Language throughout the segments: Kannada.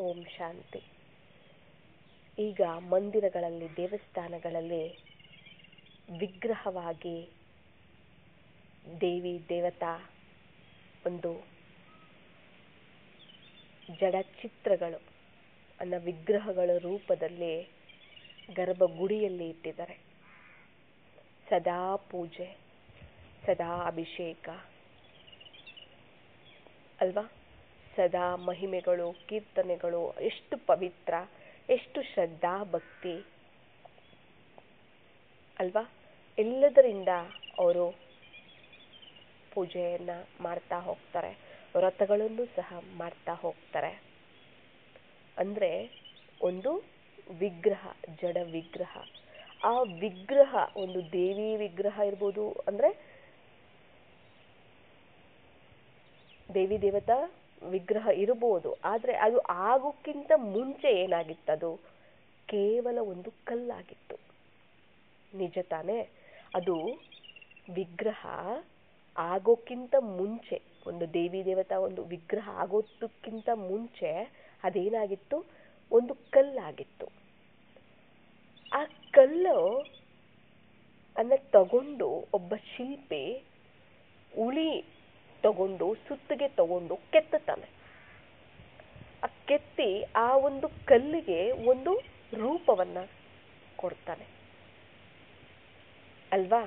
ಓಂ ಶಾಂತಿ. ಈಗ ಮಂದಿರಗಳಲ್ಲಿ, ದೇವಸ್ಥಾನಗಳಲ್ಲಿ ವಿಗ್ರಹವಾಗಿ ದೇವಿ ದೇವತಾ ಒಂದು ಜಡ ಚಿತ್ರಗಳು ಅನ್ನೋ ವಿಗ್ರಹಗಳ ರೂಪದಲ್ಲಿ ಗರ್ಭಗುಡಿಯಲ್ಲಿ ಇಟ್ಟಿದ್ದಾರೆ. ಸದಾ ಪೂಜೆ, ಸದಾ ಅಭಿಷೇಕ ಅಲ್ವಾ, ಸದಾ ಮಹಿಮೆಗಳು, ಕೀರ್ತನೆಗಳು, ಎಷ್ಟು ಪವಿತ್ರ, ಎಷ್ಟು ಶ್ರದ್ಧಾ ಭಕ್ತಿ ಅಲ್ವಾ. ಎಲ್ಲದರಿಂದ ಅವರು ಪೂಜೆಯನ್ನ ಮಾಡ್ತಾ ಹೋಗ್ತಾರೆ, ವ್ರತಗಳನ್ನು ಸಹ ಮಾಡ್ತಾ ಹೋಗ್ತಾರೆ. ಅಂದ್ರೆ ಒಂದು ವಿಗ್ರಹ, ಜಡ ವಿಗ್ರಹ. ಆ ವಿಗ್ರಹ ಒಂದು ದೇವಿ ವಿಗ್ರಹ ಇರ್ಬೋದು, ಅಂದ್ರೆ ದೇವಿ ದೇವತಾ ವಿಗ್ರಹ ಇರಬಹುದು. ಆದ್ರೆ ಅದು ಆಗೋಕ್ಕಿಂತ ಮುಂಚೆ ಏನಾಗಿತ್ತದು? ಕೇವಲ ಒಂದು ಕಲ್ಲಾಗಿತ್ತು. ನಿಜ ತಾನೇ? ಅದು ವಿಗ್ರಹ ಆಗೋಕ್ಕಿಂತ ಮುಂಚೆ, ಒಂದು ದೇವಿ ದೇವತಾ ಒಂದು ವಿಗ್ರಹ ಆಗೋದಕ್ಕಿಂತ ಮುಂಚೆ ಅದೇನಾಗಿತ್ತು? ಒಂದು ಕಲ್ಲಾಗಿತ್ತು. ಆ ಕಲ್ಲು ಅನ್ನ ತಗೊಂಡು ಒಬ್ಬ ಶಿಲ್ಪಿ ಉಳಿ ತಗೊಂಡು, ಸುತ್ತಿಗೆ ತಗೊಂಡು ಕೆತ್ತುತ್ತಾನೆ. ಆ ಕೆತ್ತಿ ಆ ಒಂದು ಕಲ್ಲಿಗೆ ಒಂದು ರೂಪವನ್ನ ಕೊಡ್ತಾನೆ ಅಲ್ವಾ.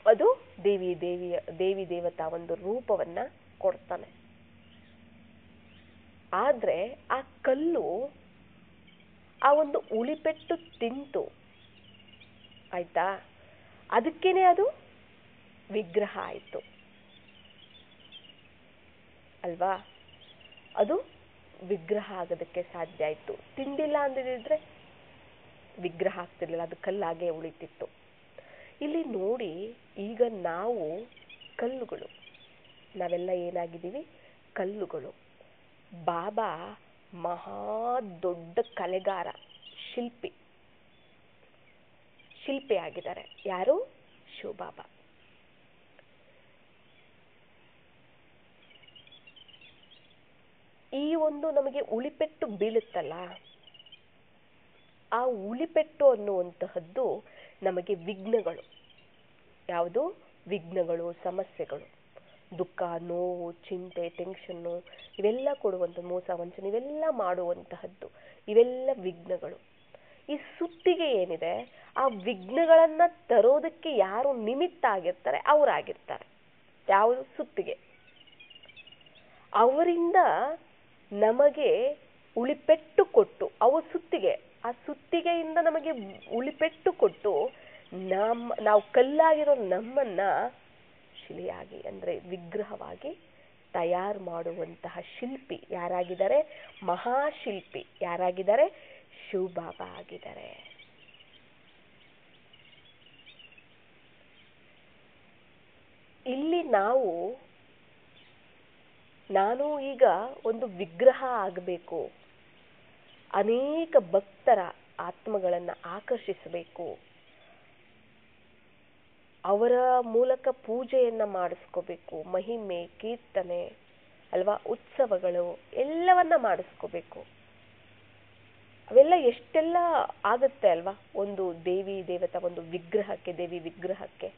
ಅದು ದೇವಿ ದೇವತಾ ಒಂದು ರೂಪವನ್ನ ಕೊಡ್ತಾನೆ. ಆದ್ರೆ ಆ ಕಲ್ಲು ಆ ಒಂದು ಉಳಿಪೆಟ್ಟು ತಿಂತು, ಆಯ್ತಾ, ಅದಕ್ಕೇನೆ ಅದು ವಿಗ್ರಹ ಆಯ್ತು ಅಲ್ವಾ. ಅದು ವಿಗ್ರಹ ಆಗೋದಕ್ಕೆ ಸಾಧ್ಯ ಆಯ್ತು. ತಿಂದಿಲ್ಲ ಅಂದಿದ್ರೆ ವಿಗ್ರಹ ಆಗ್ತಿರ್ಲಿಲ್ಲ, ಅದು ಕಲ್ಲಾಗೆ ಉಳಿತಿತ್ತು. ಇಲ್ಲಿ ನೋಡಿ, ಈಗ ನಾವು ಕಲ್ಲುಗಳು, ನಾವೆಲ್ಲ ಏನಾಗಿದ್ದೀವಿ? ಕಲ್ಲುಗಳು. ಬಾಬಾ ಮಹಾ ದೊಡ್ಡ ಕಲೆಗಾರ, ಶಿಲ್ಪಿ ಆಗಿದ್ದಾರೆ. ಯಾರು? ಶಿವಬಾಬಾ. ಈ ಒಂದು ನಮಗೆ ಉಳಿಪೆಟ್ಟು ಬೀಳುತ್ತಲ್ಲ, ಆ ಉಳಿಪೆಟ್ಟು ಅನ್ನುವಂತಹದ್ದು ನಮಗೆ ವಿಘ್ನಗಳು. ಯಾವುದು? ವಿಘ್ನಗಳು, ಸಮಸ್ಯೆಗಳು, ದುಃಖ, ನೋವು, ಚಿಂತೆ, ಟೆನ್ಷನ್ನು, ಇವೆಲ್ಲ ಕೊಡುವಂಥ ಮೋಸ, ವಂಚನೆ, ಇವೆಲ್ಲ ಮಾಡುವಂತಹದ್ದು, ಇವೆಲ್ಲ ವಿಘ್ನಗಳು. ಈ ಸುತ್ತಿಗೆ ಏನಿದೆ, ಆ ವಿಘ್ನಗಳನ್ನ ತರೋದಕ್ಕೆ ಯಾರು ನಿಮಿತ್ತ ಆಗಿರ್ತಾರೆ? ಅವರಾಗಿರ್ತಾರೆ. ಯಾವುದು? ಸುತ್ತಿಗೆ. ಅವರಿಂದ ನಮಗೆ ಉಳಿಪೆಟ್ಟು ಕೊಟ್ಟು, ಆ ಸುತ್ತಿಗೆಯಿಂದ ನಮಗೆ ಉಳಿಪೆಟ್ಟು ಕೊಟ್ಟು, ನಾವು ಕಲ್ಲಾಗಿರೋ ನಮ್ಮನ್ನ ಶಿಲೆಯಾಗಿ, ಅಂದ್ರೆ ವಿಗ್ರಹವಾಗಿ ತಯಾರು ಮಾಡುವಂತಹ ಶಿಲ್ಪಿ ಯಾರಾಗಿದ್ದಾರೆ? ಮಹಾಶಿಲ್ಪಿ ಯಾರಾಗಿದ್ದಾರೆ? ಶಿವಬಾಬಾ ಆಗಿದ್ದಾರೆ. ಇಲ್ಲಿ ನಾನು ಈಗ ಒಂದು ವಿಗ್ರಹ ಆಗಬೇಕು, ಅನೇಕ ಭಕ್ತರ ಆತ್ಮಗಳನ್ನು ಆಕರ್ಷಿಸಬೇಕು, ಅವರ ಮೂಲಕ ಪೂಜೆಯನ್ನ ಮಾಡಿಸ್ಕೋಬೇಕು, ಮಹಿಮೆ, ಕೀರ್ತನೆ ಅಲ್ವಾ, ಉತ್ಸವಗಳು ಎಲ್ಲವನ್ನ ಮಾಡಿಸ್ಕೋಬೇಕು. ಅವೆಲ್ಲ ಎಷ್ಟೆಲ್ಲ ಆಗುತ್ತೆ ಅಲ್ವಾ ಒಂದು ದೇವಿ ದೇವತಾ ಒಂದು ವಿಗ್ರಹಕ್ಕೆ, ದೇವಿ ವಿಗ್ರಹಕ್ಕೆ.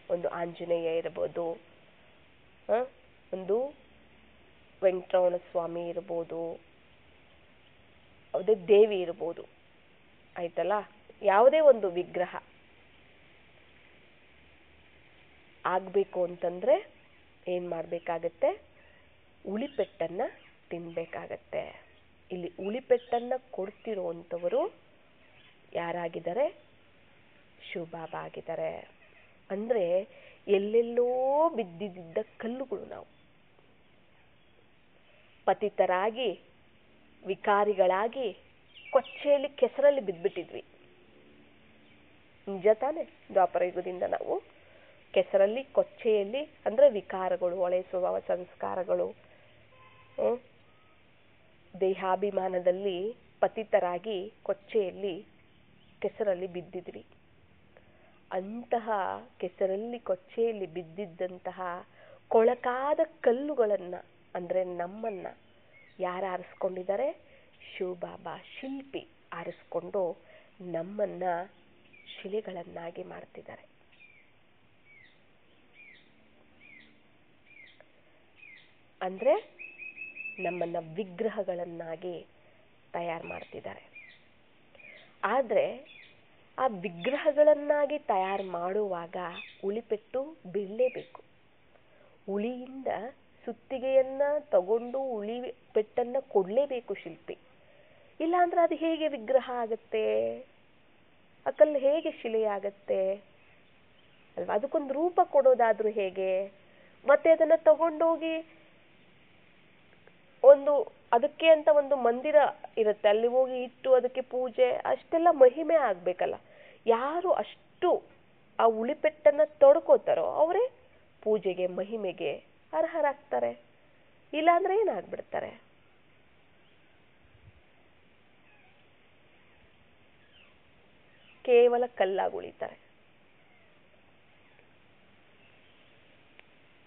ಒಂದು ಆಂಜನೇಯ ಇರ್ಬೋದು, ಒಂದು ವೆಂಕಟರಮಣ ಸ್ವಾಮಿ ಇರ್ಬೋದು, ಯಾವುದೇ ದೇವಿ ಇರ್ಬೋದು, ಆಯ್ತಲ್ಲ. ಯಾವುದೇ ಒಂದು ವಿಗ್ರಹ ಆಗ್ಬೇಕು ಅಂತಂದ್ರೆ ಏನ್ ಮಾಡ್ಬೇಕಾಗತ್ತೆ? ಉಳಿಪೆಟ್ಟನ್ನ ತಿನ್ಬೇಕಾಗತ್ತೆ. ಇಲ್ಲಿ ಉಳಿಪೆಟ್ಟನ್ನ ಕೊಡ್ತಿರುವಂಥವರು ಯಾರಾಗಿದ್ದಾರೆ? ಶಿವಬಾಬಾ ಆಗಿದ್ದಾರೆ. ಅಂದ್ರೆ ಎಲ್ಲೆಲ್ಲೋ ಬಿದ್ದಿದ್ದ ಕಲ್ಲುಗಳು ನಾವು, ಪತಿತರಾಗಿ, ವಿಕಾರಿಗಳಾಗಿ, ಕೊಚ್ಚೆಯಲ್ಲಿ, ಕೆಸರಲ್ಲಿ ಬಿದ್ದ್ಬಿಟ್ಟಿದ್ವಿ. ನಿಜ ತಾನೆ? ದ್ವಾಪರ ಯುಗದಿಂದ ನಾವು ಕೆಸರಲ್ಲಿ, ಕೊಚ್ಚೆಯಲ್ಲಿ, ಅಂದ್ರೆ ವಿಕಾರಗಳು, ಒಳೆ ಸ್ವಭಾವ, ಸಂಸ್ಕಾರಗಳು, ದೇಹಾಭಿಮಾನದಲ್ಲಿ ಪತಿತರಾಗಿ ಕೊಚ್ಚೆಯಲ್ಲಿ, ಕೆಸರಲ್ಲಿ ಬಿದ್ದಿದ್ವಿ. ಅಂತಹ ಕೆಸರಲ್ಲಿ, ಕೊಚ್ಚೆಯಲ್ಲಿ ಬಿದ್ದಿದ್ದಂತಹ ಕೊಳಕಾದ ಕಲ್ಲುಗಳನ್ನ, ಅಂದ್ರೆ ನಮ್ಮನ್ನ ಯಾರು ಆರಿಸ್ಕೊಂಡಿದ್ದಾರೆ? ಶಿವಬಾಬಾ ಶಿಲ್ಪಿ ಆರಿಸ್ಕೊಂಡು ನಮ್ಮನ್ನ ಶಿಲೆಗಳನ್ನಾಗಿ ಮಾಡ್ತಿದ್ದಾರೆ. ಅಂದ್ರೆ ನಮ್ಮನ್ನ ವಿಗ್ರಹಗಳನ್ನಾಗಿ ತಯಾರು ಮಾಡ್ತಿದ್ದಾರೆ. ಆದ್ರೆ ಆ ವಿಗ್ರಹಗಳನ್ನಾಗಿ ತಯಾರು ಮಾಡುವಾಗ ಉಳಿಪೆಟ್ಟು ಬೀಳಲೇಬೇಕು. ಉಳಿಯಿಂದ ಸುತ್ತಿಗೆಯನ್ನ ತಗೊಂಡು ಉಳಿ ಪೆಟ್ಟನ್ನ ಕೊಡ್ಲೇಬೇಕು ಶಿಲ್ಪಿ. ಇಲ್ಲಾಂದ್ರೆ ಅದು ಹೇಗೆ ವಿಗ್ರಹ ಆಗತ್ತೆ? ಆ ಕಲ್ಲು ಹೇಗೆ ಶಿಲೆ ಆಗತ್ತೆ ಅಲ್ವಾ? ಅದಕ್ಕೊಂದು ರೂಪ ಕೊಡೋದಾದ್ರೂ ಹೇಗೆ? ಮತ್ತೆ ಅದನ್ನ ತಗೊಂಡೋಗಿ ಅದಕ್ಕೆ ಅಂತ ಒಂದು ಮಂದಿರ ಇರುತ್ತೆ, ಅಲ್ಲಿ ಹೋಗಿ ಇಟ್ಟು ಅದಕ್ಕೆ ಪೂಜೆ ಅಷ್ಟೆಲ್ಲ ಮಹಿಮೆ ಆಗ್ಬೇಕಲ್ಲ. ಯಾರು ಅಷ್ಟು ಆ ಉಳಿಪೆಟ್ಟನ್ನ ತೊಡ್ಕೋತಾರೋ ಅವರೇ ಪೂಜೆಗೆ ಮಹಿಮೆಗೆ ಅರ್ಹರಾಗ್ತಾರೆ. ಇಲ್ಲಾಂದ್ರೆ ಏನಾಗ್ಬಿಡ್ತಾರೆ? ಕೇವಲ ಕಲ್ಲಾಗಿ ಉಳಿತಾರೆ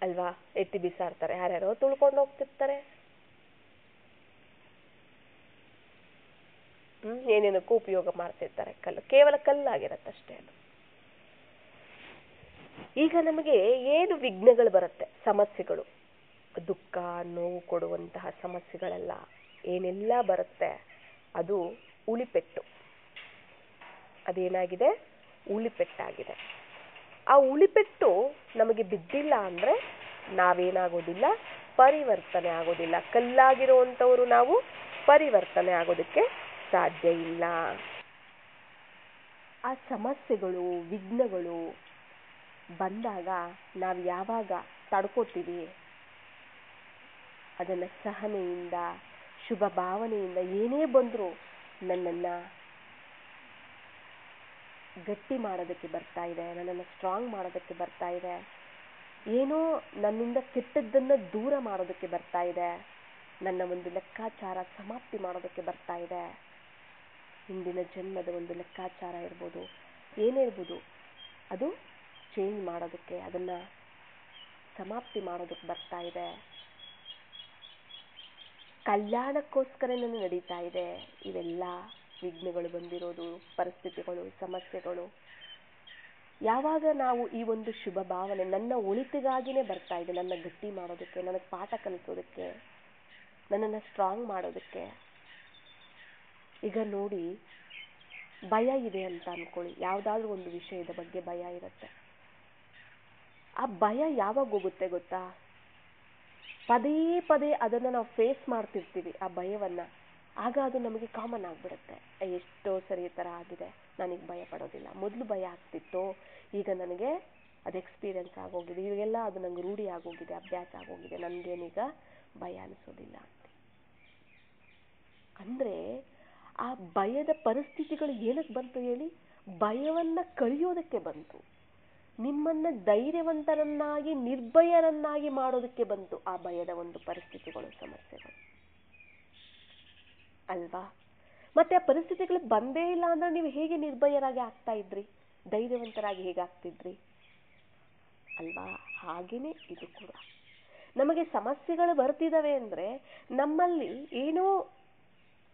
ಅಲ್ವಾ? ಎತ್ತಿ ಬಿಸಾಡ್ತಾರೆ, ಯಾರ್ಯಾರೋ ತುಳ್ಕೊಂಡು ಹೋಗ್ತಿರ್ತಾರೆ. ಏನೇನಕ್ಕೂ ಉಪಯೋಗ ಮಾಡ್ತಿರ್ತಾರೆ. ಕಲ್ಲು ಕೇವಲ ಕಲ್ಲಾಗಿರತ್ತಷ್ಟೇ ಅದು. ಈಗ ನಮಗೆ ಏನು ವಿಘ್ನಗಳು ಬರುತ್ತೆ, ಸಮಸ್ಯೆಗಳು, ದುಃಖ ನೋವು ಕೊಡುವಂತಹ ಸಮಸ್ಯೆಗಳೆಲ್ಲ ಏನೆಲ್ಲ ಬರುತ್ತೆ ಅದು ಉಳಿಪೆಟ್ಟು. ಅದೇನಾಗಿದೆ? ಉಳಿಪೆಟ್ಟಾಗಿದೆ. ಆ ಉಳಿಪೆಟ್ಟು ನಮಗೆ ಬಿದ್ದಿಲ್ಲ ಅಂದ್ರೆ ನಾವೇನಾಗೋದಿಲ್ಲ, ಪರಿವರ್ತನೆ ಆಗೋದಿಲ್ಲ. ಕಲ್ಲಾಗಿರುವಂಥವರು ನಾವು ಪರಿವರ್ತನೆ ಆಗೋದಕ್ಕೆ ಸಾಧ್ಯ ಇಲ್ಲ. ಆ ಸಮಸ್ಯೆಗಳು ವಿಘ್ನಗಳು ಬಂದಾಗ ನಾವು ಯಾವಾಗ ತಡ್ಕೋತೀವಿ, ಅದನ್ನ ಸಹನೆಯಿಂದ ಶುಭ ಭಾವನೆಯಿಂದ ಏನೇ ಬಂದರೂ ನನ್ನನ್ನ ಗಟ್ಟಿ ಮಾಡೋದಕ್ಕೆ ಬರ್ತಾ ಇದೆ, ನನ್ನನ್ನು ಸ್ಟ್ರಾಂಗ್ ಮಾಡೋದಕ್ಕೆ ಬರ್ತಾ ಇದೆ, ಏನೋ ನನ್ನಿಂದ ಕೆಟ್ಟದ್ದನ್ನ ದೂರ ಮಾಡೋದಕ್ಕೆ ಬರ್ತಾ ಇದೆ, ನನ್ನ ಒಂದು ಲೆಕ್ಕಾಚಾರ ಸಮಾಪ್ತಿ ಮಾಡೋದಕ್ಕೆ ಬರ್ತಾ ಇದೆ, ಹಿಂದಿನ ಜನ್ಮದ ಒಂದು ಲೆಕ್ಕಾಚಾರ ಇರ್ಬೋದು, ಏನೇ ಇರ್ಬೋದು, ಅದು ಚೇಂಜ್ ಮಾಡೋದಕ್ಕೆ, ಅದನ್ನ ಸಮಾಪ್ತಿ ಮಾಡೋದಕ್ಕೆ ಬರ್ತಾ ಇದೆ, ಕಲ್ಯಾಣಕ್ಕೋಸ್ಕರ ನನ್ನ ನಡೀತಾ ಇದೆ. ಇವೆಲ್ಲ ವಿಘ್ನಗಳು ಬಂದಿರೋದು, ಪರಿಸ್ಥಿತಿಗಳು, ಸಮಸ್ಯೆಗಳು. ಯಾವಾಗ ನಾವು ಈ ಒಂದು ಶುಭ ಭಾವನೆ ನನ್ನ ಒಳಿತಿಗಾಗಿನೇ ಬರ್ತಾ ಇದೆ, ನನ್ನ ಗಟ್ಟಿ ಮಾಡೋದಕ್ಕೆ, ನನಗೆ ಪಾಠ ಕಲಿಸೋದಕ್ಕೆ, ನನ್ನನ್ನು ಸ್ಟ್ರಾಂಗ್ ಮಾಡೋದಕ್ಕೆ. ಈಗ ನೋಡಿ, ಭಯ ಇದೆ ಅಂತ ಅನ್ಕೊಳ್ಳಿ, ಯಾವುದಾದ್ರೂ ಒಂದು ವಿಷಯದ ಬಗ್ಗೆ ಭಯ ಇರುತ್ತೆ. ಆ ಭಯ ಯಾವಾಗ ಹೋಗುತ್ತೆ ಗೊತ್ತಾ? ಪದೇ ಪದೇ ಅದನ್ನು ನಾವು ಫೇಸ್ ಮಾಡ್ತಿರ್ತೀವಿ ಆ ಭಯವನ್ನ. ಆಗ ಅದು ನಮಗೆ ಕಾಮನ್ ಆಗಿಬಿಡುತ್ತೆ. ಎಷ್ಟೋ ಸರಿ ಥರ ಆಗಿದೆ, ನನಗೆ ಭಯ ಪಡೋದಿಲ್ಲ. ಮೊದಲು ಭಯ ಆಗ್ತಿತ್ತು, ಈಗ ನನಗೆ ಅದು ಎಕ್ಸ್ಪೀರಿಯನ್ಸ್ ಆಗೋಗಿದೆ, ಇವಾಗೆಲ್ಲ ಅದು ನಂಗೆ ರೂಢಿ ಆಗೋಗಿದೆ, ಅಭ್ಯಾಸ ಆಗೋಗಿದೆ, ನನಗೇನೀಗ ಭಯ ಅನಿಸೋದಿಲ್ಲ ಅಂತ. ಅಂದರೆ ಆ ಭಯದ ಪರಿಸ್ಥಿತಿಗಳು ಏನಕ್ಕೆ ಬಂತು ಹೇಳಿ? ಭಯವನ್ನ ಕಳೆಯೋದಕ್ಕೆ ಬಂತು. ನಿಮ್ಮನ್ನ ಧೈರ್ಯವಂತರನ್ನಾಗಿ ನಿರ್ಭಯರನ್ನಾಗಿ ಮಾಡೋದಕ್ಕೆ ಬಂತು ಆ ಭಯದ ಒಂದು ಪರಿಸ್ಥಿತಿಗಳು, ಸಮಸ್ಯೆಗಳು ಅಲ್ವಾ? ಮತ್ತೆ ಆ ಪರಿಸ್ಥಿತಿಗಳು ಬಂದೇ ಇಲ್ಲ ಅಂದ್ರೆ ನೀವು ಹೇಗೆ ನಿರ್ಭಯರಾಗಿ ಆಗ್ತಾ ಇದ್ರಿ, ಧೈರ್ಯವಂತರಾಗಿ ಹೇಗೆ ಆಗ್ತಿದ್ರಿ ಅಲ್ವಾ? ಹಾಗೇನೆ ಇದು ಕೂಡ. ನಮಗೆ ಸಮಸ್ಯೆಗಳು ಬರ್ತಿದಾವೆ ಅಂದ್ರೆ ನಮ್ಮಲ್ಲಿ ಏನೋ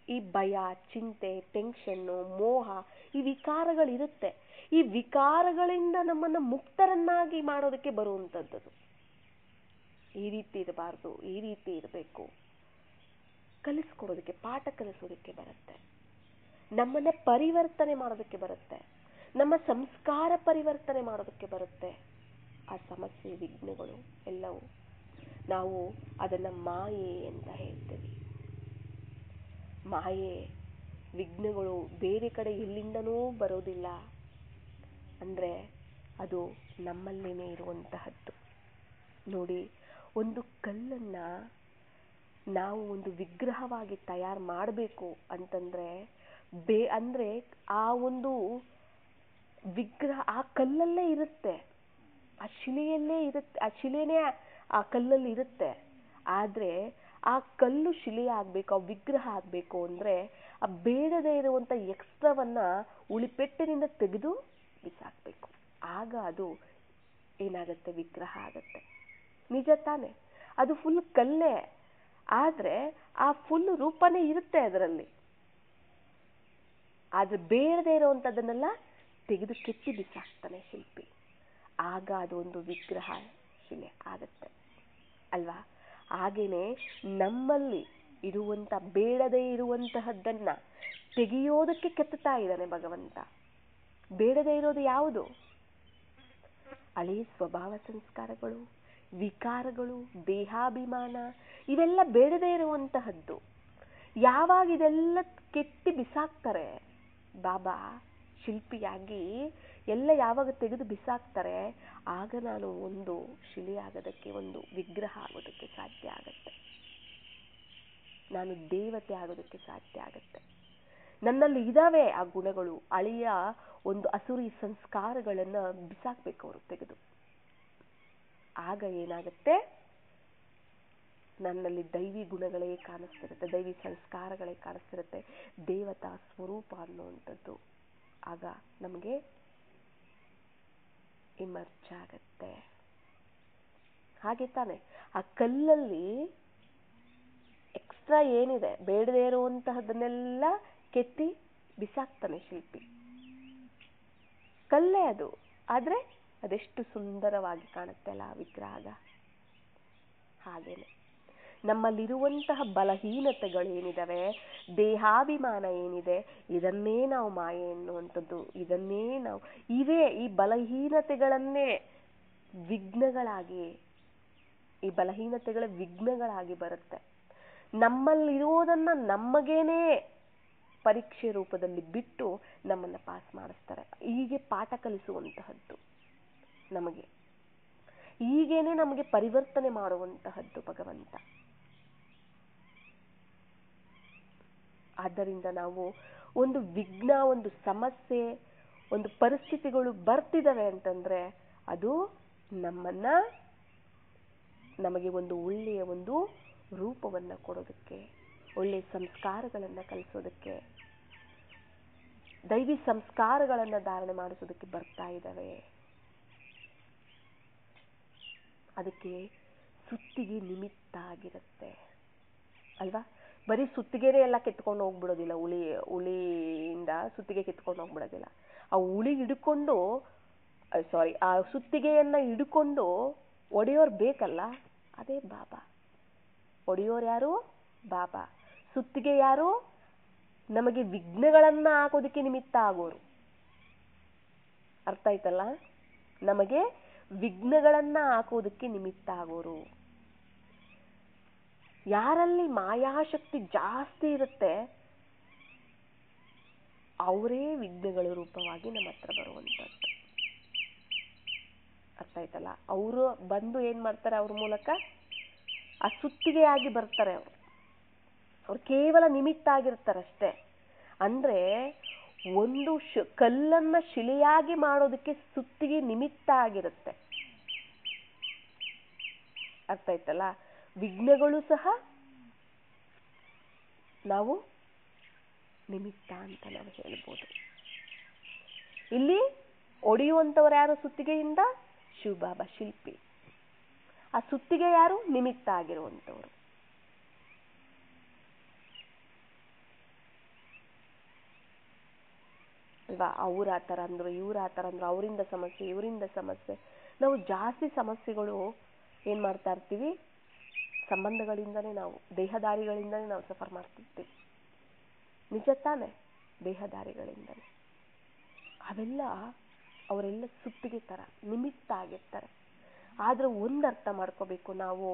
ಈ ಭಯ, ಚಿಂತೆ, ಟೆನ್ಷನ್ನು, ಮೋಹ, ಈ ವಿಕಾರಗಳಿರುತ್ತೆ. ಈ ವಿಕಾರಗಳಿಂದ ನಮ್ಮನ್ನು ಮುಕ್ತರನ್ನಾಗಿ ಮಾಡೋದಕ್ಕೆ ಬರುವಂಥದ್ದು. ಈ ರೀತಿ ಇರಬಾರ್ದು, ಈ ರೀತಿ ಇರಬೇಕು, ಕಲಿಸ್ಕೊಡೋದಕ್ಕೆ, ಪಾಠ ಕಲಿಸೋದಕ್ಕೆ ಬರುತ್ತೆ. ನಮ್ಮನ್ನ ಪರಿವರ್ತನೆ ಮಾಡೋದಕ್ಕೆ ಬರುತ್ತೆ, ನಮ್ಮ ಸಂಸ್ಕಾರ ಪರಿವರ್ತನೆ ಮಾಡೋದಕ್ಕೆ ಬರುತ್ತೆ. ಆ ಸಮಸ್ಯೆ ವಿಘ್ನಗಳು ಎಲ್ಲವೂ ನಾವು ಅದನ್ನ ಮಾಯೆ ಅಂತ ಹೇಳ್ತೀವಿ. ಮಾಯೆ ವಿಘ್ನಗಳು ಬೇರೆ ಕಡೆ ಎಲ್ಲಿಂದನೂ ಬರೋದಿಲ್ಲ, ಅಂದ್ರೆ ಅದು ನಮ್ಮಲ್ಲೇನೆ ಇರುವಂತಹದ್ದು. ನೋಡಿ, ಒಂದು ಕಲ್ಲನ್ನ ನಾವು ಒಂದು ವಿಗ್ರಹವಾಗಿ ತಯಾರು ಮಾಡಬೇಕು ಅಂತಂದ್ರೆ ಅಂದ್ರೆ ಆ ಒಂದು ವಿಗ್ರಹ ಆ ಕಲ್ಲಲ್ಲೇ ಇರುತ್ತೆ, ಆ ಶಿಲೆಯಲ್ಲೇ ಇರುತ್ತೆ, ಆ ಶಿಲೆನೇ ಆ ಕಲ್ಲಲ್ಲಿ ಇರುತ್ತೆ. ಆದ್ರೆ ಆ ಕಲ್ಲು ಶಿಲೆ ಆಗ್ಬೇಕು, ಆ ವಿಗ್ರಹ ಆಗ್ಬೇಕು ಅಂದ್ರೆ ಆ ಬೇಡದೇ ಇರುವಂತ ಎಕ್ಸ್ಟ್ರಾವನ್ನ ಉಳಿಪೆಟ್ಟಿನಿಂದ ತೆಗೆದು ಬಿಸಾಕ್ಬೇಕು. ಆಗ ಅದು ಏನಾಗತ್ತೆ? ವಿಗ್ರಹ ಆಗತ್ತೆ. ನಿಜ ತಾನೆ? ಅದು ಫುಲ್ ಕಲ್ಲೇ, ಆದ್ರೆ ಆ ಫುಲ್ ರೂಪನೇ ಇರುತ್ತೆ ಅದರಲ್ಲಿ. ಆದ್ರೆ ಬೇಡದೇ ಇರುವಂತದ್ದನ್ನೆಲ್ಲ ತೆಗೆದು ಕೆತ್ತಿ ಬಿಸಾಕ್ತಾನೆ ಶಿಲ್ಪಿ. ಆಗ ಅದೊಂದು ವಿಗ್ರಹ ಶಿಲೆ ಆಗತ್ತೆ ಅಲ್ವಾ? ಹಾಗೇನೆ ನಮ್ಮಲ್ಲಿ ಇರುವಂತ ಬೇಡದೇ ಇರುವಂತಹದ್ದನ್ನ ತೆಗೆಯೋದಕ್ಕೆ ಕೆತ್ತುತ್ತಾ ಇದ್ದಾನೆ ಭಗವಂತ. ಬೇಡದೇ ಇರೋದು ಯಾವುದು? ಹಳೆಯ ಸ್ವಭಾವ ಸಂಸ್ಕಾರಗಳು, ವಿಕಾರಗಳು, ದೇಹಾಭಿಮಾನ, ಇವೆಲ್ಲ ಬೇಡದೇ ಇರುವಂತಹದ್ದು. ಯಾವಾಗ ಇದೆಲ್ಲ ಕೆತ್ತಿ ಬಿಸಾಕ್ತಾರೆ ಬಾಬಾ ಶಿಲ್ಪಿಯಾಗಿ, ಎಲ್ಲ ಯಾವಾಗ ತೆಗೆದು ಬಿಸಾಕ್ತಾರೆ, ಆಗ ನಾನು ಒಂದು ಶಿಲೆ ಆಗೋದಕ್ಕೆ, ಒಂದು ವಿಗ್ರಹ ಆಗೋದಕ್ಕೆ ಸಾಧ್ಯ ಆಗತ್ತೆ. ನಾನು ದೇವತೆ ಆಗೋದಕ್ಕೆ ಸಾಧ್ಯ ಆಗತ್ತೆ. ನನ್ನಲ್ಲಿ ಇದಾವೆ ಆ ಗುಣಗಳು. ಹಳೆಯ ಒಂದು ಅಸುರಿ ಸಂಸ್ಕಾರಗಳನ್ನ ಬಿಸಾಕ್ಬೇಕು ಅವರು ತೆಗೆದು. ಆಗ ಏನಾಗುತ್ತೆ, ನನ್ನಲ್ಲಿ ದೈವಿ ಗುಣಗಳೇ ಕಾಣಿಸ್ತಿರುತ್ತೆ, ದೈವಿ ಸಂಸ್ಕಾರಗಳೇ ಕಾಣಿಸ್ತಿರುತ್ತೆ, ದೇವತಾ ಸ್ವರೂಪ ಅನ್ನುವಂಥದ್ದು ಆಗ ನಮಗೆ ಇಮರ್ಜ್ ಆಗತ್ತೆ. ಹಾಗೆ ತಾನೆ ಆ ಕಲ್ಲಲ್ಲಿ ಎಕ್ಸ್ಟ್ರಾ ಏನಿದೆ, ಬೇಡದೇ ಇರುವಂತಹದನ್ನೆಲ್ಲ ಕೆತ್ತಿ ಬಿಸಾಕ್ತಾನೆ ಶಿಲ್ಪಿ. ಕಲ್ಲೇ ಅದು, ಆದ್ರೆ ಅದೆಷ್ಟು ಸುಂದರವಾಗಿ ಕಾಣುತ್ತೆ ಅಲ್ಲ ಆ ವಿಗ್ರಹ. ಹಾಗೇನೆ ನಮ್ಮಲ್ಲಿರುವಂತಹ ಬಲಹೀನತೆಗಳೇನಿದಾವೆ, ದೇಹಾಭಿಮಾನ ಏನಿದೆ, ಇದನ್ನೇ ನಾವು ಮಾಯೆ ಎನ್ನುವಂಥದ್ದು, ಇದನ್ನೇ ನಾವು ಇವೇ ಈ ಬಲಹೀನತೆಗಳನ್ನೇ ವಿಘ್ನಗಳಾಗಿ, ಈ ಬಲಹೀನತೆಗಳ ವಿಘ್ನಗಳಾಗಿ ಬರುತ್ತೆ. ನಮ್ಮಲ್ಲಿರೋದನ್ನ ನಮಗೇನೆ ಪರೀಕ್ಷೆ ರೂಪದಲ್ಲಿ ಬಿಟ್ಟು ನಮ್ಮನ್ನ ಪಾಸ್ ಮಾಡಿಸ್ತಾರೆ. ಹೀಗೆ ಪಾಠ ಕಲಿಸುವಂತಹದ್ದು ನಮಗೆ, ಹೀಗೇನೆ ನಮಗೆ ಪರಿವರ್ತನೆ ಮಾಡುವಂತಹದ್ದು ಭಗವಂತ. ಆದ್ದರಿಂದ ನಾವು ಒಂದು ವಿಘ್ನ, ಒಂದು ಸಮಸ್ಯೆ, ಒಂದು ಪರಿಸ್ಥಿತಿಗಳು ಬರ್ತಿದಾವೆ ಅಂತಂದ್ರೆ ಅದು ನಮಗೆ ಒಂದು ಒಳ್ಳೆಯ ಒಂದು ರೂಪವನ್ನ ಕೊಡೋದಕ್ಕೆ, ಒಳ್ಳೆಯ ಸಂಸ್ಕಾರಗಳನ್ನ ಕಲಿಸೋದಕ್ಕೆ, ದೈವಿ ಸಂಸ್ಕಾರಗಳನ್ನ ಧಾರಣೆ ಮಾಡಿಸೋದಕ್ಕೆ ಬರ್ತಾ ಇದ್ದಾವೆ. ಅದಕ್ಕೆ ಸುತ್ತಿಗೆ ನಿಮಿತ್ತ ಆಗಿರುತ್ತೆ ಅಲ್ವಾ? ಬರೀ ಸುತ್ತಿಗೆನೇ ಎಲ್ಲ ಕೆತ್ಕೊಂಡು ಹೋಗ್ಬಿಡೋದಿಲ್ಲ. ಉಳಿಯಿಂದ ಸುತ್ತಿಗೆ ಕೆತ್ಕೊಂಡು ಹೋಗ್ಬಿಡೋದಿಲ್ಲ. ಆ ಉಳಿ ಹಿಡ್ಕೊಂಡು ಆ ಸುತ್ತಿಗೆಯನ್ನ ಹಿಡ್ಕೊಂಡು ಒಡೆಯೋರು ಬೇಕಲ್ಲ, ಅದೇ ಬಾಬಾ. ಒಡೆಯೋರು ಯಾರು? ಬಾಬಾ. ಸುತ್ತಿಗೆ ಯಾರು? ನಮಗೆ ವಿಘ್ನಗಳನ್ನ ಹಾಕೋದಕ್ಕೆ ನಿಮಿತ್ತ ಆಗೋರು. ಅರ್ಥ ಆಯ್ತಲ್ಲ? ನಮಗೆ ವಿಘ್ನಗಳನ್ನ ಹಾಕೋದಕ್ಕೆ ನಿಮಿತ್ತ ಆಗೋರು. ಯಾರಲ್ಲಿ ಮಾಯಾಶಕ್ತಿ ಜಾಸ್ತಿ ಇರುತ್ತೆ ಅವರೇ ವಿಘ್ನಗಳ ರೂಪವಾಗಿ ನಮ್ಮ ಹತ್ರ ಬರುವಂಥದ್ದು. ಅರ್ಥ ಆಯ್ತಲ್ಲ? ಅವರು ಬಂದು ಏನ್ ಮಾಡ್ತಾರೆ, ಅವ್ರ ಮೂಲಕ ಆ ಸುತ್ತಿಗೆಯಾಗಿ ಬರ್ತಾರೆ. ಅವ್ರು ಕೇವಲ ನಿಮಿತ್ತ ಆಗಿರ್ತಾರಷ್ಟೇ. ಅಂದ್ರೆ ಒಂದು ಕಲ್ಲನ್ನ ಶಿಲೆಯಾಗಿ ಮಾಡೋದಕ್ಕೆ ಸುತ್ತಿಗೆ ನಿಮಿತ್ತ ಆಗಿರುತ್ತೆ. ಅರ್ಥ ಆಯ್ತಲ್ಲ? ವಿಘ್ನಗಳು ಸಹ ನಾವು ನಿಮಿತ್ತ ಅಂತ ನಾವು ಹೇಳ್ಬೋದು. ಇಲ್ಲಿ ಒಡೆಯುವಂತವ್ರು ಯಾರು ಸುತ್ತಿಗೆಯಿಂದ? ಶಿವಬಾಬಾ ಶಿಲ್ಪಿ. ಆ ಸುತ್ತಿಗೆ ಯಾರು? ನಿಮಿತ್ತ ಆಗಿರುವಂತವ್ರು. ಅಲ್ವಾ? ಅವ್ರ ಆ ಥರ ಅಂದ್ರು, ಇವ್ರ ಆ ಥರ ಅಂದ್ರು, ಅವರಿಂದ ಸಮಸ್ಯೆ, ಇವರಿಂದ ಸಮಸ್ಯೆ. ನಾವು ಜಾಸ್ತಿ ಸಮಸ್ಯೆಗಳು ಏನ್ ಮಾಡ್ತಾ ಇರ್ತೀವಿ, ಸಂಬಂಧಗಳಿಂದನೇ, ನಾವು ದೇಹದಾರಿಗಳಿಂದನೇ ನಾವು ಸಫರ್ ಮಾಡ್ತಿರ್ತೀವಿ. ನಿಜ ತಾನೆ? ದೇಹದಾರಿಗಳಿಂದನೇ. ಅವೆಲ್ಲ ಅವರೆಲ್ಲ ಸುತ್ತಿಗೆ ತರ ನಿಮಿತ್ತ ಆಗಿರ್ತಾರೆ. ಆದ್ರೆ ಒಂದು ಅರ್ಥ ಮಾಡ್ಕೋಬೇಕು ನಾವು,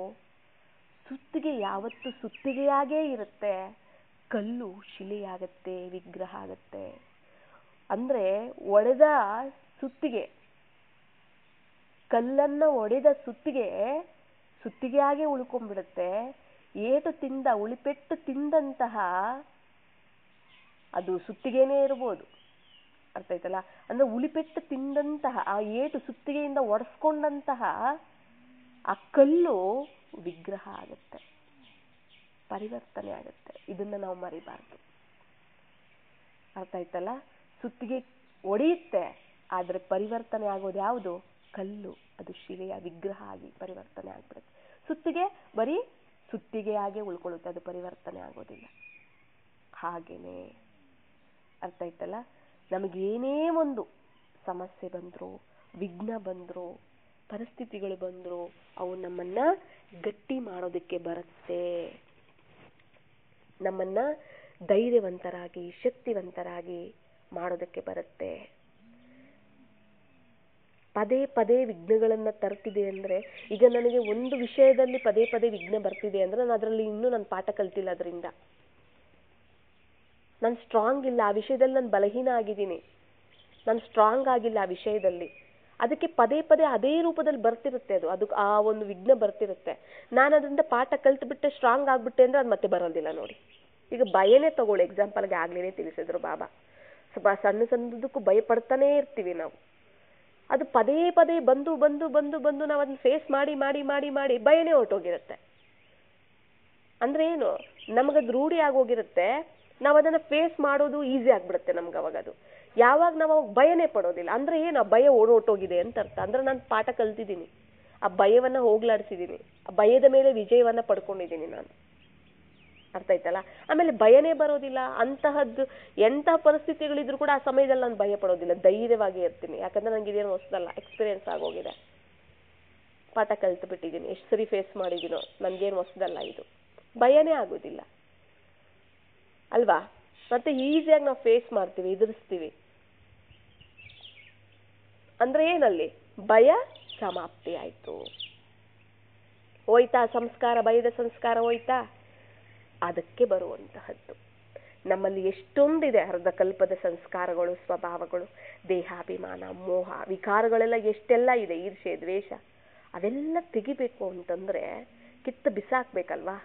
ಸುತ್ತಿಗೆ ಯಾವತ್ತು ಸುತ್ತಿಗೆಯಾಗೇ ಇರುತ್ತೆ, ಕಲ್ಲು ಶಿಲೆಯಾಗತ್ತೆ, ವಿಗ್ರಹ ಆಗತ್ತೆ. ಅಂದ್ರೆ ಒಡೆದ ಸುತ್ತಿಗೆ, ಕಲ್ಲನ್ನ ಒಡೆದ ಸುತ್ತಿಗೆಯಾಗೆ ಉಳ್ಕೊಂಡ್ಬಿಡುತ್ತೆ. ಏಟು ತಿಂದ, ಉಳಿಪೆಟ್ಟು ತಿಂದಂತಹ ಅದು ಸುತ್ತಿಗೆನೇ ಇರ್ಬೋದು. ಅರ್ಥ ಆಯ್ತಲ್ಲ? ಅಂದ್ರೆ ಉಳಿಪೆಟ್ಟು ತಿಂದಂತಹ, ಆ ಏಟು ಸುತ್ತಿಗೆಯಿಂದ ಒಡೆಸ್ಕೊಂಡಂತಹ ಆ ಕಲ್ಲು ವಿಗ್ರಹ ಆಗುತ್ತೆ, ಪರಿವರ್ತನೆ ಆಗುತ್ತೆ. ಇದನ್ನ ನಾವು ಮರಿಬಾರ್ದು. ಅರ್ಥ ಆಯ್ತಲ್ಲ? ಸುತ್ತಿಗೆ ಒಡೆಯುತ್ತೆ, ಆದ್ರೆ ಪರಿವರ್ತನೆ ಆಗೋದು ಯಾವುದು? ಕಲ್ಲು. ಅದು ಶಿಲೆಯ ವಿಗ್ರಹ ಆಗಿ ಪರಿವರ್ತನೆ ಆಗ್ಬಿಡುತ್ತೆ. ಸುತ್ತಿಗೆ ಬರೀ ಸುತ್ತಿಗೆಯಾಗೆ ಉಳ್ಕೊಳ್ಳುತ್ತೆ, ಅದು ಪರಿವರ್ತನೆ ಆಗೋದಿಲ್ಲ. ಹಾಗೇನೆ ಅರ್ಥ ಆಯ್ತಲ್ಲ, ನಮಗೇನೇ ಒಂದು ಸಮಸ್ಯೆ ಬಂದ್ರು, ವಿಘ್ನ ಬಂದ್ರು, ಪರಿಸ್ಥಿತಿಗಳು ಬಂದ್ರು, ಅವು ನಮ್ಮನ್ನ ಗಟ್ಟಿ ಮಾಡೋದಕ್ಕೆ ಬರುತ್ತೆ. ನಮ್ಮನ್ನ ಧೈರ್ಯವಂತರಾಗಿ, ಶಕ್ತಿವಂತರಾಗಿ ಮಾಡೋದಕ್ಕೆ ಬರುತ್ತೆ. ಪದೇ ಪದೇ ವಿಘ್ನಗಳನ್ನ ತರ್ತಿದೆ ಅಂದ್ರೆ, ಈಗ ನನಗೆ ಒಂದು ವಿಷಯದಲ್ಲಿ ಪದೇ ಪದೇ ವಿಘ್ನ ಬರ್ತಿದೆ ಅಂದ್ರೆ ನಾನು ಅದರಲ್ಲಿ ಇನ್ನೂ ನಾನು ಪಾಠ ಕಲ್ತಿಲ್ಲ, ಅದರಿಂದ ನಾನು ಸ್ಟ್ರಾಂಗ್ ಇಲ್ಲ, ಆ ವಿಷಯದಲ್ಲಿ ನಾನು ಬಲಹೀನ ಆಗಿದ್ದೀನಿ, ನಾನು ಸ್ಟ್ರಾಂಗ್ ಆಗಿಲ್ಲ ಆ ವಿಷಯದಲ್ಲಿ. ಅದಕ್ಕೆ ಪದೇ ಪದೇ ಅದೇ ರೂಪದಲ್ಲಿ ಬರ್ತಿರುತ್ತೆ, ಅದು ಆ ಒಂದು ವಿಘ್ನ ಬರ್ತಿರುತ್ತೆ. ನಾನು ಅದರಿಂದ ಪಾಠ ಕಲ್ತ್ಬಿಟ್ಟೆ, ಸ್ಟ್ರಾಂಗ್ ಆಗ್ಬಿಟ್ಟೆ ಅಂದ್ರೆ ಅದು ಮತ್ತೆ ಬರೋದಿಲ್ಲ ನೋಡಿ. ಈಗ ಭಯನೇ ತಗೊಳ್ಳಿ, ಎಕ್ಸಾಂಪಲ್ಗೆ ಆಗ್ಲೇ ತಿಳಿಸಿದ್ರು ಬಾಬಾ. ಸ್ವಲ್ಪ ಸಣ್ಣ ಸಣ್ಣದಕ್ಕೂ ಭಯ ಪಡ್ತಾನೇ ಇರ್ತೀವಿ ನಾವು. ಅದು ಪದೇ ಪದೇ ಬಂದು ಬಂದು ಬಂದು ಬಂದು ನಾವು ಅದನ್ನ ಫೇಸ್ ಮಾಡಿ ಮಾಡಿ ಮಾಡಿ ಮಾಡಿ ಭಯನೇ ಹೊರಟೋಗಿರುತ್ತೆ. ಅಂದ್ರೆ ಏನು, ನಮಗದು ರೂಢಿ ಆಗೋಗಿರುತ್ತೆ, ನಾವು ಅದನ್ನ ಫೇಸ್ ಮಾಡೋದು ಈಸಿ ಆಗ್ಬಿಡುತ್ತೆ ನಮ್ಗೆ. ಅವಾಗ ಅದು ಯಾವಾಗ ನಾವು ಭಯನೇ ಪಡೋದಿಲ್ಲ ಅಂದ್ರೆ ಏನು, ಆ ಭಯ ಓಡೋಟೋಗಿದೆ ಅಂತ ಅರ್ಥ. ಅಂದ್ರೆ ನಾನು ಪಾಠ ಕಲ್ತಿದ್ದೀನಿ, ಆ ಭಯವನ್ನ ಹೋಗ್ಲಾಡಿಸಿದ್ದೀನಿ, ಆ ಭಯದ ಮೇಲೆ ವಿಜಯವನ್ನ ಪಡ್ಕೊಂಡಿದ್ದೀನಿ ನಾನು. ಅರ್ಥ ಆಯ್ತಲ್ಲ. ಆಮೇಲೆ ಭಯನೇ ಬರೋದಿಲ್ಲ, ಅಂತಹದ್ದು ಎಂತಹ ಪರಿಸ್ಥಿತಿಗಳಿದ್ರು ಕೂಡ ಆ ಸಮಯದಲ್ಲಿ ನಾನು ಭಯ ಪಡೋದಿಲ್ಲ, ಧೈರ್ಯವಾಗಿ ಇರ್ತೀನಿ. ಯಾಕಂದ್ರೆ ನನಗೆ ಇದೇನು ಹೊಸದಲ್ಲ, ಎಕ್ಸ್ಪೀರಿಯನ್ಸ್ ಆಗೋಗಿದೆ, ಪಾಠ ಕಲ್ತು ಬಿಟ್ಟಿದ್ದೀನಿ, ಎಷ್ಟು ಸರಿ ಫೇಸ್ ಮಾಡಿದ್ದೀನೋ, ನನಗೇನು ಹೊಸದಲ್ಲ ಇದು, ಭಯನೇ ಆಗೋದಿಲ್ಲ ಅಲ್ವಾ. ಮತ್ತೆ ಈಸಿಯಾಗಿ ನಾವು ಫೇಸ್ ಮಾಡ್ತೀವಿ, ಎದುರಿಸ್ತೀವಿ. ಅಂದ್ರೆ ಏನಲ್ಲಿ ಭಯ ಸಮಾಪ್ತಿ ಆಯ್ತು, ಹೋಯ್ತಾ ಸಂಸ್ಕಾರ, ಭಯದ ಸಂಸ್ಕಾರ ಹೋಯ್ತಾ. ಅದಕ್ಕೆ ಬರುವಂತಹದ್ದು ನಮ್ಮಲ್ಲಿ ಎಷ್ಟೊಂದಿದೆ, ಅರ್ಧಕಲ್ಪದ ಸಂಸ್ಕಾರಗಳು, ಸ್ವಭಾವಗಳು, ದೇಹಾಭಿಮಾನ, ಮೋಹ, ವಿಕಾರಗಳೆಲ್ಲ ಎಷ್ಟೆಲ್ಲ ಇದೆ, ಈರ್ಷೆ, ದ್ವೇಷ, ಅವೆಲ್ಲ ತೆಗಿಬೇಕು ಅಂತಂದ್ರೆ ಕಿತ್ತು ಬಿಸಾಕ್ಬೇಕಲ್ವಾ,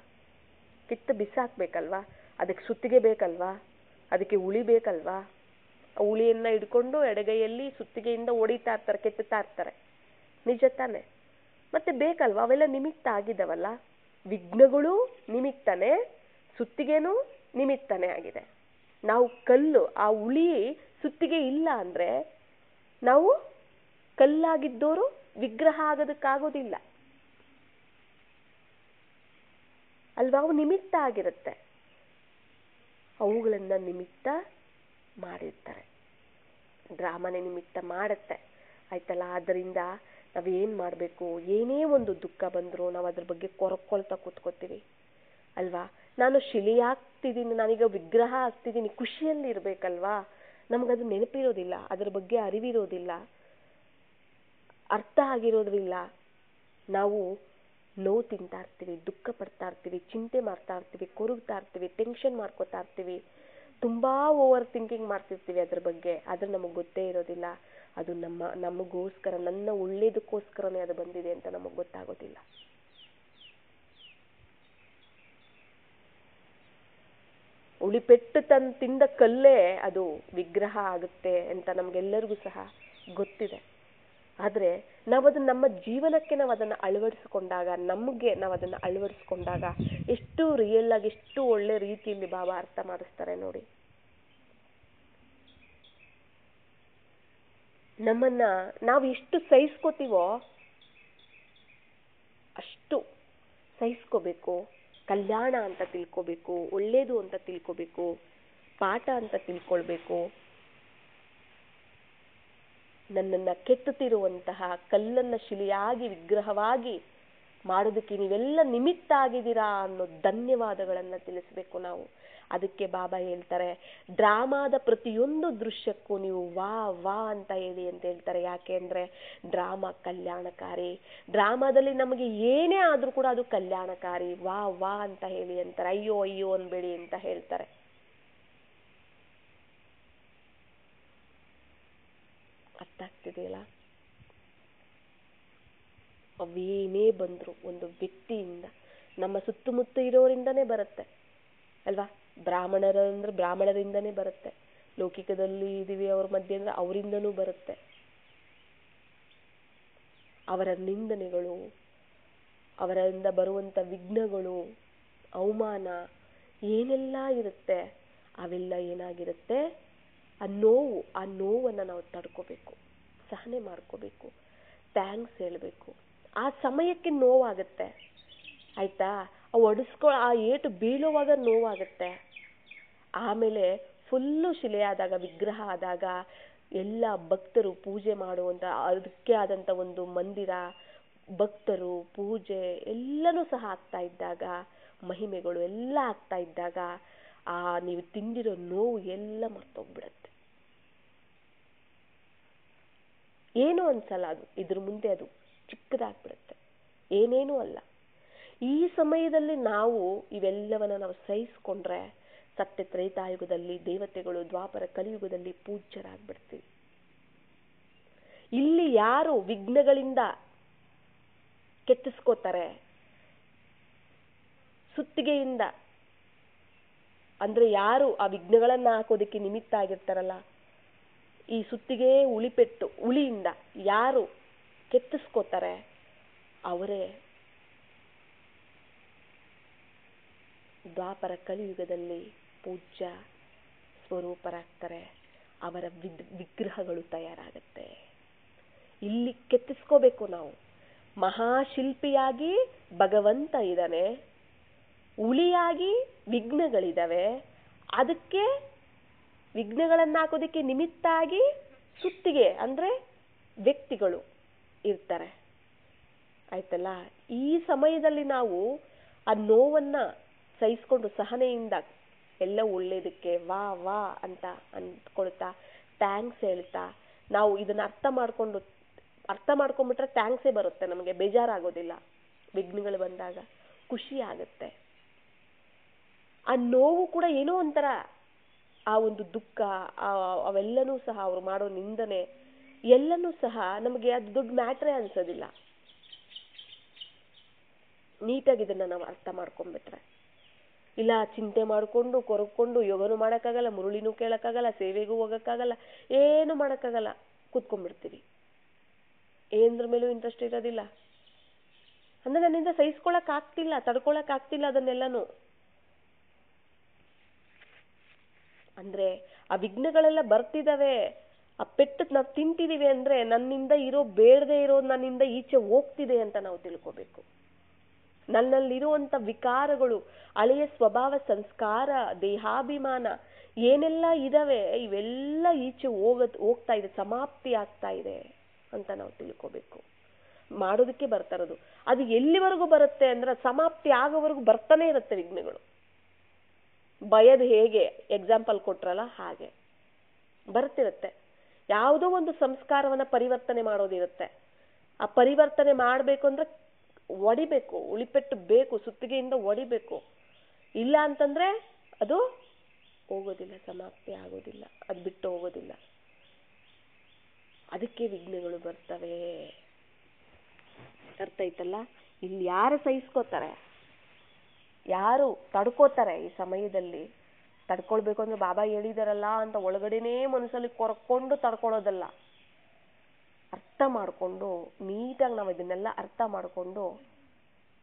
ಅದಕ್ಕೆ ಸುತ್ತಿಗೆ ಬೇಕಲ್ವಾ, ಅದಕ್ಕೆ ಉಳಿ ಬೇಕಲ್ವಾ. ಉಳಿಯನ್ನ ಹಿಡ್ಕೊಂಡು ಎಡಗೈಯಲ್ಲಿ ಸುತ್ತಿಗೆಯಿಂದ ಹೊಡಿತಾ ಇರ್ತಾರೆ, ಕೆತ್ತುತ್ತಾ ಇರ್ತಾರೆ, ನಿಜ ತಾನೆ. ಮತ್ತೆ ಬೇಕಲ್ವಾ, ಅವೆಲ್ಲ ನಿಮಿತ್ತ ಆಗಿದವಲ್ಲ. ವಿಘ್ನಗಳು ನಿಮಿತ್ತನೆ, ಸುತ್ತಿಗೆನೂ ನಿಮಿತ್ತನೆ ಆಗಿದೆ. ನಾವು ಕಲ್ಲು, ಆ ಉಳಿ ಸುತ್ತಿಗೆ ಇಲ್ಲ ಅಂದ್ರೆ ನಾವು ಕಲ್ಲಾಗಿದ್ದೋರು ವಿಗ್ರಹ ಆಗೋದಕ್ಕಾಗೋದಿಲ್ಲ ಅಲ್ವಾ. ಅವು ನಿಮಿತ್ತ ಆಗಿರುತ್ತೆ, ಅವುಗಳನ್ನ ನಿಮಿತ್ತ ಮಾಡಿರ್ತಾರೆ, ಡ್ರಾಮನೆ ನಿಮಿತ್ತ ಮಾಡುತ್ತೆ. ಆಯ್ತಲ್ಲ. ಆದ್ದರಿಂದ ನಾವೇನ್ ಮಾಡಬೇಕು, ಏನೇ ಒಂದು ದುಃಖ ಬಂದರೂ ನಾವು ಅದ್ರ ಬಗ್ಗೆ ಕೊರಕೊಳ್ತಾ ಕೂತ್ಕೋತೀವಿ ಅಲ್ವಾ. ನಾನು ಶಿಲೆಯಾಗ್ತಿದ್ದೀನಿ, ನಾನೀಗ ವಿಗ್ರಹ ಆಗ್ತಿದ್ದೀನಿ, ಖುಷಿಯಲ್ಲಿ ಇರ್ಬೇಕಲ್ವಾ. ನಮಗದು ನೆನಪಿರೋದಿಲ್ಲ, ಅದ್ರ ಬಗ್ಗೆ ಅರಿವಿರೋದಿಲ್ಲ, ಅರ್ಥ ಆಗಿರೋದ್ರಿಲ್ಲ. ನಾವು ನೋವು ತಿಂತಾ ಇರ್ತೀವಿ, ದುಃಖ ಪಡ್ತಾ ಇರ್ತೀವಿ, ಚಿಂತೆ ಮಾಡ್ತಾ ಇರ್ತೀವಿ, ಕೊರಗ್ತಾ ಇರ್ತೀವಿ, ಟೆನ್ಷನ್ ಮಾಡ್ಕೋತಾ ಇರ್ತೀವಿ, ತುಂಬಾ ಓವರ್ ಥಿಂಕಿಂಗ್ ಮಾಡ್ತಿರ್ತೀವಿ ಅದ್ರ ಬಗ್ಗೆ. ಆದ್ರೆ ನಮಗೆ ಗೊತ್ತೇ ಇರೋದಿಲ್ಲ, ಅದು ನಮಗೋಸ್ಕರ, ನನ್ನ ಒಳ್ಳೇದಕ್ಕೋಸ್ಕರನೇ ಅದು ಬಂದಿದೆ ಅಂತ ನಮಗೆ ಗೊತ್ತಾಗೋದಿಲ್ಲ. ಉಳಿಪೆಟ್ಟು ತಿಂದ ಕಲ್ಲೇ ಅದು ವಿಗ್ರಹ ಆಗುತ್ತೆ ಅಂತ ನಮ್ಗೆಲ್ಲರಿಗೂ ಸಹ ಗೊತ್ತಿದೆ. ಆದ್ರೆ ನಾವದನ್ನ ನಮ್ಮ ಜೀವನಕ್ಕೆ ನಾವು ಅದನ್ನ ಅಳವಡಿಸಿಕೊಂಡಾಗ, ನಮಗೆ ನಾವು ಅದನ್ನ ಅಳವಡಿಸಿಕೊಂಡಾಗ ಎಷ್ಟು ರಿಯಲ್ ಆಗಿ, ಎಷ್ಟು ಒಳ್ಳೆ ರೀತಿಯಲ್ಲಿ ಬಾಬಾ ಅರ್ಥ ಮಾಡಿಸ್ತಾರೆ ನೋಡಿ. ನಮ್ಮನ್ನ ನಾವು ಎಷ್ಟು ಸಹಿಸ್ಕೋತೀವೋ ಅಷ್ಟು ಸಹಿಸ್ಕೋಬೇಕು. ಕಲ್ಯಾಣ ಅಂತ ತಿಳ್ಕೋಬೇಕು, ಒಳ್ಳೇದು ಅಂತ ತಿಳ್ಕೋಬೇಕು, ಪಾಠ ಅಂತ ತಿಳ್ಕೊಳ್ಬೇಕು. ನನ್ನನ್ನ ಕೆತ್ತುತ್ತಿರುವಂತಹ ಕಲ್ಲನ್ನ ಶಿಲೆಯಾಗಿ, ವಿಗ್ರಹವಾಗಿ ಮಾಡೋದಕ್ಕೆ ನೀವೆಲ್ಲ ನಿಮಿತ್ತ ಆಗಿದ್ದೀರಾ ಅನ್ನೋ ಧನ್ಯವಾದಗಳನ್ನ ತಿಳಿಸ್ಬೇಕು ನಾವು. ಅದಕ್ಕೆ ಬಾಬಾ ಹೇಳ್ತಾರೆ, ಡ್ರಾಮಾದ ಪ್ರತಿಯೊಂದು ದೃಶ್ಯಕ್ಕೂ ನೀವು ವಾ ವಾ ಅಂತ ಹೇಳಿ ಅಂತ ಹೇಳ್ತಾರೆ. ಯಾಕೆ ಅಂದ್ರೆ ಡ್ರಾಮಾ ಕಲ್ಯಾಣಕಾರಿ. ಡ್ರಾಮಾದಲ್ಲಿ ನಮಗೆ ಏನೇ ಆದ್ರೂ ಕೂಡ ಅದು ಕಲ್ಯಾಣಕಾರಿ. ವಾ ವಾ ಅಂತ ಹೇಳಿ ಅಂತಾರೆ, ಅಯ್ಯೋ ಅಯ್ಯೋ ಅನ್ಬೇಡಿ ಅಂತ ಹೇಳ್ತಾರೆ. ಅರ್ಥ ಆಗ್ತಿದೆಯಲ್ಲ. ಅವೇನೇ ಬಂದ್ರು ಒಂದು ವ್ಯಕ್ತಿಯಿಂದ, ನಮ್ಮ ಸುತ್ತಮುತ್ತ ಇರೋರಿಂದನೇ ಬರುತ್ತೆ ಅಲ್ವಾ. ಬ್ರಾಹ್ಮಣರಿಂದನೇ ಬರುತ್ತೆ, ಲೌಕಿಕದಲ್ಲಿ ಇದೀವಿ ಅವ್ರ ಮಧ್ಯೆ ಅಂದ್ರೆ ಅವರಿಂದನೂ ಬರುತ್ತೆ. ಅವರ ನಿಂದನೆಗಳು, ಅವರಿಂದ ಬರುವಂತ ವಿಘ್ನಗಳು, ಅವಮಾನ ಏನೆಲ್ಲ ಇರುತ್ತೆ, ಅವೆಲ್ಲ ಏನಾಗಿರುತ್ತೆ, ಆ ನೋವನ್ನ ನಾವು ತಡ್ಕೋಬೇಕು, ಸಹನೆ ಮಾಡ್ಕೋಬೇಕು, ಥ್ಯಾಂಕ್ಸ್ ಹೇಳ್ಬೇಕು. ಆ ಸಮಯಕ್ಕೆ ನೋವಾಗುತ್ತೆ ಆಯ್ತಾ. ಆ ಏಟು ಬೀಳುವಾಗ ನೋವಾಗುತ್ತೆ. ಆಮೇಲೆ ಫುಲ್ಲು ಶಿಲೆಯಾದಾಗ, ವಿಗ್ರಹ ಆದಾಗ ಎಲ್ಲ ಭಕ್ತರು ಪೂಜೆ ಮಾಡುವಂಥ ಅದಕ್ಕೆ ಆದಂಥ ಒಂದು ಮಂದಿರ, ಭಕ್ತರು ಪೂಜೆ ಎಲ್ಲನೂ ಸಹ ಆಗ್ತಾ ಇದ್ದಾಗ, ಮಹಿಮೆಗಳು ಎಲ್ಲ ಆಗ್ತಾ ಇದ್ದಾಗ ನೀವು ತಿಂದಿರೋ ನೋವು ಎಲ್ಲ ಮರ್ತೋಗ್ಬಿಡತ್ತೆ. ಏನೂ ಅನ್ಸಲ್ಲ, ಅದು ಇದ್ರ ಮುಂದೆ ಅದು ಚಿಕ್ಕದಾಗ್ಬಿಡುತ್ತೆ, ಏನೇನೂ ಅಲ್ಲ. ಈ ಸಮಯದಲ್ಲಿ ನಾವು ಇವೆಲ್ಲವನ್ನ ನಾವು ಸಹಿಸ್ಕೊಂಡ್ರೆ ಸತ್ಯ ತ್ರೇತಾಯುಗದಲ್ಲಿ ದೇವತೆಗಳು, ದ್ವಾಪರ ಕಲಿಯುಗದಲ್ಲಿ ಪೂಜ್ಯರಾಗ್ಬಿಡ್ತೀವಿ. ಇಲ್ಲಿ ಯಾರು ವಿಘ್ನಗಳಿಂದ ಕೆತ್ತಿಸ್ಕೋತಾರೆ, ಸುತ್ತಿಗೆಯಿಂದ, ಅಂದ್ರೆ ಯಾರು ಆ ವಿಘ್ನಗಳನ್ನ ಹಾಕೋದಕ್ಕೆ ನಿಮಿತ್ತ ಆಗಿರ್ತಾರಲ್ಲ, ಈ ಸುತ್ತಿಗೆ ಉಳಿಯಿಂದ ಯಾರು ಕೆತ್ತಿಸ್ಕೋತಾರೆ ಅವರೇ ದ್ವಾಪರ ಕಲಿಯುಗದಲ್ಲಿ ಪೂಜ್ಯ ಸ್ವರೂಪರಾಗ್ತಾರೆ. ಅವರ ವಿಗ್ರಹಗಳು ತಯಾರಾಗುತ್ತೆ. ಇಲ್ಲಿ ಕೆತ್ತಿಸ್ಕೋಬೇಕು ನಾವು. ಮಹಾಶಿಲ್ಪಿಯಾಗಿ ಭಗವಂತ ಇದ್ದಾನೆ, ಉಳಿಯಾಗಿ ವಿಘ್ನಗಳಿದಾವೆ, ಅದಕ್ಕೆ ವಿಘ್ನಗಳನ್ನ ಹಾಕೋದಕ್ಕೆ ನಿಮಿತ್ತ ಆಗಿ ಸುತ್ತಿಗೆ ಅಂದ್ರೆ ವ್ಯಕ್ತಿಗಳು ಇರ್ತಾರೆ. ಆಯ್ತಲ್ಲ, ಈ ಸಮಯದಲ್ಲಿ ನಾವು ಆ ನೋವನ್ನ ಸಹಿಸ್ಕೊಂಡು ಸಹನೆಯಿಂದ ಎಲ್ಲ ಒಳ್ಳೇದಕ್ಕೆ ವಾ ವಾ ಅಂತ ಅಂದ್ಕೊಳ್ತಾ, ಥ್ಯಾಂಕ್ಸ್ ಹೇಳ್ತಾ, ನಾವು ಇದನ್ನ ಅರ್ಥ ಮಾಡ್ಕೊಂಡ್ಬಿಟ್ರೆ ಥ್ಯಾಂಕ್ಸೇ ಬರುತ್ತೆ, ನಮಗೆ ಬೇಜಾರಾಗೋದಿಲ್ಲ. ವಿಘ್ನಗಳು ಬಂದಾಗ ಖುಷಿ ಆಗುತ್ತೆ. ಆ ನೋವು ಕೂಡ ಏನೋ ಒಂಥರ, ಆ ಒಂದು ದುಃಖ, ಅವೆಲ್ಲನೂ ಸಹ ಅವ್ರು ಮಾಡೋ ನಿಂದನೆ ಎಲ್ಲನೂ ಸಹ ನಮಗೆ ಅದು ದೊಡ್ಡ ಮ್ಯಾಟ್ರೇ ಅನ್ಸೋದಿಲ್ಲ. ನೀಟಾಗಿ ಇದನ್ನ ನಾವು ಅರ್ಥ ಮಾಡ್ಕೊಂಡ್ಬಿಟ್ರೆ. ಇಲ್ಲ ಚಿಂತೆ ಮಾಡ್ಕೊಂಡು ಕೊರಕೊಂಡು ಯೋಗನೂ ಮಾಡೋಕ್ಕಾಗಲ್ಲ, ಮುರುಳಿನೂ ಕೇಳಕ್ಕಾಗಲ್ಲ, ಸೇವೆಗೂ ಹೋಗಕ್ಕಾಗಲ್ಲ, ಏನು ಮಾಡೋಕ್ಕಾಗಲ್ಲ, ಕೂತ್ಕೊಂಡ್ಬಿಡ್ತೀವಿ. ಏನದ್ರ ಮೇಲೂ ಇಂಟ್ರೆಸ್ಟ್ ಇರೋದಿಲ್ಲ. ಅಂದ್ರೆ ನನ್ನಿಂದ ಸಹಿಸ್ಕೊಳಕ್ ಆಗ್ತಿಲ್ಲ, ತಡ್ಕೊಳಕ್ ಆಗ್ತಿಲ್ಲ ಅದನ್ನೆಲ್ಲನೂ. ಅಂದ್ರೆ ಆ ವಿಘ್ನಗಳೆಲ್ಲ ಬರ್ತಿದಾವೆ, ಆ ಪೆಟ್ಟು ನಾವು ತಿಂತಿದೀವಿ ಅಂದ್ರೆ ನನ್ನಿಂದ ಬೇಡದೇ ಇರೋದು ನನ್ನಿಂದ ಈಚೆ ಹೋಗ್ತಿದೆ ಅಂತ ನಾವು ತಿಳ್ಕೋಬೇಕು. ನನ್ನಲ್ಲಿರುವಂತ ವಿಕಾರಗಳು, ಹಳೆಯ ಸ್ವಭಾವ, ಸಂಸ್ಕಾರ, ದೇಹಾಭಿಮಾನ ಏನೆಲ್ಲ ಇದಾವೆ, ಇವೆಲ್ಲ ಈಚೆ ಹೋಗ್ತಾ ಇದೆ, ಸಮಾಪ್ತಿ ಆಗ್ತಾ ಇದೆ ಅಂತ ನಾವು ತಿಳ್ಕೋಬೇಕು. ಮಾಡೋದಕ್ಕೆ ಬರ್ತಾ ಇರೋದು. ಅದು ಎಲ್ಲಿವರೆಗೂ ಬರುತ್ತೆ ಅಂದ್ರೆ ಸಮಾಪ್ತಿ ಆಗೋವರೆಗೂ ಬರ್ತಾನೆ ಇರುತ್ತೆ ವಿಘ್ನಗಳು. ಭಯದ ಹೇಗೆ ಎಕ್ಸಾಂಪಲ್ ಕೊಟ್ರಲ್ಲ ಹಾಗೆ ಬರ್ತಿರುತ್ತೆ. ಯಾವುದೋ ಒಂದು ಸಂಸ್ಕಾರವನ್ನ ಪರಿವರ್ತನೆ ಮಾಡೋದಿರುತ್ತೆ. ಆ ಪರಿವರ್ತನೆ ಮಾಡಬೇಕು ಅಂದ್ರೆ ಒಡಿಬೇಕು, ಉಳಿಪೆಟ್ಟು ಬೇಕು, ಸುತ್ತಿಗೆಯಿಂದ ಒಡಿಬೇಕು. ಇಲ್ಲ ಅಂತಂದ್ರೆ ಅದು ಹೋಗೋದಿಲ್ಲ, ಸಮಾಪ್ತಿ ಆಗೋದಿಲ್ಲ, ಅದು ಬಿಟ್ಟು ಹೋಗೋದಿಲ್ಲ. ಅದಕ್ಕೆ ವಿಘ್ನಗಳು ಬರ್ತವೆ. ಅರ್ಥ ಐತಲ್ಲ? ಇಲ್ಲಿ ಯಾರು ಸಹಿಸ್ಕೋತಾರೆ, ಯಾರು ತಡ್ಕೋತಾರೆ, ಈ ಸಮಯದಲ್ಲಿ ತಡ್ಕೊಳ್ಬೇಕು ಅಂದ್ರೆ ಬಾಬಾ ಹೇಳಿದಾರಲ್ಲ ಅಂತ ಒಳಗಡೆನೇ ಮನಸ್ಸಲ್ಲಿ ಕೊರ್ಕೊಂಡು ತಡ್ಕೊಳ್ಳೋದಲ್ಲ. ಅರ್ಥ ಮಾಡ್ಕೊಂಡು ನೀಟಾಗಿ ನಾವು ಇದನ್ನೆಲ್ಲ ಅರ್ಥ ಮಾಡ್ಕೊಂಡು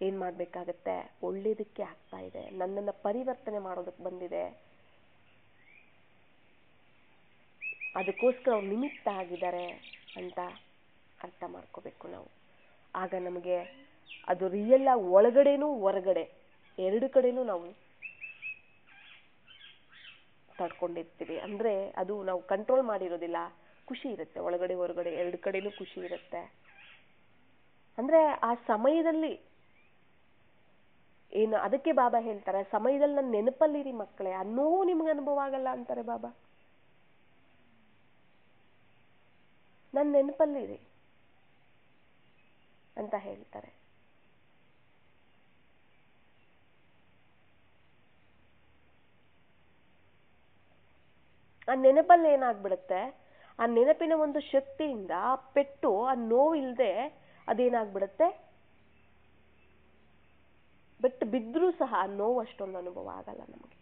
ಏನ್ ಮಾಡ್ಬೇಕಾಗತ್ತೆ, ಒಳ್ಳೇದಕ್ಕೆ ಆಗ್ತಾ ಇದೆ, ನನ್ನನ್ನ ಪರಿವರ್ತನೆ ಮಾಡೋದಕ್ಕೆ ಬಂದಿದೆ, ಅದಕ್ಕೋಸ್ಕರ ಅವ್ರು ನಿಮಿತ್ತ ಆಗಿದ್ದಾರೆ ಅಂತ ಅರ್ಥ ಮಾಡ್ಕೋಬೇಕು ನಾವು. ಆಗ ನಮಗೆ ಅದು ರಿಯಲ್ ಆಗಿ ಒಳಗಡೆನೂ ಹೊರಗಡೆ ಎರಡು ಕಡೆನೂ ನಾವು ತಡ್ಕೊಂಡಿರ್ತೀವಿ. ಅಂದ್ರೆ ಅದು ನಾವು ಕಂಟ್ರೋಲ್ ಮಾಡಿರೋದಿಲ್ಲ, ಖುಷಿ ಇರುತ್ತೆ, ಒಳಗಡೆ ಹೊರಗಡೆ ಎರಡು ಕಡೆನೂ ಖುಷಿ ಇರುತ್ತೆ. ಅಂದ್ರೆ ಆ ಸಮಯದಲ್ಲಿ ಏನು, ಅದಕ್ಕೆ ಬಾಬಾ ಹೇಳ್ತಾರೆ, ಸಮಯದಲ್ಲಿ ನನ್ನ ನೆನಪಲ್ಲಿರಿ ಮಕ್ಕಳೇ, ಅನ್ನೋ ನಿಮ್ಗೆ ಅನುಭವ ಆಗಲ್ಲ ಅಂತಾರೆ ಬಾಬಾ. ನನ್ನ ನೆನಪಲ್ಲಿರಿ ಅಂತ ಹೇಳ್ತಾರೆ. ಆ ನೆನಪಲ್ಲಿ ಏನಾಗ್ಬಿಡುತ್ತೆ, ಆ ನೆನಪಿನ ಒಂದು ಶಕ್ತಿಯಿಂದ ಆ ಪೆಟ್ಟು, ಆ ನೋವಿಲ್ದೆ ಅದೇನಾಗ್ಬಿಡುತ್ತೆ, ಬಿದ್ರೂ ಸಹ ಆ ನೋವು ಅಷ್ಟೊಂದು ಅನುಭವ ಆಗಲ್ಲ ನಮಗೆ.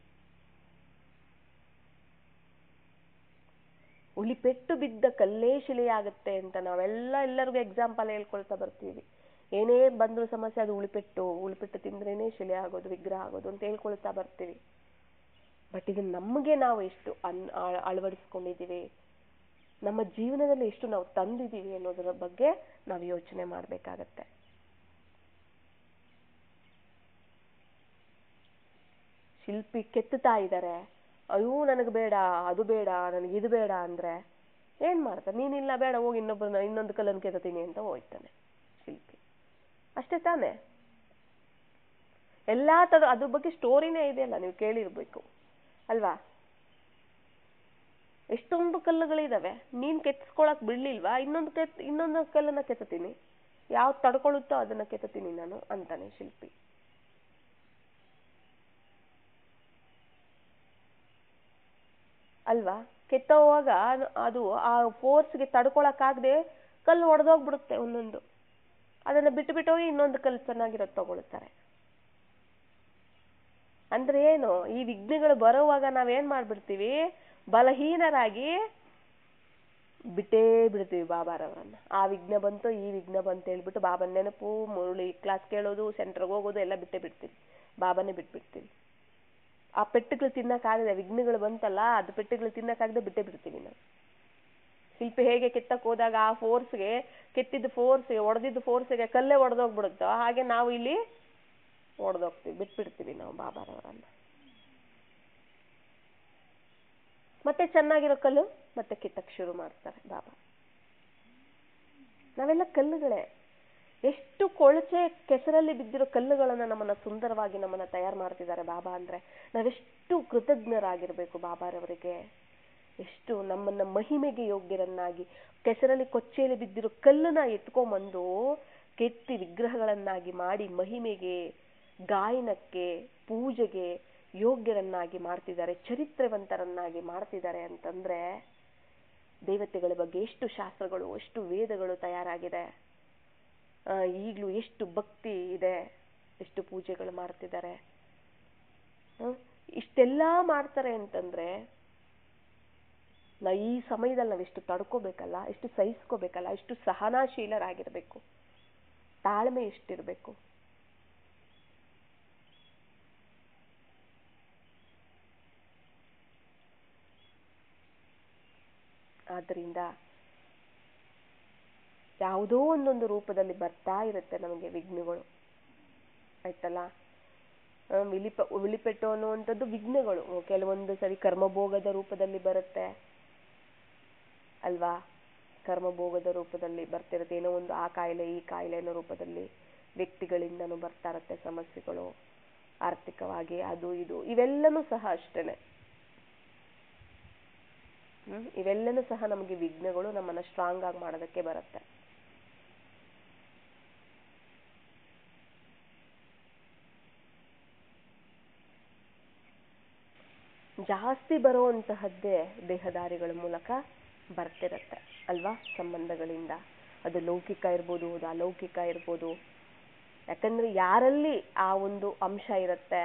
ಉಳಿಪೆಟ್ಟು ಬಿದ್ದ ಕಲ್ಲೇ ಶಿಲೆಯಾಗುತ್ತೆ ಅಂತ ನಾವೆಲ್ಲ ಎಲ್ಲರಿಗೂ ಎಕ್ಸಾಂಪಲ್ ಹೇಳ್ಕೊಳ್ತಾ ಬರ್ತೀವಿ. ಏನೇ ಬಂದ್ರು ಸಮಸ್ಯೆ, ಅದು ಉಳಿಪೆಟ್ಟು ತಿಂದ್ರೇನೆ ಶಿಲೆ ಆಗೋದು, ವಿಗ್ರಹ ಆಗೋದು ಅಂತ ಹೇಳ್ಕೊಳ್ತಾ ಬರ್ತೀವಿ. ಬಟ್ ಇದು ನಮಗೆ ನಾವು ಎಷ್ಟು ಅಳವಡಿಸ್ಕೊಂಡಿದ್ದೀವಿ, ನಮ್ಮ ಜೀವನದಲ್ಲಿ ಎಷ್ಟು ನಾವು ತಂದಿದ್ದೀವಿ ಅನ್ನೋದರ ಬಗ್ಗೆ ನಾವು ಯೋಚನೆ ಮಾಡಬೇಕಾಗತ್ತೆ. ಶಿಲ್ಪಿ ಕೆತ್ತುತ್ತಾ ಇದ್ದಾರೆ, ಅಯ್ಯೋ ನನಗೆ ಬೇಡ, ಅದು ಬೇಡ, ನನಗೆ ಇದು ಬೇಡ ಅಂದ್ರೆ ಏನ್ ಮಾಡ್ತಾರೆ? ನೀನಿಲ್ಲ ಬೇಡ, ಹೋಗಿ ಇನ್ನೊಂದು ಕಲ್ಲನ್ನು ಕೆತ್ತೀನಿ ಅಂತ ಹೋಗ್ತಾನೆ ಶಿಲ್ಪಿ. ಅಷ್ಟೇ ತಾನೆ? ಎಲ್ಲಾ ತರ ಅದ್ರ ಬಗ್ಗೆ ಸ್ಟೋರಿನೇ ಇದೆಯಲ್ಲ, ನೀವು ಕೇಳಿರ್ಬೇಕು ಅಲ್ವಾ? ಎಷ್ಟೊಂದು ಕಲ್ಲುಗಳಿದಾವೆ, ನೀನ್ ಕೆತ್ತಿಸ್ಕೊಳಕ್ ಬಿಡ್ಲಿಲ್ವಾ? ಇನ್ನೊಂದು ಕಲ್ಲನ್ನ ಕೆತ್ತೀನಿ, ಯಾವ್ದು ತಡ್ಕೊಳ್ಳುತ್ತೋ ಅದನ್ನ ಕೆತ್ತೀನಿ ನಾನು ಅಂತಾನೆ ಶಿಲ್ಪಿ. ಅಲ್ವಾ? ಕೆತ್ತೋವಾಗ ಅದು ಆ ಫೋರ್ಸ್ಗೆ ತಡ್ಕೊಳಕ್ಕಾಗದೆ ಕಲ್ಲು ಒಡೆದೋಗ್ಬಿಡುತ್ತೆ ಒಂದೊಂದು. ಅದನ್ನ ಬಿಟ್ಟು ಇನ್ನೊಂದು ಕಲ್ಲು ಚೆನ್ನಾಗಿರೋದು ತಗೊಳ್ತಾರೆ. ಅಂದ್ರೆ ಏನು? ಈ ವಿಘ್ನಗಳು ಬರುವಾಗ ನಾವೇನ್ ಮಾಡ್ಬಿಡ್ತೀವಿ? ಬಲಹೀನರಾಗಿ ಬಿಟ್ಟೇ ಬಿಡ್ತೀವಿ ಬಾಬಾರವರನ್ನ. ಆ ವಿಘ್ನ ಬಂತು, ಈ ವಿಘ್ನ ಬಂತು ಹೇಳ್ಬಿಟ್ಟು ಬಾಬನ್ ನೆನಪು, ಮುರುಳಿ ಕ್ಲಾಸ್ ಕೇಳೋದು, ಸೆಂಟರ್ಗೆ ಹೋಗೋದು ಎಲ್ಲ ಬಿಟ್ಟೇ ಬಿಡ್ತೀವಿ. ಬಾಬಾನೇ ಬಿಟ್ಬಿಡ್ತೀವಿ. ಆ ಪೆಟ್ಟುಗಳು ತಿನ್ನಕ್ಕಾಗದೆ, ವಿಘ್ನಗಳು ಬಂತಲ್ಲ, ಅದು ಪೆಟ್ಟುಗಳು ತಿನ್ನಕ್ಕಾಗದೆ ಬಿಟ್ಟೇ ಬಿಡ್ತೀವಿ ನಾವು. ಶಿಲ್ಪಿ ಹೇಗೆ ಕೆತ್ತಕ್ ಹೋದಾಗ ಆ ಫೋರ್ಸ್ಗೆ, ಕೆತ್ತಿದ ಫೋರ್ಸ್ಗೆ, ಒಡೆದಿದ್ದ ಫೋರ್ಸ್ಗೆ ಕಲ್ಲೇ ಒಡೆದೋಗ್ಬಿಡುತ್ತೋ ಹಾಗೆ ನಾವು ಇಲ್ಲಿ ಒಡೆದೋಗ್ತೀವಿ, ಬಿಟ್ಬಿಡ್ತೀವಿ ನಾವು ಬಾಬಾರವರನ್ನ. ಮತ್ತೆ ಚೆನ್ನಾಗಿರೋ ಕಲ್ಲು ಮತ್ತೆ ಕೆತ್ತಕ್ ಶುರು ಮಾಡ್ತಾರೆ ಬಾಬಾ. ನಾವೆಲ್ಲ ಕಲ್ಲುಗಳೇ. ಎಷ್ಟು ಕೊಳಚೆ ಕೆಸರಲ್ಲಿ ಬಿದ್ದಿರೋ ಕಲ್ಲುಗಳನ್ನ ನಮ್ಮನ್ನ ಸುಂದರವಾಗಿ ನಮ್ಮನ್ನ ತಯಾರು ಮಾಡ್ತಿದ್ದಾರೆ ಬಾಬಾ ಅಂದ್ರೆ ನಾವೆಷ್ಟು ಕೃತಜ್ಞರಾಗಿರ್ಬೇಕು ಬಾಬಾರವರಿಗೆ. ಎಷ್ಟು ನಮ್ಮನ್ನ ಮಹಿಮೆಗೆ ಯೋಗ್ಯರನ್ನಾಗಿ, ಕೆಸರಲ್ಲಿ ಕೊಚ್ಚೆಯಲ್ಲಿ ಬಿದ್ದಿರೋ ಕಲ್ಲನ್ನ ಎತ್ಕೊಂಡ್ಬಂದು ಕೆತ್ತಿ ವಿಗ್ರಹಗಳನ್ನಾಗಿ ಮಾಡಿ ಮಹಿಮೆಗೆ, ಗಾಯನಕ್ಕೆ, ಪೂಜೆಗೆ ಯೋಗ್ಯರನ್ನಾಗಿ ಮಾಡ್ತಿದ್ದಾರೆ, ಚರಿತ್ರೆವಂತರನ್ನಾಗಿ ಮಾಡ್ತಿದ್ದಾರೆ ಅಂತಂದ್ರೆ ದೇವತೆಗಳ ಬಗ್ಗೆ ಎಷ್ಟು ಶಾಸ್ತ್ರಗಳು, ಎಷ್ಟು ವೇದಗಳು ತಯಾರಾಗಿದೆ. ಈಗಲೂ ಎಷ್ಟು ಭಕ್ತಿ ಇದೆ, ಎಷ್ಟು ಪೂಜೆಗಳು ಮಾಡ್ತಿದ್ದಾರೆ. ಇಷ್ಟೆಲ್ಲ ಮಾಡ್ತಾರೆ ಅಂತಂದ್ರೆ ಈ ಸಮಯದಲ್ಲಿ ನಾವೆಷ್ಟು ತಡ್ಕೋಬೇಕಲ್ಲ, ಎಷ್ಟು ಸಹಿಸ್ಕೋಬೇಕಲ್ಲ, ಎಷ್ಟು ಸಹನಾಶೀಲರಾಗಿರ್ಬೇಕು, ತಾಳ್ಮೆ ಎಷ್ಟಿರ್ಬೇಕು. ಆದ್ದರಿಂದ ಯಾವುದೋ ಒಂದೊಂದು ರೂಪದಲ್ಲಿ ಬರ್ತಾ ಇರುತ್ತೆ ನಮಗೆ ವಿಘ್ನಗಳು, ಆಯ್ತಲ್ಲ. ವಿಳಿಪೆಟ್ಟು ಅನ್ನುವಂಥದ್ದು ವಿಘ್ನಗಳು ಕೆಲವೊಂದು ಸರಿ ಕರ್ಮಭೋಗದ ರೂಪದಲ್ಲಿ ಬರುತ್ತೆ ಅಲ್ವಾ? ಕರ್ಮಭೋಗದ ರೂಪದಲ್ಲಿ ಬರ್ತಿರುತ್ತೆ. ಏನೋ ಒಂದು ಆ ಕಾಯಿಲೆ ಈ ಕಾಯಿಲೆ ಅನ್ನೋ ರೂಪದಲ್ಲಿ ವ್ಯಕ್ತಿಗಳಿಂದನೂ ಬರ್ತಾ ಇರುತ್ತೆ ಸಮಸ್ಯೆಗಳು, ಆರ್ಥಿಕವಾಗಿ ಅದು ಇದು. ಇವೆಲ್ಲನೂ ಸಹ ಅಷ್ಟೇನೆ. ಇವೆಲ್ಲನೂ ಸಹ ನಮಗೆ ವಿಘ್ನಗಳು ನಮ್ಮನ್ನ ಸ್ಟ್ರಾಂಗ್ ಆಗಿ ಮಾಡೋದಕ್ಕೆ ಬರುತ್ತೆ. ಜಾಸ್ತಿ ಬರುವಂತಹದ್ದೇ ದೇಹದಾರಿಗಳ ಮೂಲಕ ಬರ್ತಿರತ್ತೆ ಅಲ್ವಾ? ಸಂಬಂಧಗಳಿಂದ. ಅದು ಲೌಕಿಕ ಇರ್ಬೋದು, ಅದು ಅಲೌಕಿಕ ಇರ್ಬೋದು. ಯಾಕಂದ್ರೆ ಯಾರಲ್ಲಿ ಆ ಒಂದು ಅಂಶ ಇರುತ್ತೆ,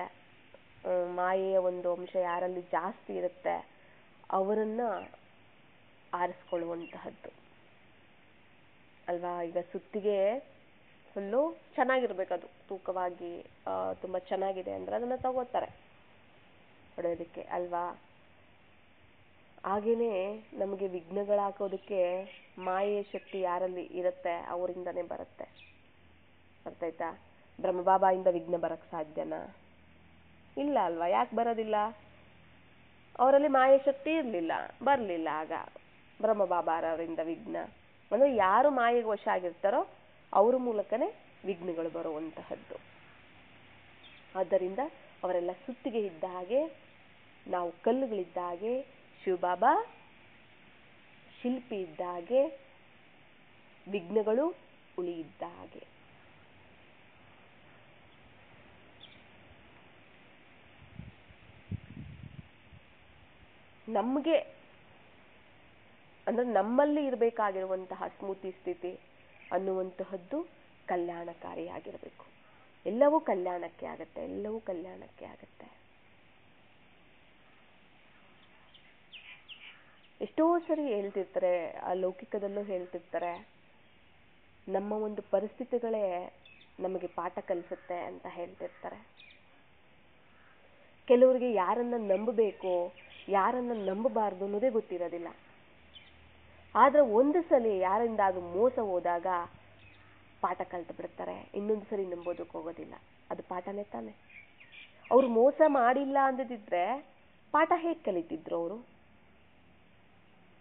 ಮಾಯೆಯ ಒಂದು ಅಂಶ ಯಾರಲ್ಲಿ ಜಾಸ್ತಿ ಇರುತ್ತೆ ಅವರನ್ನ ಆರಿಸ್ಕೊಳ್ಳುವಂತಹದ್ದು ಅಲ್ವಾ? ಈಗ ಸುತ್ತಿಗೆ ಫುಲ್ಲು ಚೆನ್ನಾಗಿರ್ಬೇಕು, ಅದು ತೂಕವಾಗಿ ತುಂಬಾ ಚೆನ್ನಾಗಿದೆ ಅಂದ್ರೆ ಅದನ್ನ ತಗೋತಾರೆ ಹೊಡೆಯೋದಕ್ಕೆ ಅಲ್ವಾ? ಹಾಗೇನೆ ನಮಗೆ ವಿಘ್ನಗಳಾಕೋದಕ್ಕೆ ಮಾಯೆಯ ಶಕ್ತಿ ಯಾರಲ್ಲಿ ಇರುತ್ತೆ ಅವರಿಂದನೇ ಬರುತ್ತೆ. ಅರ್ಥ ಆಯ್ತಾ? ಬ್ರಹ್ಮಬಾಬಾಯಿಂದ ವಿಘ್ನ ಬರಕ್ ಸಾಧ್ಯನಾ? ಇಲ್ಲ ಅಲ್ವಾ? ಯಾಕೆ ಬರೋದಿಲ್ಲ? ಅವರಲ್ಲಿ ಮಾಯೆ ಶಕ್ತಿ ಇರಲಿಲ್ಲ, ಬರಲಿಲ್ಲ. ಆಗ ಬ್ರಹ್ಮಬಾಬಾರವರಿಂದ ವಿಘ್ನ ಅಂದ್ರೆ ಯಾರು ಮಾಯೆಗೆ ವಶ ಆಗಿರ್ತಾರೋ ಅವ್ರ ಮೂಲಕನೇ ವಿಘ್ನಗಳು ಬರುವಂತಹದ್ದು. ಆದ್ದರಿಂದ ಅವರೆಲ್ಲ ಸುತ್ತಿಗೆ ಇದ್ದ ಹಾಗೆ, ನಾವು ಕಲ್ಲುಗಳಿದ್ದ ಹಾಗೆ, ಶಿವಬಾಬಾ ಶಿಲ್ಪಿ ಇದ್ದ ಹಾಗೆ, ವಿಘ್ನಗಳು ಉಳಿ ಇದ್ದ ಹಾಗೆ. ನಮಗೆ ಅಂದ್ರೆ ನಮ್ಮಲ್ಲಿ ಇರಬೇಕಾಗಿರುವಂತಹ ಸ್ಮೃತಿ ಸ್ಥಿತಿ ಅನ್ನುವಂತಹದ್ದು ಕಲ್ಯಾಣಕಾರಿಯಾಗಿರಬೇಕು. ಎಲ್ಲವೂ ಕಲ್ಯಾಣಕ್ಕೆ ಆಗತ್ತೆ, ಎಲ್ಲವೂ ಕಲ್ಯಾಣಕ್ಕೆ ಆಗತ್ತೆ. ಎಷ್ಟೋ ಸರಿ ಹೇಳ್ತಿರ್ತಾರೆ, ಆ ಲೌಕಿಕದಲ್ಲೂ ಹೇಳ್ತಿರ್ತಾರೆ, ನಮ್ಮ ಒಂದು ಪರಿಸ್ಥಿತಿಗಳೇ ನಮಗೆ ಪಾಠ ಕಲಿಸುತ್ತೆ ಅಂತ ಹೇಳ್ತಿರ್ತಾರೆ. ಕೆಲವರಿಗೆ ಯಾರನ್ನ ನಂಬಬೇಕು, ಯಾರನ್ನ ನಂಬಬಾರ್ದು ಅನ್ನೋದೇ ಗೊತ್ತಿರೋದಿಲ್ಲ. ಆದ್ರೆ ಒಂದು ಸಲ ಯಾರಿಂದ ಅದು ಮೋಸ ಹೋದಾಗ ಪಾಠ ಕಲ್ತು ಬಿಡ್ತಾರೆ, ಇನ್ನೊಂದು ಸರಿ ನಂಬೋದಕ್ಕೆ ಹೋಗೋದಿಲ್ಲ. ಅದು ಪಾಠನೇ ತಾನೆ. ಅವ್ರು ಮೋಸ ಮಾಡಿಲ್ಲ ಅಂದಿದ್ರೆ ಪಾಠ ಹೇಗೆ ಕಲಿತಿದ್ರು ಅವರು?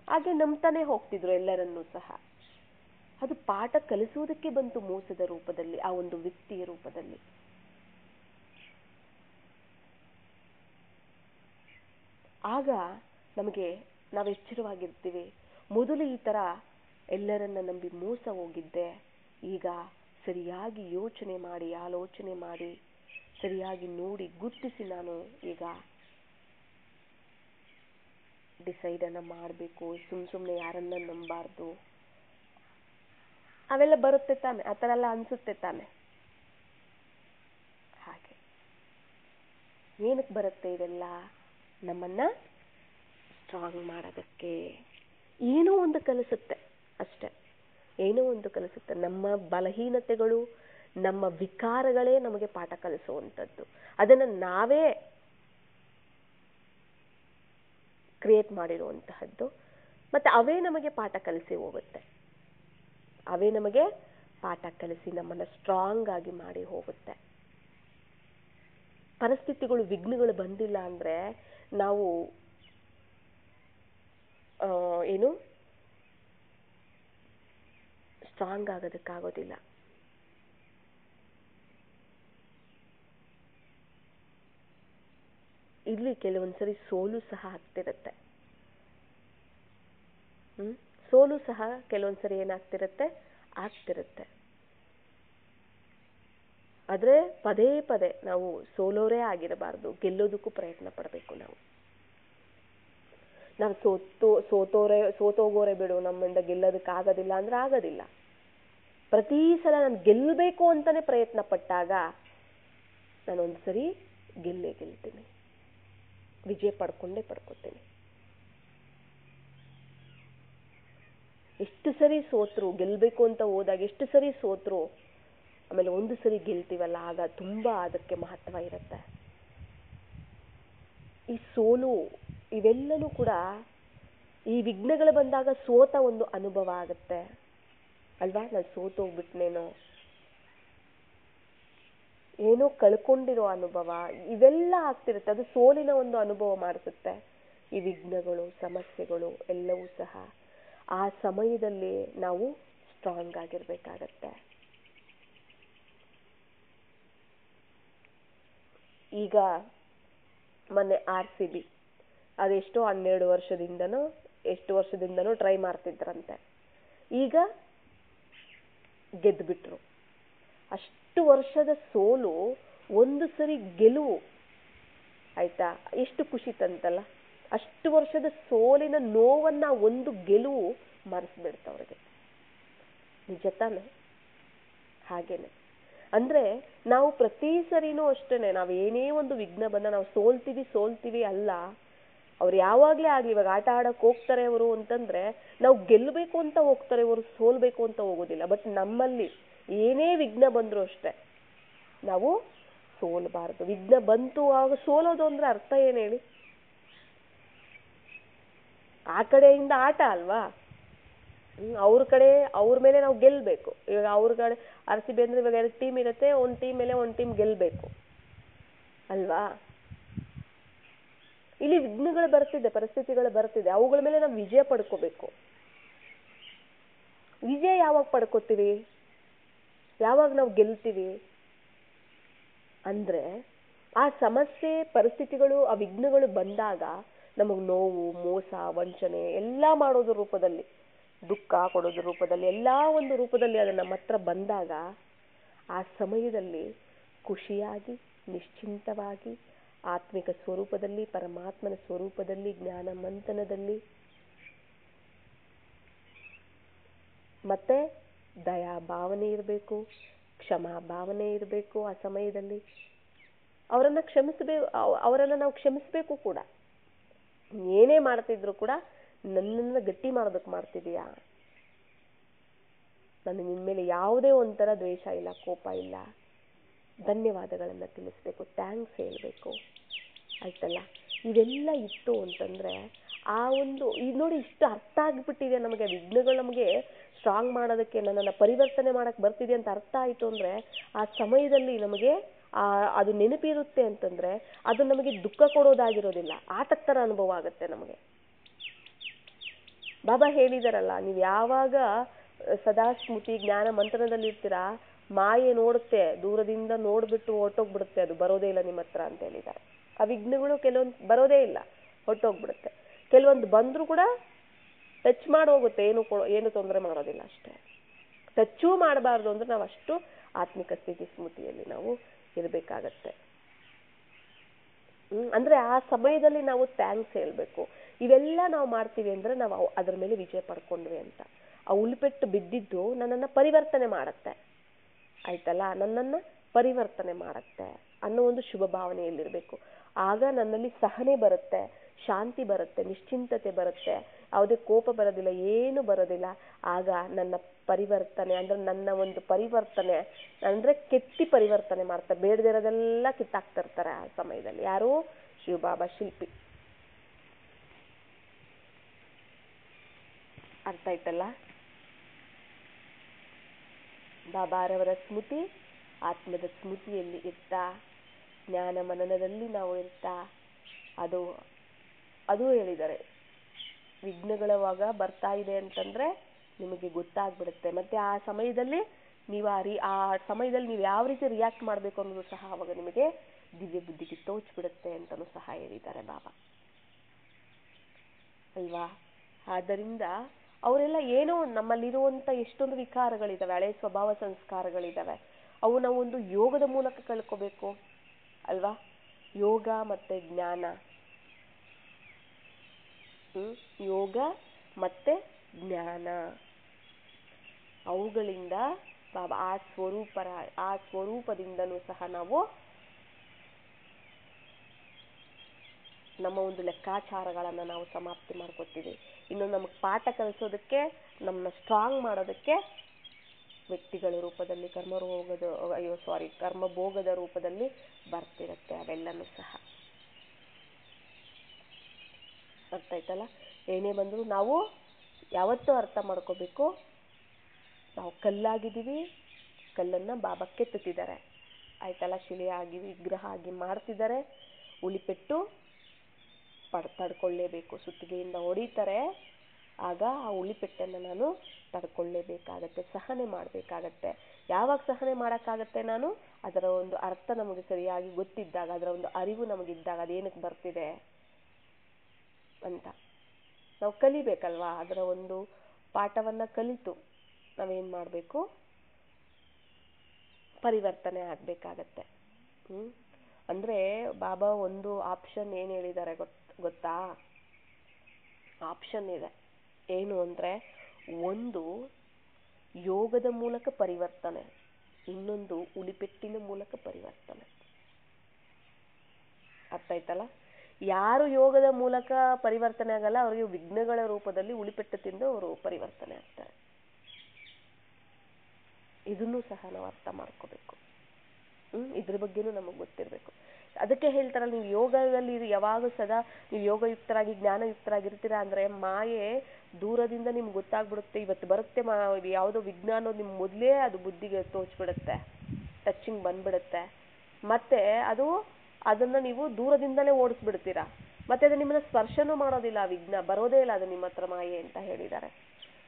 ಹಾಗೆ ನಂಬ್ತಾನೆ ಹೋಗ್ತಿದ್ರು ಎಲ್ಲರನ್ನೂ ಸಹ. ಅದು ಪಾಠ ಕಲಿಸುವುದಕ್ಕೆ ಬಂತು ಮೋಸದ ರೂಪದಲ್ಲಿ, ಆ ಒಂದು ವ್ಯಕ್ತಿಯ ರೂಪದಲ್ಲಿ. ಆಗ ನಮಗೆ ನಾವು ಎಚ್ಚರವಾಗಿರ್ತೀವಿ. ಮೊದಲು ಈ ತರ ಎಲ್ಲರನ್ನ ನಂಬಿ ಮೋಸ ಹೋಗಿದ್ದೆ, ಈಗ ಸರಿಯಾಗಿ ಯೋಚನೆ ಮಾಡಿ, ಆಲೋಚನೆ ಮಾಡಿ, ಸರಿಯಾಗಿ ನೋಡಿ ಗುರುತಿಸಿ ನಾನು ಈಗ ಡಿಸೈಡ್ ಅನ್ನ ಮಾಡಬೇಕು. ಸುಮ್ಮನೆ ಯಾರನ್ನ ನಂಬಾರ್ದು. ಅವೆಲ್ಲ ಬರುತ್ತೆ ತಾನೆ, ಆ ಥರ ಎಲ್ಲ ಅನ್ಸುತ್ತೆ ತಾನೆ. ಹಾಗೆ ಏನಕ್ಕೆ ಬರುತ್ತೆ ಇದೆಲ್ಲ? ನಮ್ಮನ್ನ ಸ್ಟ್ರಾಂಗ್ ಮಾಡೋದಕ್ಕೆ. ಏನೋ ಒಂದು ಕಲಿಸುತ್ತೆ ಅಷ್ಟೆ, ಏನೋ ಒಂದು ಕಲಿಸುತ್ತೆ. ನಮ್ಮ ಬಲಹೀನತೆಗಳು, ನಮ್ಮ ವಿಕಾರಗಳೇ ನಮಗೆ ಪಾಠ ಕಲಿಸುವಂಥದ್ದು. ಅದನ್ನು ನಾವೇ ಕ್ರಿಯೇಟ್ ಮಾಡಿರುವಂತಹದ್ದು. ಮತ್ತೆ ಅವೇ ನಮಗೆ ಪಾಠ ಕಲಿಸಿ ಹೋಗುತ್ತೆ. ಅವೇ ನಮಗೆ ಪಾಠ ಕಲಿಸಿ ನಮ್ಮನ್ನ ಸ್ಟ್ರಾಂಗ್ ಆಗಿ ಮಾಡಿ ಹೋಗುತ್ತೆ. ಪರಿಸ್ಥಿತಿಗಳು, ವಿಘ್ನಗಳು ಬಂದಿಲ್ಲ ಅಂದ್ರೆ ನಾವು ಏನು ಸ್ಟ್ರಾಂಗ್ ಆಗೋದಕ್ಕಾಗೋದಿಲ್ಲ. ಇಲ್ಲಿ ಕೆಲವೊಂದ್ಸರಿ ಸೋಲು ಸಹ ಆಗ್ತಿರುತ್ತೆ. ಸೋಲು ಸಹ ಕೆಲವೊಂದ್ಸರಿ ಏನಾಗ್ತಿರುತ್ತೆ, ಆಗ್ತಿರುತ್ತೆ. ಆದ್ರೆ ಪದೇ ಪದೇ ನಾವು ಸೋಲೋರೇ ಆಗಿರಬಾರ್ದು, ಗೆಲ್ಲೋದಕ್ಕೂ ಪ್ರಯತ್ನ ಪಡಬೇಕು. ನಾವು ಸೋತೋಗೋರೆ ಬಿಡು, ನಮ್ಮಿಂದ ಗೆಲ್ಲೋದಕ್ಕಾಗೋದಿಲ್ಲ ಅಂದ್ರೆ ಆಗೋದಿಲ್ಲ. ಪ್ರತಿ ಸಲ ನಾನು ಗೆಲ್ಲಬೇಕು ಅಂತಾನೆ ಪ್ರಯತ್ನ ಪಟ್ಟಾಗ ನಾನೊಂದು ಸರಿ ಗೆಲ್ತೀನಿ, ವಿಜಯ ಪಡ್ಕೋತೀನಿ. ಎಷ್ಟು ಸರಿ ಸೋತ್ರು, ಗೆಲ್ಲಬೇಕು ಅಂತ ಹೋದಾಗ ಎಷ್ಟು ಸರಿ ಸೋತ್ರು, ಆಮೇಲೆ ಒಂದು ಸರಿ ಗೆಲ್ತೀವಲ್ಲ, ಆಗ ತುಂಬಾ ಅದಕ್ಕೆ ಮಹತ್ವ ಇರುತ್ತೆ. ಈ ಸೋಲು ಇವೆಲ್ಲನೂ ಕೂಡ ಈ ವಿಘ್ನಗಳು ಬಂದಾಗ ಸೋತ ಒಂದು ಅನುಭವ ಆಗುತ್ತೆ ಅಲ್ವಾ? ನಾನು ಸೋತೋಗ್ಬಿಟ್ನೇನೋ, ಏನೋ ಕಳ್ಕೊಂಡಿರೋ ಅನುಭವ, ಇವೆಲ್ಲ ಆಗ್ತಿರುತ್ತೆ. ಅದು ಸೋಲಿನ ಒಂದು ಅನುಭವ ಮಾಡಿಸುತ್ತೆ. ಈ ವಿಘ್ನಗಳು, ಸಮಸ್ಯೆಗಳು ಎಲ್ಲವೂ ಸಹ ಆ ಸಮಯದಲ್ಲಿ ನಾವು ಸ್ಟ್ರಾಂಗ್ ಆಗಿರ್ಬೇಕಾಗತ್ತೆ. ಈಗ ಮೊನ್ನೆ RCB ಅದೆಷ್ಟೋ 12 ವರ್ಷದಿಂದನೋ ಎಷ್ಟು ವರ್ಷದಿಂದನೋ ಟ್ರೈ ಮಾಡ್ತಿದ್ರಂತೆ. ಈಗ ಗೆದ್ದುಬಿಟ್ರು. ಅಷ್ಟು ವರ್ಷದ ಸೋಲು ಒಂದು ಸರಿ ಗೆಲುವು ಆಯ್ತಾ, ಎಷ್ಟು ಖುಷಿ ತಂತಲ್ಲ. ಅಷ್ಟು ವರ್ಷದ ಸೋಲಿನ ನೋವನ್ನ ಒಂದು ಗೆಲುವು ಮರೆಸ್ಬಿಡ್ತವ್ರಿಗೆ. ನಿಜ ತಾನೆ? ಹಾಗೇನೆ ಅಂದ್ರೆ ನಾವು ಪ್ರತಿ ಸರಿನೂ ಅಷ್ಟೇನೆ, ನಾವು ಏನೇ ಒಂದು ವಿಘ್ನ ಬಂದ ನಾವು ಸೋಲ್ತೀವಿ ಅಲ್ಲ. ಅವ್ರು ಯಾವಾಗ್ಲೇ ಆಗ್ಲಿ, ಇವಾಗ ಆಟ ಆಡಕ್ ಹೋಗ್ತಾರೆ ಅವರು ಅಂತಂದ್ರೆ ನಾವು ಗೆಲ್ಲಬೇಕು ಅಂತ ಹೋಗ್ತಾರೆ, ಅವರು ಸೋಲ್ಬೇಕು ಅಂತ ಹೋಗೋದಿಲ್ಲ. ಬಟ್ ನಮ್ಮಲ್ಲಿ ಏನೇ ವಿಘ್ನ ಬಂದ್ರು ಅಷ್ಟೇ, ನಾವು ಸೋಲ್ಬಾರ್ದು. ವಿಘ್ನ ಬಂತು ಆಗ ಸೋಲೋದು ಅಂದ್ರೆ ಅರ್ಥ ಏನ್ ಹೇಳಿ? ಆ ಕಡೆಯಿಂದ ಆಟ ಅಲ್ವಾ, ಅವ್ರ ಮೇಲೆ ನಾವು ಗೆಲ್ಬೇಕು. ಇವಾಗ ಅವ್ರ ಕಡೆ RCB ಅಂದ್ರೆ ಇವಾಗ 2 ಟೀಮ್ ಇರುತ್ತೆ, ಒಂದು ಟೀಮ್ ಮೇಲೆ ಒಂದು ಟೀಮ್ ಗೆಲ್ಬೇಕು ಅಲ್ವಾ? ಇಲ್ಲಿ ವಿಘ್ನಗಳು ಬರ್ತಿದೆ, ಪರಿಸ್ಥಿತಿಗಳು ಬರ್ತಿದೆ, ಅವುಗಳ ಮೇಲೆ ನಾವು ವಿಜಯ ಪಡ್ಕೋಬೇಕು. ವಿಜಯ ಯಾವಾಗ ಪಡ್ಕೋತೀವಿ, ಯಾವಾಗ ನಾವು ಗೆಲ್ತೀವಿ ಅಂದ್ರೆ ಆ ಸಮಸ್ಯೆ, ಪರಿಸ್ಥಿತಿಗಳು, ಆ ವಿಘ್ನಗಳು ಬಂದಾಗ ನಮಗ್ ನೋವು, ಮೋಸ, ವಂಚನೆ ಎಲ್ಲ ಮಾಡೋದ್ರ ರೂಪದಲ್ಲಿ, ದುಃಖ ಕೊಡೋದ್ರ ರೂಪದಲ್ಲಿ, ಎಲ್ಲಾ ಒಂದು ರೂಪದಲ್ಲಿ ಅದು ನಮ್ಮ ಹತ್ರ ಬಂದಾಗ ಆ ಸಮಯದಲ್ಲಿ ಖುಷಿಯಾಗಿ, ನಿಶ್ಚಿಂತವಾಗಿ, ಆತ್ಮಿಕ ಸ್ವರೂಪದಲ್ಲಿ, ಪರಮಾತ್ಮನ ಸ್ವರೂಪದಲ್ಲಿ, ಜ್ಞಾನ ಮಂಥನದಲ್ಲಿ, ಮತ್ತೆ ದಯಾ ಭಾವನೆ ಇರಬೇಕು, ಕ್ಷಮಾ ಭಾವನೆ ಇರಬೇಕು. ಆ ಸಮಯದಲ್ಲಿ ಅವರನ್ನ ನಾವು ಕ್ಷಮಿಸಬೇಕು ಕೂಡ. ಏನೇ ಮಾಡ್ತಿದ್ರು ಕೂಡ ನನ್ನನ್ನು ಗಟ್ಟಿ ಮಾಡೋದಕ್ಕೆ ಮಾಡ್ತಿದೀಯಾ, ನನ್ನ ನಿನ್ನ ಮೇಲೆ ಯಾವುದೇ ಒಂಥರ ದ್ವೇಷ ಇಲ್ಲ, ಕೋಪ ಇಲ್ಲ, ಧನ್ಯವಾದಗಳನ್ನ ತಿಳಿಸ್ಬೇಕು, ಥ್ಯಾಂಕ್ಸ್ ಹೇಳ್ಬೇಕು ಆಯ್ತಲ್ಲ. ಇವೆಲ್ಲ ಇತ್ತು ಅಂತಂದ್ರೆ ಆ ಒಂದು ಇದು ನೋಡಿ, ಇಷ್ಟು ಅರ್ಥ ಆಗ್ಬಿಟ್ಟಿದೆ ನಮಗೆ. ವಿಘ್ನಗಳು ನಮಗೆ ಸ್ಟ್ರಾಂಗ್ ಮಾಡೋದಕ್ಕೆ, ನನ್ನನ್ನು ಪರಿವರ್ತನೆ ಮಾಡಕ್ ಬರ್ತಿದೆ ಅಂತ ಅರ್ಥ ಆಯ್ತು ಅಂದ್ರೆ ಆ ಸಮಯದಲ್ಲಿ ನಮಗೆ ಅದು ನೆನಪಿರುತ್ತೆ ಅಂತಂದ್ರೆ ಅದು ನಮಗೆ ದುಃಖ ಕೊಡೋದಾಗಿರೋದಿಲ್ಲ, ಆತತ್ತರ ಅನುಭವ ಆಗುತ್ತೆ ನಮಗೆ. ಬಾಬಾ ಹೇಳಿದಾರಲ್ಲ, ನೀವು ಯಾವಾಗ ಸದಾ ಸ್ಮೃತಿ ಜ್ಞಾನ ಮಂತ್ರದಲ್ಲಿ ಇರ್ತೀರಾ, ಮಾಯೆ ನೋಡುತ್ತೆ, ದೂರದಿಂದ ನೋಡ್ಬಿಟ್ಟು ಹೊರಟೋಗ್ಬಿಡುತ್ತೆ, ಅದು ಬರೋದೇ ಇಲ್ಲ ನಿಮ್ಮ ಹತ್ರ ಅಂತ ಹೇಳಿದ್ದಾರೆ. ಆ ವಿಘ್ನಗಳು ಕೆಲವೊಂದು ಬರೋದೇ ಇಲ್ಲ, ಹೊರಟೋಗ್ಬಿಡುತ್ತೆ. ಕೆಲವೊಂದು ಬಂದರೂ ಕೂಡ ಟಚ್ ಮಾಡಿ ಹೋಗುತ್ತೆ, ಏನು ತೊಂದರೆ ಮಾಡೋದಿಲ್ಲ ಅಷ್ಟೇ. ಟಚ್ಚೂ ಮಾಡಬಾರ್ದು ಅಂದ್ರೆ ನಾವು ಅಷ್ಟು ಆತ್ಮಿಕ ಸ್ಥಿತಿ ಸ್ಮೃತಿಯಲ್ಲಿ ನಾವು ಇರಬೇಕಾಗತ್ತೆ. ಅಂದ್ರೆ ಆ ಸಮಯದಲ್ಲಿ ನಾವು ಥ್ಯಾಂಕ್ಸ್ ಹೇಳ್ಬೇಕು. ಇವೆಲ್ಲ ನಾವು ಮಾಡ್ತೀವಿ ಅಂದ್ರೆ ನಾವು ಅದ್ರ ಮೇಲೆ ವಿಜಯ ಪಡ್ಕೊಂಡ್ವಿ ಅಂತ. ಆ ಉಲ್ಪೆಟ್ಟು ಬಿದ್ದಿದ್ದು ನನ್ನನ್ನು ಪರಿವರ್ತನೆ ಮಾಡತ್ತೆ, ಆಯ್ತಲ್ಲ, ನನ್ನನ್ನು ಪರಿವರ್ತನೆ ಮಾಡತ್ತೆ ಅನ್ನೋ ಒಂದು ಶುಭ ಭಾವನೆಯಲ್ಲಿರಬೇಕು. ಆಗ ನನ್ನಲ್ಲಿ ಸಹನೆ ಬರುತ್ತೆ, ಶಾಂತಿ ಬರುತ್ತೆ, ನಿಶ್ಚಿಂತತೆ ಬರುತ್ತೆ, ಯಾವುದೇ ಕೋಪ ಬರೋದಿಲ್ಲ, ಏನು ಬರೋದಿಲ್ಲ. ಆಗ ನನ್ನ ಪರಿವರ್ತನೆ ಅಂದ್ರೆ ನನ್ನ ಒಂದು ಪರಿವರ್ತನೆ ಅಂದ್ರೆ ಕೆತ್ತಿ ಪರಿವರ್ತನೆ ಮಾಡ್ತಾರೆ. ಬೇಡದಿರೋದೆಲ್ಲ ಕಿತ್ತಾಕ್ತಿರ್ತಾರೆ ಆ ಸಮಯದಲ್ಲಿ. ಯಾರು? ಶಿವಬಾಬಾ ಶಿಲ್ಪಿ. ಅರ್ಥ ಆಯ್ತಲ್ಲ? ಬಾಬಾರವರ ಸ್ಮೃತಿ ಆತ್ಮದ ಸ್ಮೃತಿಯಲ್ಲಿ ಇರ್ತಾ, ಜ್ಞಾನ ಮನನದಲ್ಲಿ ನಾವು ಇರ್ತಾ, ಅದು ಹೇಳಿದ್ದಾರೆ. ವಿಘ್ನಗಳವಾಗ ಬರ್ತಾ ಇದೆ ಅಂತಂದ್ರೆ ನಿಮಗೆ ಗೊತ್ತಾಗ್ಬಿಡುತ್ತೆ. ಮತ್ತೆ ಆ ಸಮಯದಲ್ಲಿ ನೀವು ಆ ಸಮಯದಲ್ಲಿ ನೀವು ಯಾವ ರೀತಿ ರಿಯಾಕ್ಟ್ ಮಾಡಬೇಕು ಅನ್ನೋದು ಸಹ ಅವಾಗ ನಿಮಗೆ ದಿವ್ಯ ಬುದ್ಧಿಗೆ ತೋಚ್ಬಿಡುತ್ತೆ ಅಂತಲೂ ಸಹ ಹೇಳಿದ್ದಾರೆ ಬಾಬಾ ಅಲ್ವಾ. ಆದ್ದರಿಂದ ಅವರೆಲ್ಲ ಏನೋ ನಮ್ಮಲ್ಲಿರುವಂಥ ಎಷ್ಟೊಂದು ವಿಕಾರಗಳಿದ್ದಾವೆ, ಹಳೆ ಸ್ವಭಾವ ಸಂಸ್ಕಾರಗಳಿದ್ದಾವೆ, ಅವು ನಾವು ಒಂದು ಯೋಗದ ಮೂಲಕ ಕಳ್ಕೋಬೇಕು ಅಲ್ವಾ. ಯೋಗ ಮತ್ತೆ ಜ್ಞಾನ, ಯೋಗ ಮತ್ತೆ ಜ್ಞಾನ, ಅವುಗಳಿಂದ ಬಾಬಾ ಆ ಸ್ವರೂಪದಿಂದನೂ ಸಹ ನಾವು ನಮ್ಮ ಒಂದು ಲೆಕ್ಕಾಚಾರಗಳನ್ನು ನಾವು ಸಮಾಪ್ತಿ ಮಾಡ್ಕೊತೀವಿ. ಇನ್ನು ನಮಗೆ ಪಾಠ ಕಲಿಸೋದಕ್ಕೆ, ನಮ್ಮನ್ನ ಸ್ಟ್ರಾಂಗ್ ಮಾಡೋದಕ್ಕೆ ವ್ಯಕ್ತಿಗಳ ರೂಪದಲ್ಲಿ ಕರ್ಮಭೋಗದ ರೂಪದಲ್ಲಿ ಬರ್ತಿರುತ್ತೆ ಅವೆಲ್ಲನೂ ಸಹ. ಅರ್ಥ ಆಯ್ತಲ್ಲ? ಏನೇ ಬಂದರೂ ನಾವು ಯಾವತ್ತೂ ಅರ್ಥ ಮಾಡ್ಕೋಬೇಕು, ನಾವು ಕಲ್ಲಾಗಿದ್ದೀವಿ, ಕಲ್ಲನ್ನು ಬಾಬಾ ಕೆತ್ತುತ್ತಿದ್ದಾರೆ ಆಯ್ತಲ್ಲ, ಶಿಲೆಯಾಗಿ ವಿಗ್ರಹ ಆಗಿ ಮಾಡ್ತಿದ್ದಾರೆ, ಉಳಿಪೆಟ್ಟು ತಡ್ಕೊಳ್ಳೇಬೇಕು. ಸುತ್ತಿಗೆಯಿಂದ ಹೊಡಿತಾರೆ, ಆಗ ಆ ಉಳಿಪೆಟ್ಟನ್ನು ನಾನು ತಡ್ಕೊಳ್ಳೇಬೇಕಾಗತ್ತೆ, ಸಹನೆ ಮಾಡಬೇಕಾಗತ್ತೆ. ಯಾವಾಗ ಸಹನೆ ಮಾಡೋಕ್ಕಾಗತ್ತೆ? ನಾನು ಅದರ ಒಂದು ಅರ್ಥ ನಮಗೆ ಸರಿಯಾಗಿ ಗೊತ್ತಿದ್ದಾಗ, ಅದರ ಒಂದು ಅರಿವು ನಮಗಿದ್ದಾಗ, ಅದೇನಕ್ಕೆ ಬರ್ತಿದೆ ಅಂತ ನಾವು ಕಲಿಬೇಕಲ್ವಾ. ಅದರ ಒಂದು ಪಾಠವನ್ನು ಕಲಿತು ನಾವೇನು ಮಾಡಬೇಕು? ಪರಿವರ್ತನೆ ಆಗಬೇಕಾಗತ್ತೆ. ಅಂದರೆ ಬಾಬಾ ಒಂದು ಆಪ್ಷನ್ ಏನು ಹೇಳಿದ್ದಾರೆ ಗೊತ್ತಾ? ಆಪ್ಷನ್ ಇದೆ. ಏನು ಅಂದರೆ, ಒಂದು ಯೋಗದ ಮೂಲಕ ಪರಿವರ್ತನೆ, ಇನ್ನೊಂದು ಉಳಿಪೆಟ್ಟಿನ ಮೂಲಕ ಪರಿವರ್ತನೆ. ಅರ್ಥ ಆಯ್ತಲ್ಲ? ಯಾರು ಯೋಗದ ಮೂಲಕ ಪರಿವರ್ತನೆ ಆಗಲ್ಲ, ಅವರಿಗೆ ವಿಘ್ನಗಳ ರೂಪದಲ್ಲಿ ಉಳಿಪೆಟ್ಟು ತಿಂದು ಅವರು ಪರಿವರ್ತನೆ ಆಗ್ತಾರೆ. ಇದನ್ನೂ ಸಹ ನಾವು ಅರ್ಥ ಮಾಡ್ಕೋಬೇಕು. ಇದ್ರ ಬಗ್ಗೆನೂ ನಮಗೆ ಗೊತ್ತಿರಬೇಕು. ಅದಕ್ಕೆ ಹೇಳ್ತಾರಲ್ಲ, ನೀವು ಯೋಗದಲ್ಲಿ ಯಾವಾಗ ಸದಾ ನೀವು ಯೋಗಯುಕ್ತರಾಗಿ ಜ್ಞಾನಯುಕ್ತರಾಗಿರ್ತೀರಾ ಅಂದರೆ ಮಾಯೆ ದೂರದಿಂದ ನಿಮ್ಗೆ ಗೊತ್ತಾಗ್ಬಿಡುತ್ತೆ. ಇವತ್ತು ಬರುತ್ತೆ ಯಾವುದೋ ವಿಘ್ನ ಅನ್ನೋದು ನಿಮ್ಮ ಮೊದಲೇ ಅದು ಬುದ್ಧಿಗೆ ತೋಚ್ಬಿಡುತ್ತೆ, ಟಚಿಂಗ್ ಬಂದ್ಬಿಡುತ್ತೆ. ಮತ್ತೆ ಅದನ್ನು ನೀವು ದೂರದಿಂದಲೇ ಓಡಿಸ್ಬಿಡ್ತೀರಾ. ಮತ್ತೆ ಅದು ನಿಮ್ಮನ್ನ ಸ್ಪರ್ಶನೂ ಮಾಡೋದಿಲ್ಲ, ಆ ವಿಘ್ನ ಬರೋದೇ ಇಲ್ಲ, ಅದು ನಿಮ್ಮ ಹತ್ರ ಮಾಯೆ ಅಂತ ಹೇಳಿದ್ದಾರೆ.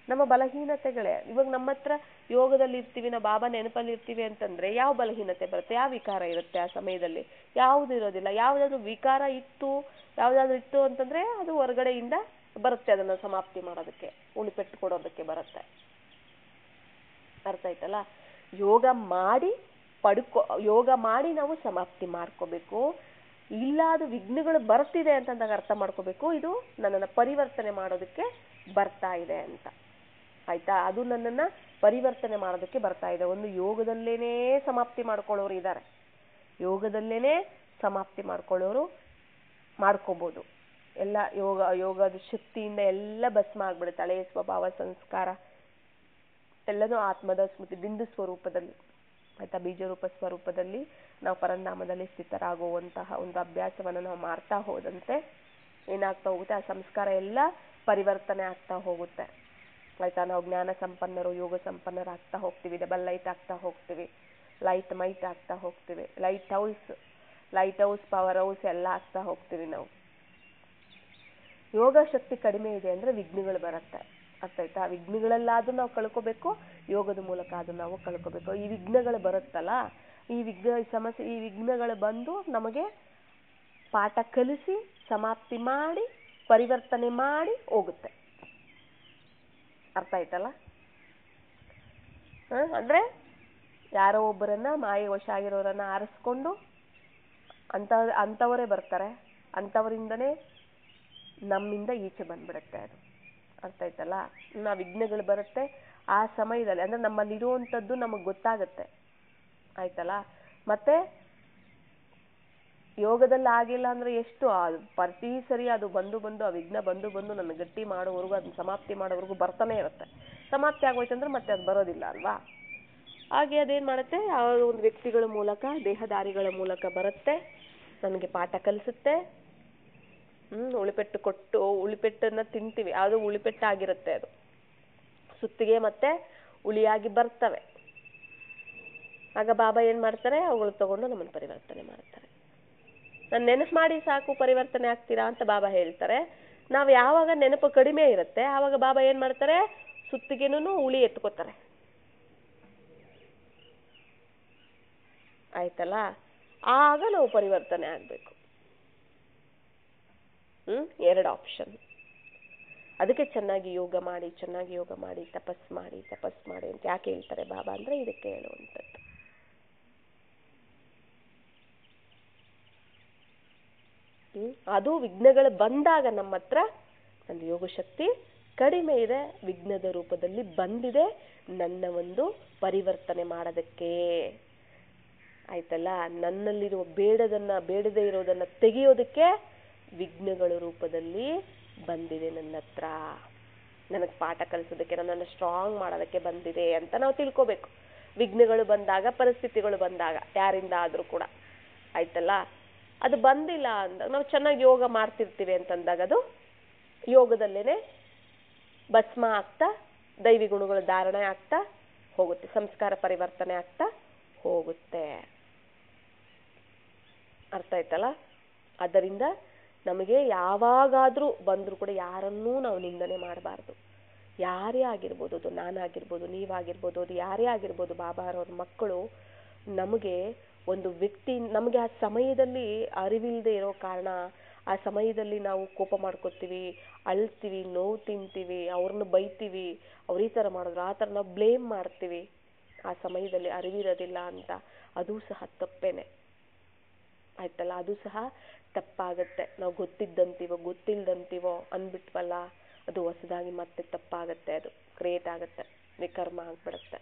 ನಮ್ಮ ಬಲಹೀನತೆಗಳೇ. ಇವಾಗ ನಮ್ಮ ಹತ್ರ ಯೋಗದಲ್ಲಿ ಇರ್ತೀವಿ, ನಾವು ಬಾಬಾ ನೆನಪಲ್ಲಿ ಇರ್ತೀವಿ ಅಂತಂದ್ರೆ ಯಾವ ಬಲಹೀನತೆ ಬರುತ್ತೆ, ಯಾವ ವಿಕಾರ ಇರುತ್ತೆ ಆ ಸಮಯದಲ್ಲಿ? ಯಾವುದು ಇರೋದಿಲ್ಲ. ಯಾವುದಾದ್ರೂ ವಿಕಾರ ಯಾವುದಾದ್ರೂ ಇತ್ತು ಅಂತಂದ್ರೆ ಅದು ಹೊರಗಡೆಯಿಂದ ಬರುತ್ತೆ, ಅದನ್ನು ಸಮಾಪ್ತಿ ಮಾಡೋದಕ್ಕೆ, ಉಳಿಪೆಟ್ಟು ಕೊಡೋದಕ್ಕೆ ಬರುತ್ತೆ. ಅರ್ಥ ಆಯ್ತಲ್ಲ? ಯೋಗ ಮಾಡಿ ನಾವು ಸಮಾಪ್ತಿ ಮಾಡ್ಕೋಬೇಕು. ಇಲ್ಲ ಅದು ವಿಘ್ನಗಳು ಬರ್ತಿದೆ ಅಂತಂದಾಗ ಅರ್ಥ ಮಾಡ್ಕೋಬೇಕು, ಇದು ನನ್ನನ್ನು ಪರಿವರ್ತನೆ ಮಾಡೋದಕ್ಕೆ ಬರ್ತಾ ಇದೆ ಅಂತ. ಆಯ್ತಾ? ಅದು ನನ್ನನ್ನು ಪರಿವರ್ತನೆ ಮಾಡೋದಕ್ಕೆ ಬರ್ತಾ ಇದೆ. ಒಂದು ಯೋಗದಲ್ಲೇನೇ ಸಮಾಪ್ತಿ ಮಾಡ್ಕೊಳ್ಳೋರು ಇದ್ದಾರೆ, ಯೋಗದಲ್ಲೇನೇ ಸಮಾಪ್ತಿ ಮಾಡ್ಕೋಬೋದು. ಎಲ್ಲ ಯೋಗದ ಶಕ್ತಿಯಿಂದ ಎಲ್ಲ ಭಸ್ಮ ಆಗ್ಬಿಡುತ್ತೆ. ಹಳೆಯ ಸ್ವಭಾವ ಸಂಸ್ಕಾರ ಎಲ್ಲನೂ ಆತ್ಮದ ಸ್ಮೃತಿ ಬಿಂದು ಸ್ವರೂಪದಲ್ಲಿ, ಆಯ್ತಾ, ಬೀಜರೂಪ ಸ್ವರೂಪದಲ್ಲಿ ನಾವು ಪರಂಧಾಮದಲ್ಲಿ ಸ್ಥಿತರಾಗುವಂತಹ ಒಂದು ಅಭ್ಯಾಸವನ್ನು ನಾವು ಮಾಡ್ತಾ ಹೋದಂತೆ ಏನಾಗ್ತಾ ಹೋಗುತ್ತೆ? ಆ ಸಂಸ್ಕಾರ ಎಲ್ಲ ಪರಿವರ್ತನೆ ಆಗ್ತಾ ಹೋಗುತ್ತೆ. ಆಯ್ತಾ? ನಾವು ಜ್ಞಾನ ಸಂಪನ್ನರು, ಯೋಗ ಸಂಪನ್ನರಾಗ್ತಾ ಹೋಗ್ತೀವಿ, ಡಬಲ್ ಲೈಟ್ ಆಗ್ತಾ ಹೋಗ್ತೀವಿ. ಲೈಟ್ ಮೈಟ್ ಆಗ್ತಾ ಹೋಗ್ತೀವಿ. ಲೈಟ್ ಹೌಸ್ ಪವರ್ ಹೌಸ್ ಎಲ್ಲ ಆಗ್ತಾ ಹೋಗ್ತೀವಿ ನಾವು. ಯೋಗ ಶಕ್ತಿ ಕಡಿಮೆ ಇದೆ ಅಂದ್ರೆ ವಿಘ್ನಗಳು ಬರುತ್ತೆ. ಅರ್ಥ ಆಯ್ತಾ? ವಿಘ್ನಗಳಲ್ಲಾದ್ರೂ ನಾವು ಕಳ್ಕೋಬೇಕು, ಯೋಗದ ಮೂಲಕ ಅದು ನಾವು ಕಳ್ಕೋಬೇಕು. ಈ ವಿಘ್ನಗಳು ಬರುತ್ತಲ್ಲ, ಈ ಸಮಸ್ಯೆ, ಈ ವಿಘ್ನಗಳು ಬಂದು ನಮಗೆ ಪಾಠ ಕಲಿಸಿ ಸಮಾಪ್ತಿ ಮಾಡಿ ಪರಿವರ್ತನೆ ಮಾಡಿ ಹೋಗುತ್ತೆ. ಅರ್ಥ ಆಯ್ತಲ್ಲ? ಅಂದ್ರೆ ಯಾರೋ ಒಬ್ಬರನ್ನ ಮಾಯೆ ವಶ ಆಗಿರೋರನ್ನ ಆರಿಸ್ಕೊಂಡು ಅಂಥವರೇ ಬರ್ತಾರೆ. ಅಂಥವರಿಂದನೇ ನಮ್ಮಿಂದ ಈಚೆ ಬಂದ್ಬಿಡುತ್ತೆ ಅದು. ಅರ್ಥ ಆಯ್ತಲ್ಲ? ವಿಘ್ನಗಳು ಬರುತ್ತೆ ಆ ಸಮಯದಲ್ಲಿ, ಅಂದ್ರೆ ನಮ್ಮಲ್ಲಿರುವಂಥದ್ದು ನಮಗೆ ಗೊತ್ತಾಗುತ್ತೆ. ಆಯ್ತಲ್ಲ? ಮತ್ತೆ ಯೋಗದಲ್ಲಿ ಆಗಿಲ್ಲ ಅಂದ್ರೆ ಎಷ್ಟು ಪ್ರತಿ ಸರಿ ಅದು ಬಂದು ಆ ವಿಘ್ನ ಬಂದು ನನ್ನ ಗಟ್ಟಿ ಮಾಡೋವರೆಗೂ, ಅದನ್ನ ಸಮಾಪ್ತಿ ಮಾಡೋವರೆಗೂ ಬರ್ತಾನೆ ಇರುತ್ತೆ. ಸಮಾಪ್ತಿ ಆಗೋಯ್ತಂದ್ರೆ ಮತ್ತೆ ಅದು ಬರೋದಿಲ್ಲ ಅಲ್ವಾ? ಹಾಗೆ ಅದೇನ್ ಮಾಡುತ್ತೆ, ಯಾವುದೋ ಒಂದು ವ್ಯಕ್ತಿಗಳ ಮೂಲಕ, ದೇಹದಾರಿಗಳ ಮೂಲಕ ಬರುತ್ತೆ, ನನಗೆ ಪಾಠ ಕಲಿಸುತ್ತೆ. ಉಳಿಪೆಟ್ಟನ್ನ ತಿಂತೀವಿ, ಅದು ಉಳಿಪೆಟ್ಟಾಗಿರುತ್ತೆ. ಅದು ಸುತ್ತಿಗೆ ಮತ್ತೆ ಉಳಿಯಾಗಿ ಬರ್ತವೆ. ಆಗ ಬಾಬಾ ಏನ್ ಮಾಡ್ತಾರೆ, ಅವುಗಳು ತಗೊಂಡು ನಮ್ಮನ್ನು ಪರಿವರ್ತನೆ ಮಾಡ್ತಾರೆ. ನಾನು ನೆನಪು ಮಾಡಿ ಸಾಕು ಪರಿವರ್ತನೆ ಆಗ್ತೀರಾ ಅಂತ ಬಾಬಾ ಹೇಳ್ತಾರೆ. ನಾವು ಯಾವಾಗ ನೆನಪು ಕಡಿಮೆ ಇರುತ್ತೆ ಆವಾಗ ಬಾಬಾ ಏನ್ ಮಾಡ್ತಾರೆ, ಸುತ್ತಿಗೆನೂ ಉಳಿ ಎತ್ಕೋತಾರೆ. ಆಯ್ತಲ್ಲ? ಆಗ ನಾವು ಪರಿವರ್ತನೆ ಆಗ್ಬೇಕು. ಎರಡು ಆಪ್ಷನ್. ಅದಕ್ಕೆ ಚೆನ್ನಾಗಿ ಯೋಗ ಮಾಡಿ ತಪಸ್ ಮಾಡಿ ಅಂತ ಯಾಕೆ ಹೇಳ್ತಾರೆ ಬಾಬಾ ಅಂದ್ರೆ ಇದಕ್ಕೆ ಹೇಳುವಂಥದ್ದು. ಅದು ವಿಘ್ನಗಳು ಬಂದಾಗ ನಮ್ಮ ಹತ್ರ ನನ್ನ ಯೋಗ ಶಕ್ತಿ ಕಡಿಮೆ ಇದೆ, ವಿಘ್ನದ ರೂಪದಲ್ಲಿ ಬಂದಿದೆ ನನ್ನ ಒಂದು ಪರಿವರ್ತನೆ ಮಾಡೋದಕ್ಕೆ. ಆಯ್ತಲ್ಲ? ನನ್ನಲ್ಲಿರುವ ಬೇಡದೇ ಇರೋದನ್ನ ತೆಗೆಯೋದಕ್ಕೆ ವಿಘ್ನಗಳ ರೂಪದಲ್ಲಿ ಬಂದಿದೆ ನನ್ನ ಹತ್ರ. ನನಗೆ ಪಾಠ ಕಲಿಸೋದಕ್ಕೆ, ನನ್ನನ್ನು ಸ್ಟ್ರಾಂಗ್ ಮಾಡೋದಕ್ಕೆ ಬಂದಿದೆ ಅಂತ ನಾವು ತಿಳ್ಕೋಬೇಕು. ವಿಘ್ನಗಳು ಬಂದಾಗ, ಪರಿಸ್ಥಿತಿಗಳು ಬಂದಾಗ, ಯಾರಿಂದ ಆದ್ರೂ ಕೂಡ. ಆಯ್ತಲ್ಲ? ಅದು ಬಂದಿಲ್ಲ ಅಂದಾಗ, ನಾವು ಚೆನ್ನಾಗಿ ಯೋಗ ಮಾಡ್ತಿರ್ತೀವಿ ಅಂತಂದಾಗ ಅದು ಯೋಗದಲ್ಲೇನೆ ಭಸ್ಮ ಆಗ್ತಾ ದೈವಿ ಗುಣಗಳ ಧಾರಣೆ ಆಗ್ತಾ ಹೋಗುತ್ತೆ, ಸಂಸ್ಕಾರ ಪರಿವರ್ತನೆ ಆಗ್ತಾ ಹೋಗುತ್ತೆ. ಅರ್ಥ ಆಯ್ತಲ್ಲ? ಆದ್ದರಿಂದ ನಮಗೆ ಯಾವಾಗಾದ್ರೂ ಬಂದ್ರೂ ಕೂಡ ಯಾರನ್ನೂ ನಾವು ನಿಂದನೆ ಮಾಡಬಾರ್ದು. ಯಾರೇ ಆಗಿರ್ಬೋದು, ಅದು ನಾನಾಗಿರ್ಬೋದು, ನೀವಾಗಿರ್ಬೋದು, ಅದು ಯಾರೇ ಆಗಿರ್ಬೋದು, ಬಾಬಾರವ್ರ ಮಕ್ಕಳು ನಮಗೆ ಒಂದು ವ್ಯಕ್ತಿ, ನಮಗೆ ಆ ಸಮಯದಲ್ಲಿ ಅರಿವಿಲ್ಲದೆ ಇರೋ ಕಾರಣ ಆ ಸಮಯದಲ್ಲಿ ನಾವು ಕೋಪ ಮಾಡ್ಕೋತೀವಿ, ಅಳ್ತೀವಿ, ನೋವು ತಿಂತೀವಿ, ಅವ್ರನ್ನ ಬೈತೀವಿ, ಅವ್ರು ಈ ಥರ ಮಾಡಿದ್ರು ಆ ಥರ ನಾವು ಬ್ಲೇಮ್ ಮಾಡ್ತೀವಿ. ಆ ಸಮಯದಲ್ಲಿ ಅರಿವಿರೋದಿಲ್ಲ ಅಂತ, ಅದು ಸಹ ತಪ್ಪೇನೆ. ಆಯ್ತಲ್ಲ? ಅದು ಸಹ ತಪ್ಪಾಗತ್ತೆ. ನಾವು ಗೊತ್ತಿಲ್ದಂತೀವೋ ಅಂದ್ಬಿಟ್ವಲ್ಲ, ಅದು ಹೊಸದಾಗಿ ಮತ್ತೆ ತಪ್ಪಾಗತ್ತೆ, ಅದು ಕ್ರಿಯೇಟ್ ಆಗತ್ತೆ, ವಿಕರ್ಮ ಆಗ್ಬಿಡುತ್ತೆ.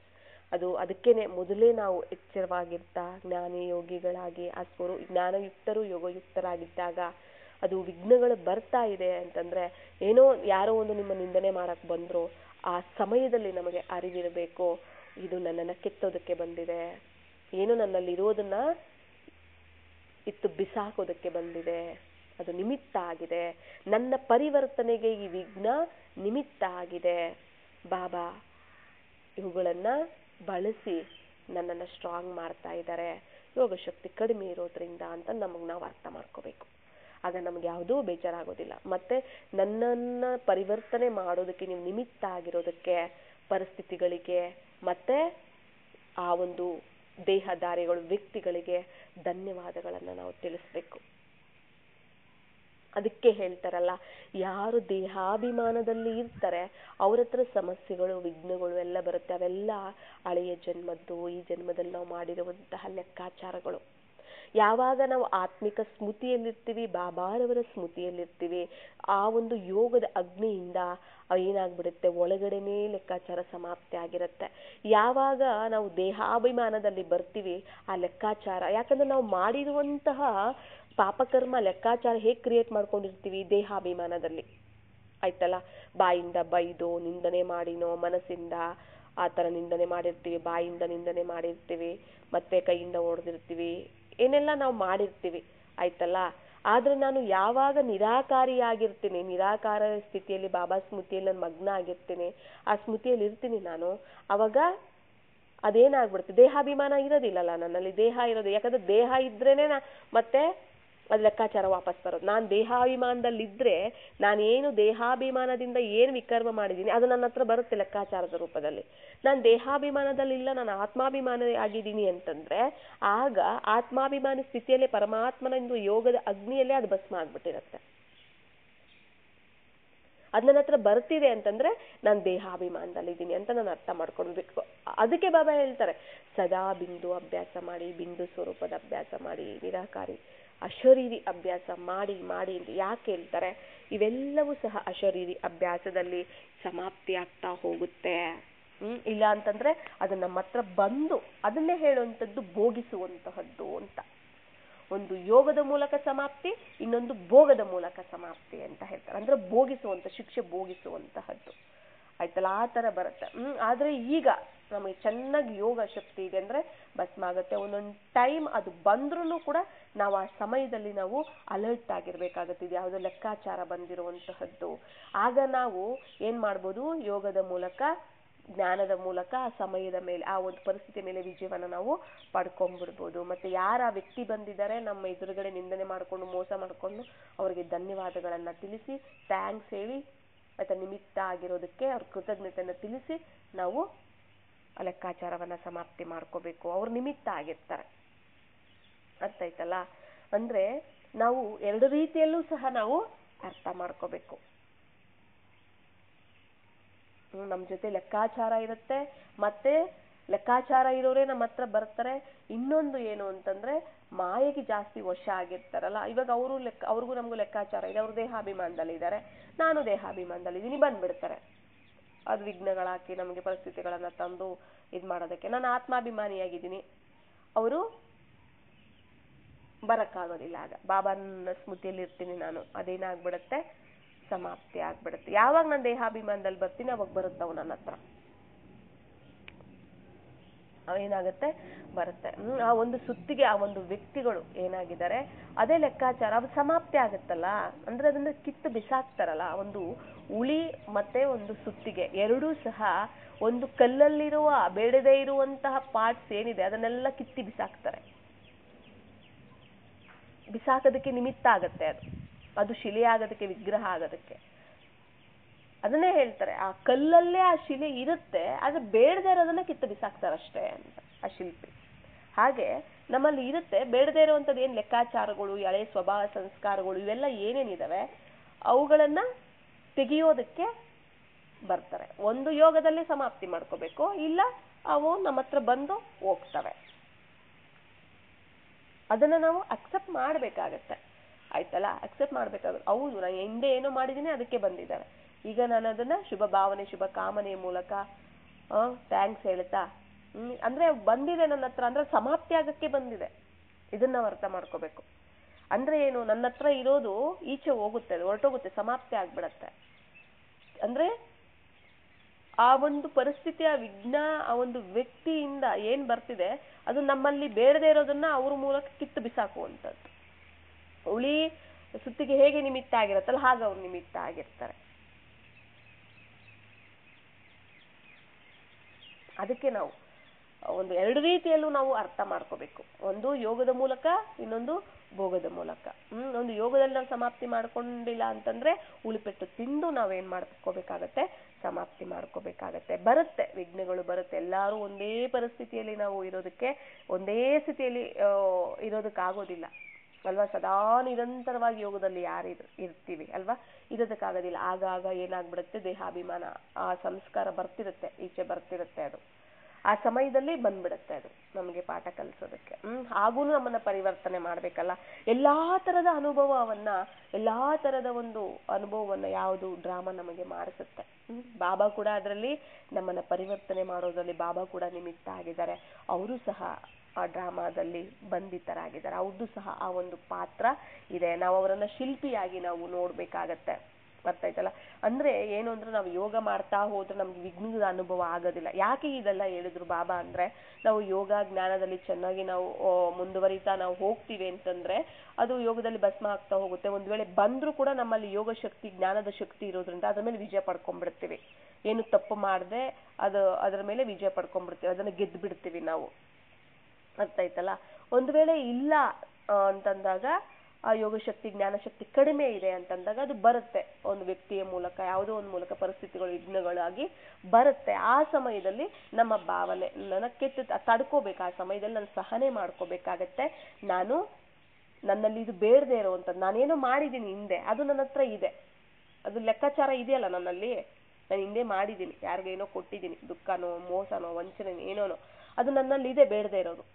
ಅದಕ್ಕೇನೆ ಮೊದಲೇ ನಾವು ಎಚ್ಚರವಾಗಿರ್ತಾ ಜ್ಞಾನಿ ಯೋಗಿಗಳಾಗಿ ಜ್ಞಾನಯುಕ್ತರು ಯೋಗಯುಕ್ತರಾಗಿದ್ದಾಗ, ಅದು ವಿಘ್ನಗಳು ಬರ್ತಾ ಇದೆ ಅಂತಂದ್ರೆ, ಯಾರೋ ಒಂದು ನಿಮ್ಮ ನಿಂದನೆ ಮಾಡಕ್ ಬಂದ್ರು, ಆ ಸಮಯದಲ್ಲಿ ನಮಗೆ ಅರಿವಿರಬೇಕು, ಇದು ನನ್ನನ್ನ ಕೆತ್ತೋದಕ್ಕೆ ಬಂದಿದೆ, ನನ್ನಲ್ಲಿ ಇರೋದನ್ನ ಇತ್ತು ಬಿಸಾಕೋದಕ್ಕೆ ಬಂದಿದೆ, ಅದು ನಿಮಿತ್ತ ಆಗಿದೆ, ನನ್ನ ಪರಿವರ್ತನೆಗೆ ಈ ವಿಘ್ನ ನಿಮಿತ್ತ ಆಗಿದೆ. ಬಾಬಾ ಇವುಗಳನ್ನ ಬಳಸಿ ನನ್ನನ್ನು ಸ್ಟ್ರಾಂಗ್ ಮಾಡ್ತಾ ಇದ್ದಾರೆ, ಯೋಗ ಶಕ್ತಿ ಕಡಿಮೆ ಇರೋದ್ರಿಂದ ಅಂತ ನಾವು ಅರ್ಥ ಮಾಡ್ಕೋಬೇಕು. ಆಗ ನಮ್ಗೆ ಯಾವುದೂ ಬೇಜಾರಾಗೋದಿಲ್ಲ. ಮತ್ತೆ ನನ್ನನ್ನ ಪರಿವರ್ತನೆ ಮಾಡೋದಕ್ಕೆ ನೀವು ನಿಮಿತ್ತ ಆಗಿರೋದಕ್ಕೆ ಪರಿಸ್ಥಿತಿಗಳಿಗೆ ಮತ್ತೆ ಆ ಒಂದು ದೇಹದಾರಿಗಳು ವ್ಯಕ್ತಿಗಳಿಗೆ ಧನ್ಯವಾದಗಳನ್ನು ನಾವು ತಿಳಿಸ್ಬೇಕು. ಅದಕ್ಕೆ ಹೇಳ್ತಾರಲ್ಲ, ಯಾರು ದೇಹಾಭಿಮಾನದಲ್ಲಿ ಇರ್ತಾರೆ ಅವ್ರ ಹತ್ರ ಸಮಸ್ಯೆಗಳು, ವಿಘ್ನಗಳು ಎಲ್ಲ ಬರುತ್ತೆ. ಅವೆಲ್ಲ ಹಳೆಯ ಜನ್ಮದ್ದು, ಈ ಜನ್ಮದಲ್ಲಿ ನಾವು ಮಾಡಿರುವಂತಹ ಲೆಕ್ಕಾಚಾರಗಳು. ಯಾವಾಗ ನಾವು ಆತ್ಮಿಕ ಸ್ಮೃತಿಯಲ್ಲಿರ್ತೀವಿ, ಬಾಬಾರವರ ಸ್ಮೃತಿಯಲ್ಲಿರ್ತೀವಿ, ಆ ಒಂದು ಯೋಗದ ಅಗ್ನಿಯಿಂದ ಏನಾಗ್ಬಿಡುತ್ತೆ, ಒಳಗಡೆನೇ ಲೆಕ್ಕಾಚಾರ ಸಮಾಪ್ತಿ ಆಗಿರುತ್ತೆ. ಯಾವಾಗ ನಾವು ದೇಹಾಭಿಮಾನದಲ್ಲಿ ಬರ್ತೀವಿ, ಆ ಲೆಕ್ಕಾಚಾರ, ಯಾಕಂದ್ರೆ ನಾವು ಮಾಡಿರುವಂತಹ ಪಾಪಕರ್ಮ ಲೆಕ್ಕಾಚಾರ ಹೇಗೆ ಕ್ರಿಯೇಟ್ ಮಾಡ್ಕೊಂಡಿರ್ತೀವಿ, ದೇಹಾಭಿಮಾನದಲ್ಲಿ. ಆಯ್ತಲ್ಲ? ಬಾಯಿಂದ ಬೈದೋ, ನಿಂದನೆ ಮಾಡಿನೋ, ಮನಸ್ಸಿಂದ ಆ ಥರ ನಿಂದನೆ ಮಾಡಿರ್ತೀವಿ, ಬಾಯಿಂದ ನಿಂದನೆ ಮಾಡಿರ್ತೀವಿ, ಮತ್ತೆ ಕೈಯಿಂದ ಹೊಡೆದಿರ್ತೀವಿ, ಏನೆಲ್ಲ ನಾವು ಮಾಡಿರ್ತೀವಿ. ಆಯ್ತಲ್ಲ? ಆದ್ರೆ ನಾನು ಯಾವಾಗ ನಿರಾಕಾರಿಯಾಗಿರ್ತೀನಿ, ನಿರಾಕಾರ ಸ್ಥಿತಿಯಲ್ಲಿ ಬಾಬಾ ಸ್ಮೃತಿಯಲ್ಲಿ ನಾನು ಮಗ್ನ ಆಗಿರ್ತೀನಿ, ಆ ಸ್ಮೃತಿಯಲ್ಲಿ ಇರ್ತೀನಿ ನಾನು, ಅವಾಗ ಅದೇನಾಗ್ಬಿಡುತ್ತೆ, ದೇಹಾಭಿಮಾನ ಇರೋದಿಲ್ಲಲ್ಲ ನನ್ನಲ್ಲಿ, ದೇಹ ಇರೋದು, ಯಾಕಂದ್ರೆ ದೇಹ ಇದ್ರೇನೆ ಮತ್ತೆ ಅದು ಲೆಕ್ಕಾಚಾರ ವಾಪಸ್ ಬರೋದು. ನಾನು ದೇಹಾಭಿಮಾನದಲ್ಲಿದ್ದರೆ ನಾನೇನು ದೇಹಾಭಿಮಾನದಿಂದ ಏನು ವಿಕರ್ಮ ಮಾಡಿದ್ದೀನಿ ಅದು ನನ್ನ ಹತ್ರ ಬರುತ್ತೆ ಲೆಕ್ಕಾಚಾರದ ರೂಪದಲ್ಲಿ. ನಾನು ದೇಹಾಭಿಮಾನದಲ್ಲಿಲ್ಲ, ನಾನು ಆತ್ಮಾಭಿಮಾನ ಆಗಿದ್ದೀನಿ ಅಂತಂದ್ರೆ ಆಗ ಆತ್ಮಾಭಿಮಾನಿ ಸ್ಥಿತಿಯಲ್ಲೇ ಪರಮಾತ್ಮನಿಂದ ಯೋಗದ ಅಗ್ನಿಯಲ್ಲೇ ಅದು ಭಸ್ಮ ಆಗ್ಬಿಟ್ಟಿರುತ್ತೆ. ಅದು ನನ್ನ ಹತ್ರ ಬರ್ತಿದೆ ಅಂತಂದ್ರೆ ನಾನು ದೇಹಾಭಿಮಾನದಲ್ಲಿದ್ದೀನಿ ಅಂತ ನಾನು ಅರ್ಥ ಮಾಡ್ಕೊಳ್ಬೇಕು. ಅದಕ್ಕೆ ಬಾಬಾ ಹೇಳ್ತಾರೆ ಸದಾ ಬಿಂದು ಅಭ್ಯಾಸ ಮಾಡಿ, ಬಿಂದು ಸ್ವರೂಪದ ಅಭ್ಯಾಸ ಮಾಡಿ, ನಿರಾಕಾರಿ ಅಶರೀರಿ ಅಭ್ಯಾಸ ಮಾಡಿ ಮಾಡಿ ಅಂತ ಯಾಕೆ ಹೇಳ್ತಾರೆ? ಇವೆಲ್ಲವೂ ಸಹ ಅಶರೀರಿ ಅಭ್ಯಾಸದಲ್ಲಿ ಸಮಾಪ್ತಿ ಆಗ್ತಾ ಹೋಗುತ್ತೆ. ಇಲ್ಲ ಅಂತಂದ್ರೆ ಅದು ನಮ್ಮ ಹತ್ರ ಬಂದು ಅದನ್ನೇ ಹೇಳುವಂಥದ್ದು ಭೋಗಿಸುವಂತಹದ್ದು ಅಂತ. ಒಂದು ಯೋಗದ ಮೂಲಕ ಸಮಾಪ್ತಿ, ಇನ್ನೊಂದು ಭೋಗದ ಮೂಲಕ ಸಮಾಪ್ತಿ ಅಂತ ಹೇಳ್ತಾರೆ. ಅಂದ್ರೆ ಭೋಗಿಸುವಂತ, ಶಿಕ್ಷೆ ಭೋಗಿಸುವಂತಹದ್ದು ಆಯ್ತಲ್ಲ, ಆ ತರ ಬರುತ್ತೆ. ಆದ್ರೆ ಈಗ ನಮಗೆ ಚೆನ್ನಾಗಿ ಯೋಗ ಶಕ್ತಿ ಇದೆ ಅಂದ್ರೆ ಭಸ್ಮ ಆಗುತ್ತೆ. ಒಂದೊಂದು ಟೈಮ್ ಅದು ಬಂದ್ರೂ ಕೂಡ ನಾವು ಆ ಸಮಯದಲ್ಲಿ ನಾವು ಅಲರ್ಟ್ ಆಗಿರ್ಬೇಕಾಗತ್ತೆ. ಇದು ಯಾವುದೋ ಲೆಕ್ಕಾಚಾರ ಬಂದಿರುವಂತಹದ್ದು. ಆಗ ನಾವು ಏನ್ ಮಾಡ್ಬೋದು, ಯೋಗದ ಮೂಲಕ, ಜ್ಞಾನದ ಮೂಲಕ ಆ ಸಮಯದ ಮೇಲೆ, ಆ ಒಂದು ಪರಿಸ್ಥಿತಿ ಮೇಲೆ ವಿಜಯವನ್ನು ನಾವು ಪಡ್ಕೊಂಡ್ಬಿಡ್ಬೋದು. ಮತ್ತೆ ಯಾರ ವ್ಯಕ್ತಿ ಬಂದಿದ್ದಾರೆ ನಮ್ಮ ಎದುರುಗಡೆ ನಿಂದನೆ ಮಾಡ್ಕೊಂಡು ಮೋಸ ಮಾಡ್ಕೊಂಡು ಅವರಿಗೆ ಧನ್ಯವಾದಗಳನ್ನ ತಿಳಿಸಿ, ಥ್ಯಾಂಕ್ಸ್ ಹೇಳಿ, ಮತ್ತೆ ನಿಮಿತ್ತ ಆಗಿರೋದಕ್ಕೆ ಅವ್ರ ಕೃತಜ್ಞತೆಯನ್ನು ತಿಳಿಸಿ ನಾವು ಲೆಕ್ಕಾಚಾರವನ್ನ ಸಮಾಪ್ತಿ ಮಾಡ್ಕೋಬೇಕು. ಅವ್ರು ನಿಮಿತ್ತ ಆಗಿರ್ತಾರೆ. ಅರ್ಥ ಆಯ್ತಲ್ಲ? ಅಂದ್ರೆ ನಾವು ಎರಡು ರೀತಿಯಲ್ಲೂ ಸಹ ನಾವು ಅರ್ಥ ಮಾಡ್ಕೋಬೇಕು. ನಮ್ಮ ಜೊತೆ ಲೆಕ್ಕಾಚಾರ ಇರುತ್ತೆ, ಮತ್ತೆ ಲೆಕ್ಕಾಚಾರ ಇರೋರೇ ನಮ್ಮ ಹತ್ರ ಬರ್ತಾರೆ. ಇನ್ನೊಂದು ಏನು ಅಂತಂದ್ರೆ ಮಾಯೆಗೆ ಜಾಸ್ತಿ ವಶ ಆಗಿರ್ತಾರಲ್ಲ, ಇವಾಗ ಅವ್ರಿಗೂ ನಮಗೂ ಲೆಕ್ಕಾಚಾರ ಇದೆ, ಅವ್ರು ದೇಹಾಭಿಮಾನದಲ್ಲಿ ಇದ್ದಾರೆ, ನಾನು ದೇಹಾಭಿಮಾನದಲ್ಲಿ ಇದೀನಿ, ಬಂದ್ಬಿಡ್ತಾರೆ. ಅದು ವಿಘ್ನಗಳಾಕಿ ನಮಗೆ ಪರಿಸ್ಥಿತಿಗಳನ್ನ ತಂದು ಇದು ಮಾಡೋದಕ್ಕೆ. ನಾನು ಆತ್ಮಾಭಿಮಾನಿಯಾಗಿದ್ದೀನಿ, ಅವರು ಬರಕ್ಕಾಗೋದಿಲ್ಲ. ಆಗ ಬಾಬಾನ ಸ್ಮೃತಿಯಲ್ಲಿ ಇರ್ತೀನಿ ನಾನು, ಅದೇನಾಗ್ಬಿಡುತ್ತೆ, ಸಮಾಪ್ತಿ ಆಗ್ಬಿಡುತ್ತೆ. ಯಾವಾಗ ನಾನು ದೇಹಾಭಿಮಾನದಲ್ಲಿ ಬರ್ತೀನಿ ಅವಾಗ ಬರುತ್ತವು ನನ್ನ ಹತ್ರ, ಏನಾಗುತ್ತೆ, ಬರುತ್ತೆ. ಆ ಒಂದು ಸುತ್ತಿಗೆ ಆ ಒಂದು ವ್ಯಕ್ತಿಗಳು ಏನಾಗಿದ್ದಾರೆ ಅದೇ ಲೆಕ್ಕಾಚಾರ ಅದು ಸಮಾಪ್ತಿ ಆಗುತ್ತಲ್ಲ. ಅಂದ್ರೆ ಅದನ್ನ ಕಿತ್ತು ಬಿಸಾಕ್ತಾರಲ್ಲ, ಒಂದು ಉಳಿ ಮತ್ತೆ ಒಂದು ಸುತ್ತಿಗೆ ಎರಡೂ ಸಹ ಒಂದು ಕಲ್ಲಲ್ಲಿರುವ ಬೇಡದೇ ಇರುವಂತಹ ಪಾರ್ಟ್ಸ್ ಏನಿದೆ ಅದನ್ನೆಲ್ಲ ಕಿತ್ತಿ ಬಿಸಾಕ್ತಾರೆ. ಬಿಸಾಕೋದಕ್ಕೆ ನಿಮಿತ್ತ ಆಗತ್ತೆ ಅದು ಶಿಲೆ ಆಗೋದಕ್ಕೆ, ವಿಗ್ರಹ ಆಗೋದಕ್ಕೆ. ಅದನ್ನೇ ಹೇಳ್ತಾರೆ, ಆ ಕಲ್ಲಲ್ಲೇ ಆ ಶಿಲೆ ಇರುತ್ತೆ, ಆದ್ರೆ ಬೇಡದೇ ಇರೋದನ್ನ ಕಿತ್ತು ಬಿಸಾಕ್ತಾರಷ್ಟೇ ಅಂತ ಆ ಶಿಲ್ಪಿ. ಹಾಗೆ ನಮ್ಮಲ್ಲಿ ಇರುತ್ತೆ ಬೇಡದೇ ಇರುವಂಥದ್ದು ಏನು ಲೆಕ್ಕಾಚಾರಗಳು, ಹಳೆ ಸ್ವಭಾವ ಸಂಸ್ಕಾರಗಳು, ಇವೆಲ್ಲ ಏನೇನಿದಾವೆ ಅವುಗಳನ್ನ ತೆಗೆಯೋದಕ್ಕೆ ಬರ್ತಾರೆ. ಒಂದು ಯೋಗದಲ್ಲಿ ಸಮಾಪ್ತಿ ಮಾಡ್ಕೋಬೇಕು, ಇಲ್ಲ ಅವು ನಮ್ಮ ಹತ್ರ ಬಂದು ಹೋಗ್ತವೆ. ಅದನ್ನ ನಾವು ಅಕ್ಸೆಪ್ಟ್ ಮಾಡ್ಬೇಕಾಗತ್ತೆ. ಆಯ್ತಲ್ಲ, ಅಕ್ಸೆಪ್ಟ್ ಮಾಡ್ಬೇಕಾಗುತ್ತೆ. ಹೌದು, ನಾನು ಹಿಂದೆ ಏನೋ ಮಾಡಿದ್ದೀನಿ ಅದಕ್ಕೆ ಬಂದಿದ್ದಾರೆ, ಈಗ ನಾನು ಅದನ್ನ ಶುಭ ಭಾವನೆ ಶುಭ ಕಾಮನೆಯ ಮೂಲಕ ಥ್ಯಾಂಕ್ಸ್ ಹೇಳ್ತಾ ಅಂದ್ರೆ ಬಂದಿದೆ ನನ್ನ ಹತ್ರ, ಅಂದ್ರೆ ಸಮಾಪ್ತಿ ಆಗಕ್ಕೆ ಬಂದಿದೆ. ಇದನ್ನ ನಾವು ಅರ್ಥ ಮಾಡ್ಕೋಬೇಕು. ಅಂದ್ರೆ ಏನು, ನನ್ನ ಹತ್ರ ಇರೋದು ಈಚೆ ಹೋಗುತ್ತೆ, ಅದು ಹೊರಟೋಗುತ್ತೆ, ಸಮಾಪ್ತಿ ಆಗ್ಬಿಡತ್ತೆ. ಅಂದ್ರೆ ಆ ಒಂದು ಪರಿಸ್ಥಿತಿ, ಆ ವಿಘ್ನ, ಆ ಒಂದು ವ್ಯಕ್ತಿಯಿಂದ ಏನ್ ಬರ್ತಿದೆ ಅದು ನಮ್ಮಲ್ಲಿ ಬೇಡದೇ ಇರೋದನ್ನ ಅವ್ರ ಮೂಲಕ ಕಿತ್ತು ಬಿಸಾಕುವಂಥದ್ದು. ಉಳಿ ಸುತ್ತಿಗೆ ಹೇಗೆ ನಿಮಿತ್ತ ಆಗಿರತ್ತಲ್ಲ ಹಾಗೆ ಅವ್ರು ನಿಮಿತ್ತ ಆಗಿರ್ತಾರೆ. ಅದಕ್ಕೆ ನಾವು ಒಂದು ಎರಡು ರೀತಿಯಲ್ಲೂ ನಾವು ಅರ್ಥ ಮಾಡ್ಕೋಬೇಕು. ಒಂದು ಯೋಗದ ಮೂಲಕ, ಇನ್ನೊಂದು ಭೋಗದ ಮೂಲಕ. ಒಂದು ಯೋಗದಲ್ಲಿ ನಾವು ಸಮಾಪ್ತಿ ಮಾಡ್ಕೊಂಡಿಲ್ಲ ಅಂತಂದ್ರೆ ಉಳಿಪೆಟ್ಟು ತಿಂದು ನಾವೇನ್ ಮಾಡ್ಕೋಬೇಕಾಗತ್ತೆ, ಸಮಾಪ್ತಿ ಮಾಡ್ಕೋಬೇಕಾಗತ್ತೆ. ಬರುತ್ತೆ, ವಿಘ್ನಗಳು ಬರುತ್ತೆ. ಎಲ್ಲಾರು ಒಂದೇ ಪರಿಸ್ಥಿತಿಯಲ್ಲಿ ನಾವು ಇರೋದಕ್ಕೆ, ಒಂದೇ ಸ್ಥಿತಿಯಲ್ಲಿ ಇರೋದಕ್ಕಾಗೋದಿಲ್ಲ ಅಲ್ವಾ. ಸದಾ ನಿರಂತರವಾಗಿ ಯೋಗದಲ್ಲಿ ಯಾರು ಇರ್ತೀವಿ ಅಲ್ವಾ, ಇರೋದಕ್ಕಾಗೋದಿಲ್ಲ. ಆಗಾಗ ಏನಾಗ್ಬಿಡುತ್ತೆ, ದೇಹಾಭಿಮಾನ ಆ ಸಂಸ್ಕಾರ ಬರ್ತಿರುತ್ತೆ, ಈಚೆ ಬರ್ತಿರುತ್ತೆ. ಅದು ಆ ಸಮಯದಲ್ಲಿ ಬಂದ್ಬಿಡುತ್ತೆ ಅದು ನಮಗೆ ಪಾಠ ಕಲಿಸೋದಕ್ಕೆ. ಹಾಗೂ ನಮ್ಮನ್ನ ಪರಿವರ್ತನೆ ಮಾಡ್ಬೇಕಲ್ಲ. ಎಲ್ಲಾ ತರದ ಅನುಭವವನ್ನ, ಎಲ್ಲಾ ತರದ ಒಂದು ಅನುಭವವನ್ನ ಯಾವುದು ಡ್ರಾಮಾ ನಮಗೆ ಮಾಡಿಸುತ್ತೆ. ಬಾಬಾ ಕೂಡ ಅದರಲ್ಲಿ ನಮ್ಮನ್ನ ಪರಿವರ್ತನೆ ಮಾಡೋದ್ರಲ್ಲಿ ಬಾಬಾ ಕೂಡ ನಿಮಿತ್ತ ಆಗಿದ್ದಾರೆ. ಅವರು ಸಹ ಆ ಡ್ರಾಮಾದಲ್ಲಿ ಬಂಧಿತರಾಗಿದ್ದಾರೆ. ಅವ್ರದ್ದು ಸಹ ಆ ಒಂದು ಪಾತ್ರ ಇದೆ. ನಾವು ಅವರನ್ನ ಶಿಲ್ಪಿಯಾಗಿ ನಾವು ನೋಡ್ಬೇಕಾಗತ್ತೆ. ಅರ್ಥ ಆಯ್ತಲ್ಲ. ಅಂದ್ರೆ ಏನು ಅಂದ್ರೆ ನಾವು ಯೋಗ ಮಾಡ್ತಾ ಹೋದ್ರೆ ನಮ್ಗೆ ವಿಘ್ನದ ಅನುಭವ ಆಗೋದಿಲ್ಲ. ಯಾಕೆ ಇದೆಲ್ಲ ಹೇಳಿದ್ರು ಬಾಬಾ ಅಂದ್ರೆ, ನಾವು ಯೋಗ ಜ್ಞಾನದಲ್ಲಿ ಚೆನ್ನಾಗಿ ನಾವು ಮುಂದುವರಿತಾ ನಾವು ಹೋಗ್ತೀವಿ ಅಂತಂದ್ರೆ ಅದು ಯೋಗದಲ್ಲಿ ಭಸ್ಮ ಆಗ್ತಾ ಹೋಗುತ್ತೆ. ಒಂದ್ ವೇಳೆ ಬಂದ್ರೂ ಕೂಡ ನಮ್ಮಲ್ಲಿ ಯೋಗ ಶಕ್ತಿ ಜ್ಞಾನದ ಶಕ್ತಿ ಇರೋದ್ರಿಂದ ಅದ್ರ ಮೇಲೆ ವಿಜಯ ಪಡ್ಕೊಂಡ್ಬಿಡ್ತೀವಿ. ಏನು ತಪ್ಪು ಮಾಡದೆ ಅದರ ಮೇಲೆ ವಿಜಯ ಪಡ್ಕೊಂಡ್ಬಿಡ್ತೀವಿ, ಅದನ್ನ ಗೆದ್ದು ಬಿಡ್ತೀವಿ ನಾವು. ಅರ್ಥ ಆಯ್ತಲ್ಲ. ಒಂದು ವೇಳೆ ಇಲ್ಲ ಅಂತಂದಾಗ ಆ ಯೋಗ ಶಕ್ತಿ ಜ್ಞಾನ ಶಕ್ತಿ ಕಡಿಮೆ ಇದೆ ಅಂತಂದಾಗ ಅದು ಬರುತ್ತೆ, ಒಂದು ವ್ಯಕ್ತಿಯ ಮೂಲಕ ಯಾವುದೋ ಒಂದು ಮೂಲಕ ಪರಿಸ್ಥಿತಿಗಳು ವಿಘ್ನಗಳಾಗಿ ಬರುತ್ತೆ. ಆ ಸಮಯದಲ್ಲಿ ನಮ್ಮ ಭಾವನೆ ನನ್ನ ತಡ್ಕೋಬೇಕು. ಆ ಸಮಯದಲ್ಲಿ ನಾನು ಸಹನೆ ಮಾಡ್ಕೋಬೇಕಾಗತ್ತೆ. ನನ್ನಲ್ಲಿ ಇದು ಬೇಡದೆ ಇರುವಂಥದ್ದು, ನಾನೇನೋ ಮಾಡಿದ್ದೀನಿ ಹಿಂದೆ, ಅದು ನನ್ನ ಹತ್ರ ಇದೆ, ಅದು ಲೆಕ್ಕಾಚಾರ ಇದೆಯಲ್ಲ ನನ್ನಲ್ಲಿ, ನಾನು ಹಿಂದೆ ಮಾಡಿದ್ದೀನಿ, ಯಾರಿಗೇನೋ ಕೊಟ್ಟಿದ್ದೀನಿ, ದುಃಖನೋ ಮೋಸನೋ ವಂಚನೆ ಏನೋನೋ, ಅದು ನನ್ನಲ್ಲಿ ಇದೆ ಬೇಡದೆ ಇರೋದು.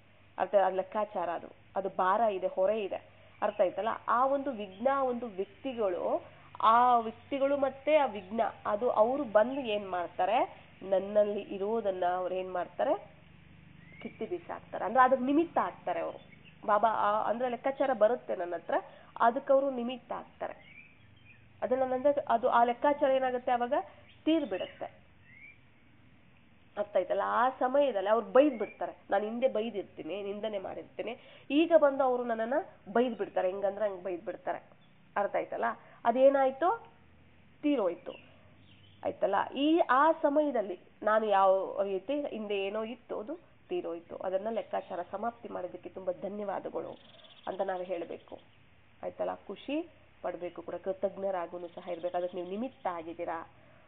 ಅರ್ಥ, ಅದು ಲೆಕ್ಕಾಚಾರ, ಅದು ಭಾರ ಇದೆ, ಹೊರೆ ಇದೆ. ಅರ್ಥ ಆಯ್ತಲ್ಲ. ಆ ಒಂದು ವಿಘ್ನ, ಒಂದು ವ್ಯಕ್ತಿಗಳು ಮತ್ತೆ ಆ ವಿಘ್ನ ಅದು ಅವರು ಬಂದು ಏನ್ ಮಾಡ್ತಾರೆ, ನನ್ನಲ್ಲಿ ಇರೋದನ್ನ ಅವ್ರು ಏನ್ ಮಾಡ್ತಾರೆ, ಕಿತ್ತಿ ಬಿಸಾಕ್ತಾರೆ. ಅಂದ್ರೆ ಅದಕ್ಕೆ ನಿಮಿತ್ತ ಆಗ್ತಾರೆ ಅವರು. ಬಾಬಾ ಅಂದ್ರೆ ಲೆಕ್ಕಾಚಾರ ಬರುತ್ತೆ ನನ್ನ ಹತ್ರ, ಅದಕ್ಕೆ ಅವರು ನಿಮಿತ್ತ ಆಗ್ತಾರೆ. ಅದನ್ನ ನಂತರ ಅದು ಆ ಲೆಕ್ಕಾಚಾರ ಏನಾಗುತ್ತೆ ಅವಾಗ ತೀರ್ಬಿಡುತ್ತೆ. ಅರ್ಥ ಆಯ್ತಲ್ಲ. ಆ ಸಮಯದಲ್ಲಿ ಅವ್ರು ಬೈದ್ ಬಿಡ್ತಾರೆ. ನಾನು ಹಿಂದೆ ಬೈದಿರ್ತೀನಿ, ನಿಂದನೆ ಮಾಡಿರ್ತೀನಿ, ಈಗ ಬಂದು ಅವರು ನನ್ನನ್ನ ಬೈದ್ ಬಿಡ್ತಾರೆ, ಹೆಂಗಂದ್ರೆ ಹಂಗ್ ಬೈದ್ ಬಿಡ್ತಾರೆ. ಅರ್ಥ ಆಯ್ತಲ್ಲ. ಅದೇನಾಯ್ತು, ತೀರೋಯ್ತು. ಆಯ್ತಲ್ಲ. ಆ ಸಮಯದಲ್ಲಿ ನಾನು ಯಾವ ರೀತಿ ಹಿಂದೆ ಏನೋ ಇತ್ತು ಅದು ತೀರೋಯ್ತು, ಅದನ್ನ ಲೆಕ್ಕಾಚಾರ ಸಮಾಪ್ತಿ ಮಾಡಿದ್ದಕ್ಕೆ ತುಂಬಾ ಧನ್ಯವಾದಗಳು ಅಂತ ನಾವು ಹೇಳಬೇಕು. ಆಯ್ತಲ್ಲ. ಖುಷಿ ಪಡ್ಬೇಕು ಕೂಡ, ಕೃತಜ್ಞರಾಗೂ ಸಹ ಇರ್ಬೇಕು. ಅದಕ್ಕೆ ನೀವು ನಿಮಿತ್ತ ಆಗಿದ್ದೀರಾ,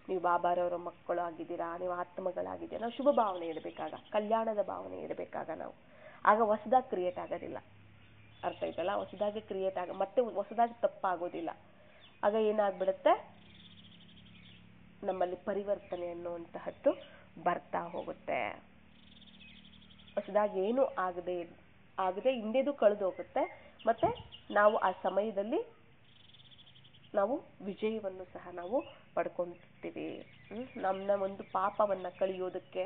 ನೀವು ಬಾಬಾರವರ ಮಕ್ಕಳು ಆಗಿದ್ದೀರಾ, ನೀವು ಆತ್ಮಗಳಾಗಿದ್ದೀರಾ. ನಾವು ಶುಭ ಭಾವನೆ ಇಡಬೇಕಾಗ, ಕಲ್ಯಾಣದ ಭಾವನೆ ಇಡಬೇಕಾಗ ನಾವು ಆಗ ಹೊಸದಾಗಿ ಕ್ರಿಯೇಟ್ ಆಗೋದಿಲ್ಲ. ಅರ್ಥ ಆಯ್ತಲ್ಲ. ಹೊಸದಾಗಿ ಕ್ರಿಯೇಟ್ ಮತ್ತೆ ಹೊಸದಾಗಿ ತಪ್ಪಾಗೋದಿಲ್ಲ. ಆಗ ಏನಾಗ್ಬಿಡುತ್ತೆ, ನಮ್ಮಲ್ಲಿ ಪರಿವರ್ತನೆ ಅನ್ನುವಂತಹದ್ದು ಬರ್ತಾ ಹೋಗುತ್ತೆ. ಹೊಸದಾಗಿ ಏನು ಆಗದೆ ಹಿಂದೆದು ಕಳೆದು ಹೋಗುತ್ತೆ. ಮತ್ತೆ ನಾವು ಆ ಸಮಯದಲ್ಲಿ ನಾವು ವಿಜಯವನ್ನು ಸಹ ನಾವು ಪಡ್ಕೊಂತೀವಿ. ನನ್ನ ಒಂದು ಪಾಪವನ್ನ ಕಳಿಯೋದಕ್ಕೆ,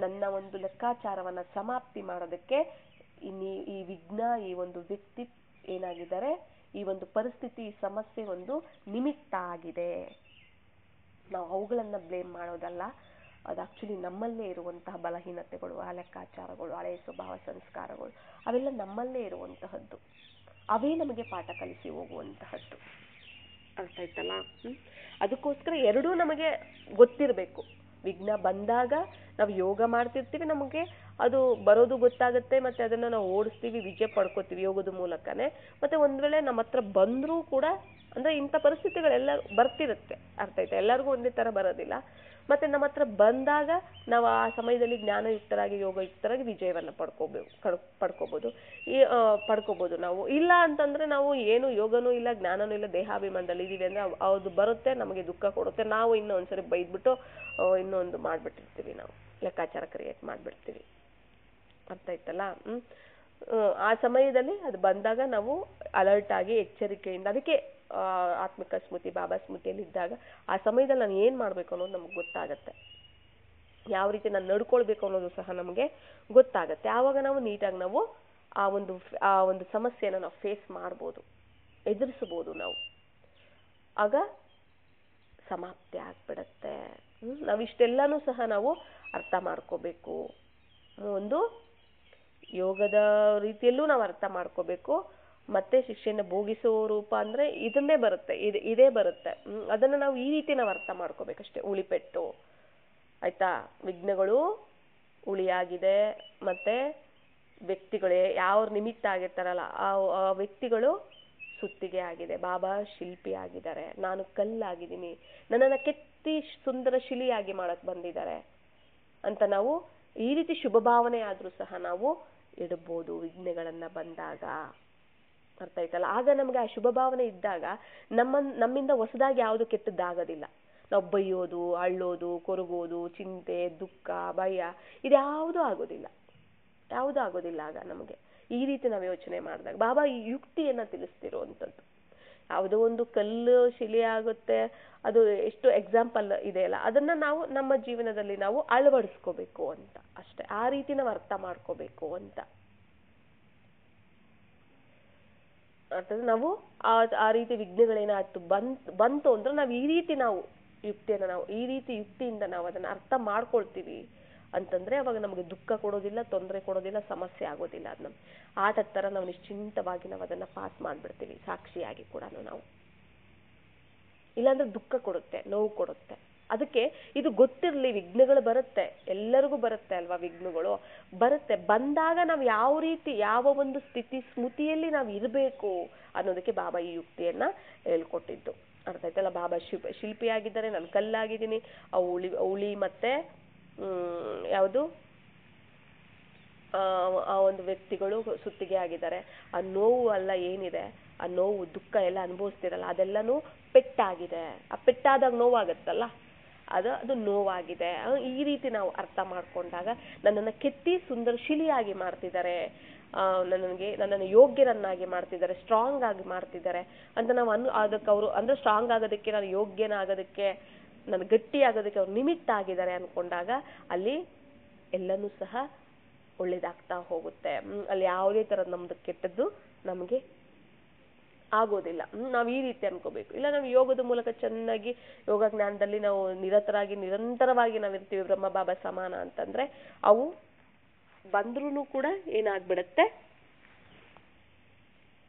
ನನ್ನ ಒಂದು ಲೆಕ್ಕಾಚಾರವನ್ನ ಸಮಾಪ್ತಿ ಮಾಡೋದಕ್ಕೆ ಈ ವಿಘ್ನ, ಈ ಒಂದು ವ್ಯಕ್ತಿ ಏನಾಗಿದ್ದಾರೆ, ಈ ಒಂದು ಪರಿಸ್ಥಿತಿ, ಈ ಸಮಸ್ಯೆ ಒಂದು ನಿಮಿತ್ತ ಆಗಿದೆ. ನಾವು ಅವುಗಳನ್ನ ಬ್ಲೇಮ್ ಮಾಡೋದಲ್ಲ, ಅದು ಆಕ್ಚುಲಿ ನಮ್ಮಲ್ಲೇ ಇರುವಂತಹ ಬಲಹೀನತೆಗಳು, ಆ ಲೆಕ್ಕಾಚಾರಗಳು, ಹಳೆಯ ಸ್ವಭಾವ ಸಂಸ್ಕಾರಗಳು, ಅವೆಲ್ಲ ನಮ್ಮಲ್ಲೇ ಇರುವಂತಹದ್ದು. ಅವೇ ನಮಗೆ ಪಾಠ ಕಲಿಸಿ ಹೋಗುವಂತಹದ್ದು. ಅರ್ಥ ಆಯ್ತಲ್ಲ. ಅದಕ್ಕೋಸ್ಕರ ಎರಡೂ ನಮಗೆ ಗೊತ್ತಿರಬೇಕು. ವಿಘ್ನ ಬಂದಾಗ ನಾವು ಯೋಗ ಮಾಡ್ತಿರ್ತೀವಿ, ನಮಗೆ ಅದು ಬರೋದು ಗೊತ್ತಾಗುತ್ತೆ, ಮತ್ತೆ ಅದನ್ನ ನಾವು ಓಡಿಸ್ತೀವಿ, ವಿಜಯ ಪಡ್ಕೋತೀವಿ ಯೋಗದ ಮೂಲಕನೇ. ಮತ್ತೆ ಒಂದ್ ವೇಳೆ ನಮ್ಮ ಹತ್ರ ಬಂದ್ರೂ ಕೂಡ, ಅಂದ್ರೆ ಇಂಥ ಪರಿಸ್ಥಿತಿಗಳೆಲ್ಲ ಬರ್ತಿರುತ್ತೆ. ಅರ್ಥ ಆಯ್ತಾ. ಎಲ್ಲರಿಗೂ ಒಂದೇ ತರ ಬರೋದಿಲ್ಲ. ಮತ್ತೆ ನಮ್ಮ ಹತ್ರ ಬಂದಾಗ ನಾವು ಆ ಸಮಯದಲ್ಲಿ ಜ್ಞಾನಯುಕ್ತರಾಗಿ ಯೋಗಯುಕ್ತರಾಗಿ ವಿಜಯವನ್ನ ಪಡ್ಕೋಬಹುದು ನಾವು. ಇಲ್ಲ ಅಂತಂದ್ರೆ ನಾವು ಏನು ಯೋಗನೂ ಇಲ್ಲ ಜ್ಞಾನನೂ ಇಲ್ಲ, ದೇಹಾಭಿಮಾನದಲ್ಲಿ ಇದೀವಿ ಅಂದ್ರೆ ಅದು ಬರುತ್ತೆ, ನಮಗೆ ದುಃಖ ಕೊಡುತ್ತೆ. ನಾವು ಇನ್ನೊಂದ್ಸರಿ ಬೈದ್ಬಿಟ್ಟು ಇನ್ನೊಂದು ಮಾಡ್ಬಿಟ್ಟಿರ್ತೀವಿ, ನಾವು ಲೆಕ್ಕಾಚಾರ ಕ್ರಿಯೇಟ್ ಮಾಡ್ಬಿಡ್ತೀವಿ. ಅರ್ಥ ಆಯ್ತಲ್ಲ. ಆ ಸಮಯದಲ್ಲಿ ಅದು ಬಂದಾಗ ನಾವು ಅಲರ್ಟ್ ಆಗಿ ಎಚ್ಚರಿಕೆಯಿಂದ, ಅದಕ್ಕೆ ಆತ್ಮಿಕ ಸ್ಮೃತಿ, ಬಾಬಾ ಸ್ಮೃತಿಯಲ್ಲಿ ಇದ್ದಾಗ ಆ ಸಮಯದಲ್ಲಿ ನಾನು ಏನ್ ಮಾಡ್ಬೇಕು ಅನ್ನೋದು ನಮ್ಗೆ ಗೊತ್ತಾಗತ್ತೆ. ಯಾವ ರೀತಿ ನಾನು ನಡ್ಕೊಳ್ಬೇಕು ಅನ್ನೋದು ಸಹ ನಮಗೆ ಗೊತ್ತಾಗತ್ತೆ. ಆವಾಗ ನಾವು ನೀಟಾಗಿ ನಾವು ಆ ಒಂದು ಸಮಸ್ಯೆನ ನಾವು ಫೇಸ್ ಮಾಡ್ಬೋದು, ಎದುರಿಸಬಹುದು ನಾವು. ಆಗ ಸಮಾಪ್ತಿ ಆಗ್ಬಿಡತ್ತೆ. ನಾವಿಷ್ಟೆಲ್ಲಾನು ಸಹ ನಾವು ಅರ್ಥ ಮಾಡ್ಕೋಬೇಕು. ಒಂದು ಯೋಗದ ರೀತಿಯಲ್ಲೂ ನಾವು ಅರ್ಥ ಮಾಡ್ಕೋಬೇಕು. ಮತ್ತೆ ಶಿಕ್ಷೆನ ಭೋಗಿಸುವ ರೂಪ ಅಂದ್ರೆ ಇದನ್ನೇ ಬರುತ್ತೆ, ಇದೇ ಬರುತ್ತೆ. ಅದನ್ನ ನಾವು ಈ ರೀತಿ ನಾವು ಅರ್ಥ ಮಾಡ್ಕೋಬೇಕಷ್ಟೇ. ಉಳಿಪೆಟ್ಟು ಆಯ್ತಾ, ವಿಘ್ನಗಳು ಉಳಿಯಾಗಿದೆ, ಮತ್ತೆ ವ್ಯಕ್ತಿಗಳೇ ಯಾವ ನಿಮಿತ್ತ ಆಗಿರ್ತಾರಲ್ಲ ಆ ವ್ಯಕ್ತಿಗಳು ಸುತ್ತಿಗೆ ಆಗಿದೆ. ಬಾಬಾ ಶಿಲ್ಪಿ ಆಗಿದ್ದಾರೆ, ನಾನು ಕಲ್ಲಾಗಿದ್ದೀನಿ, ನನ್ನನ್ನ ಕೆತ್ತಿ ಸುಂದರ ಶಿಲೆಯಾಗಿ ಮಾಡಕ್ ಬಂದಿದ್ದಾರೆ ಅಂತ ನಾವು ಈ ರೀತಿ ಶುಭ ಭಾವನೆ ಆದ್ರೂ ಸಹ ನಾವು ಇಡಬಹುದು ವಿಘ್ನೆಗಳನ್ನ ಬಂದಾಗ. ಅರ್ಥ ಆಯ್ತಲ್ಲ. ಆಗ ನಮ್ಗೆ ಆ ಶುಭ ಭಾವನೆ ಇದ್ದಾಗ ನಮ್ಮಿಂದ ಹೊಸದಾಗಿ ಯಾವುದು ಕೆಟ್ಟದ್ದಾಗೋದಿಲ್ಲ. ನಾವು ಬೈಯೋದು, ಅಳ್ಳೋದು, ಕೊರಗೋದು, ಚಿಂತೆ, ದುಃಖ, ಭಯ ಇದ್ಯಾವುದೂ ಆಗೋದಿಲ್ಲ. ಆಗ ನಮಗೆ ಈ ರೀತಿ ನಾವು ಯೋಚನೆ ಮಾಡಿದಾಗ ಬಾಬಾ ಈ ಯುಕ್ತಿಯನ್ನ ತಿಳಿಸ್ತಿರುವಂಥದ್ದು. ಯಾವುದೋ ಒಂದು ಕಲ್ಲು ಶಿಲೆ ಆಗುತ್ತೆ, ಅದು ಎಷ್ಟು ಎಕ್ಸಾಂಪಲ್ ಇದೆಯಲ್ಲ, ಅದನ್ನ ನಾವು ನಮ್ಮ ಜೀವನದಲ್ಲಿ ನಾವು ಅಳವಡಿಸ್ಕೋಬೇಕು ಅಂತ ಅಷ್ಟೇ. ಆ ರೀತಿ ನಾವು ಅರ್ಥ ಮಾಡ್ಕೋಬೇಕು ಅಂತ. ಅರ್ಥಾತ್ ನಾವು ಆ ಆ ರೀತಿ ವಿಘ್ನಗಳೇನಾಯ್ತು ಬಂತು ಅಂದ್ರೆ ನಾವು ಈ ರೀತಿ ನಾವು ಯುಕ್ತಿಯನ್ನ ನಾವು ಈ ರೀತಿ ಯುಕ್ತಿಯಿಂದ ನಾವು ಅದನ್ನ ಅರ್ಥ ಮಾಡ್ಕೊಳ್ತೀವಿ ಅಂತಂದ್ರೆ ಅವಾಗ ನಮಗೆ ದುಃಖ ಕೊಡೋದಿಲ್ಲ, ತೊಂದರೆ ಕೊಡೋದಿಲ್ಲ, ಸಮಸ್ಯೆ ಆಗೋದಿಲ್ಲ. ಅದನ್ನ ಆಟದ ತರ ನಾವು ನಿಶ್ಚಿಂತವಾಗಿ ನಾವು ಅದನ್ನ ಪಾಸ್ ಮಾಡ್ಬಿಡ್ತೀವಿ ಸಾಕ್ಷಿಯಾಗಿ ಕೂಡ ನಾವು. ಇಲ್ಲಾಂದ್ರೆ ದುಃಖ ಕೊಡುತ್ತೆ, ನೋವು ಕೊಡುತ್ತೆ. ಅದಕ್ಕೆ ಇದು ಗೊತ್ತಿರಲಿ, ವಿಘ್ನಗಳು ಬರುತ್ತೆ, ಎಲ್ಲರಿಗೂ ಬರುತ್ತೆ ಅಲ್ವಾ, ವಿಘ್ನಗಳು ಬರುತ್ತೆ. ಬಂದಾಗ ನಾವು ಯಾವ ರೀತಿ ಯಾವ ಒಂದು ಸ್ಥಿತಿ ಸ್ಮೃತಿಯಲ್ಲಿ ನಾವು ಇರಬೇಕು ಅನ್ನೋದಕ್ಕೆ ಬಾಬಾ ಈ ಯುಕ್ತಿಯನ್ನ ಹೇಳ್ಕೊಟ್ಟಿದ್ದು. ಅರ್ಥ ಆಯ್ತಲ್ಲ. ಬಾಬಾ ಶಿಲ್ಪಿಯಾಗಿದ್ದಾರೆ, ನಾನು ಕಲ್ಲಾಗಿದ್ದೀನಿ. ಆ ಉಳಿ ಮತ್ತೆ ಯಾವುದು ಆ ಒಂದು ವ್ಯಕ್ತಿಗಳು ಸುತ್ತಿಗೆ ಆಗಿದ್ದಾರೆ. ಆ ನೋವು ಎಲ್ಲ ಏನಿದೆ, ಆ ನೋವು ದುಃಖ ಎಲ್ಲ ಅನುಭವಿಸ್ತಿರಲ್ಲ, ಅದೆಲ್ಲನೂ ಪೆಟ್ಟಾಗಿದೆ. ಆ ಪೆಟ್ಟಾದಾಗ ನೋವಾಗತ್ತಲ್ಲ, ಅದು ನೋವಾಗಿದೆ. ಈ ರೀತಿ ನಾವು ಅರ್ಥ ಮಾಡ್ಕೊಂಡಾಗ ನನ್ನನ್ನು ಕೆತ್ತಿ ಸುಂದರ ಶಿಲೆಯಾಗಿ ಮಾಡ್ತಿದ್ದಾರೆ, ನನ್ನನ್ನು ಯೋಗ್ಯರನ್ನಾಗಿ ಮಾಡ್ತಿದ್ದಾರೆ, ಸ್ಟ್ರಾಂಗ್ ಆಗಿ ಮಾಡ್ತಿದ್ದಾರೆ ಅಂತ ನಾವು ಅದಕ್ಕೆ ಅವರು ಅಂದ್ರೆ ಸ್ಟ್ರಾಂಗ್ ಆಗೋದಕ್ಕೆ, ನಾನು ಯೋಗ್ಯನಾಗೋದಕ್ಕೆ, ನಾನು ಗಟ್ಟಿ ಆಗೋದಕ್ಕೆ ಅವ್ರು ನಿಮಿತ್ತ ಆಗಿದ್ದಾರೆ ಅನ್ಕೊಂಡಾಗ ಅಲ್ಲಿ ಎಲ್ಲನೂ ಸಹ ಒಳ್ಳೇದಾಗ್ತಾ ಹೋಗುತ್ತೆ. ಅಲ್ಲಿ ಯಾವುದೇ ತರದ ನಮ್ದು ಕೆಟ್ಟದ್ದು ನಮಗೆ ಆಗೋದಿಲ್ಲ. ನಾವು ಈ ರೀತಿ ಅನ್ಕೋಬೇಕು. ಇಲ್ಲ ನಾವು ಯೋಗದ ಮೂಲಕ ಚೆನ್ನಾಗಿ ಯೋಗ ಜ್ಞಾನದಲ್ಲಿ ನಾವು ನಿರಂತರವಾಗಿ ನಾವಿರ್ತೀವಿ, ಬ್ರಹ್ಮ ಬಾಬಾ ಸಮಾನ ಅಂತಂದ್ರೆ ಅವು ಬಂದ್ರೂ ಕೂಡ ಏನಾಗ್ಬಿಡುತ್ತೆ,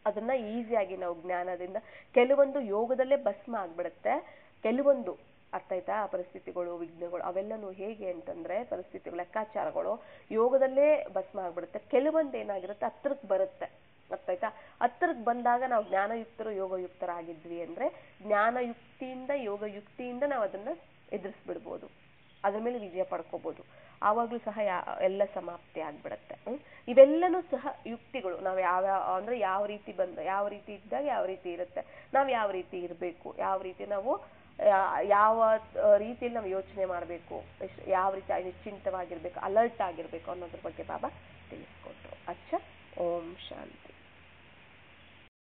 ಅದನ್ನ ಈಸಿಯಾಗಿ ನಾವು ಜ್ಞಾನದಿಂದ ಕೆಲವೊಂದು ಯೋಗದಲ್ಲೇ ಭಸ್ಮ ಆಗ್ಬಿಡುತ್ತೆ. ಕೆಲವೊಂದು ಅರ್ಥ ಆಯ್ತಾ, ಪರಿಸ್ಥಿತಿಗಳು, ವಿಘ್ನಗಳು ಅವೆಲ್ಲನೂ ಹೇಗೆ ಅಂತಂದ್ರೆ ಪರಿಸ್ಥಿತಿಗಳು, ಲೆಕ್ಕಾಚಾರಗಳು ಯೋಗದಲ್ಲೇ ಭಸ್ಮ ಆಗ್ಬಿಡುತ್ತೆ. ಕೆಲವೊಂದು ಏನಾಗಿರುತ್ತೆ ಹತ್ರಕ್ಕೆ ಬರುತ್ತೆ. ಅರ್ಥ ಆಯ್ತಾ. ಹತ್ರಕ್ಕೆ ಬಂದಾಗ ನಾವು ಜ್ಞಾನಯುಕ್ತರು ಯೋಗಯುಕ್ತರಾಗಿದ್ವಿ ಅಂದ್ರೆ ಜ್ಞಾನಯುಕ್ತಿಯಿಂದ ಯೋಗಯುಕ್ತಿಯಿಂದ ನಾವು ಅದನ್ನ ಎದುರಿಸ್ಬಿಡ್ಬೋದು, ಅದ್ರ ಮೇಲೆ ವಿಜಯ ಪಡ್ಕೋಬಹುದು. ಆವಾಗ್ಲೂ ಸಹ ಎಲ್ಲ ಸಮಾಪ್ತಿ ಆಗ್ಬಿಡತ್ತೆ. ಇವೆಲ್ಲನೂ ಸಹ ಯುಕ್ತಿಗಳು. ನಾವು ಅಂದ್ರೆ ಯಾವ ರೀತಿ ಯಾವ ರೀತಿ ಇದ್ದಾಗ ಯಾವ ರೀತಿ ಇರುತ್ತೆ, ನಾವು ಯಾವ ರೀತಿ ಇರಬೇಕು, ಯಾವ ರೀತಿ ನಾವು ಯಾವ ರೀತಿಯಲ್ಲಿ ನಾವು ಯೋಚನೆ ಮಾಡಬೇಕು, ಯಾವ ರೀತಿ ನಿಶ್ಚಿಂತವಾಗಿರ್ಬೇಕು, ಅಲರ್ಟ್ ಆಗಿರ್ಬೇಕು ಅನ್ನೋದ್ರ ಬಗ್ಗೆ ಬಾಬಾ ತಿಳಿಸ್ಕೊಟ್ರು. ಅಚ್ಚ. ಓಂ ಶಾಂತಿ.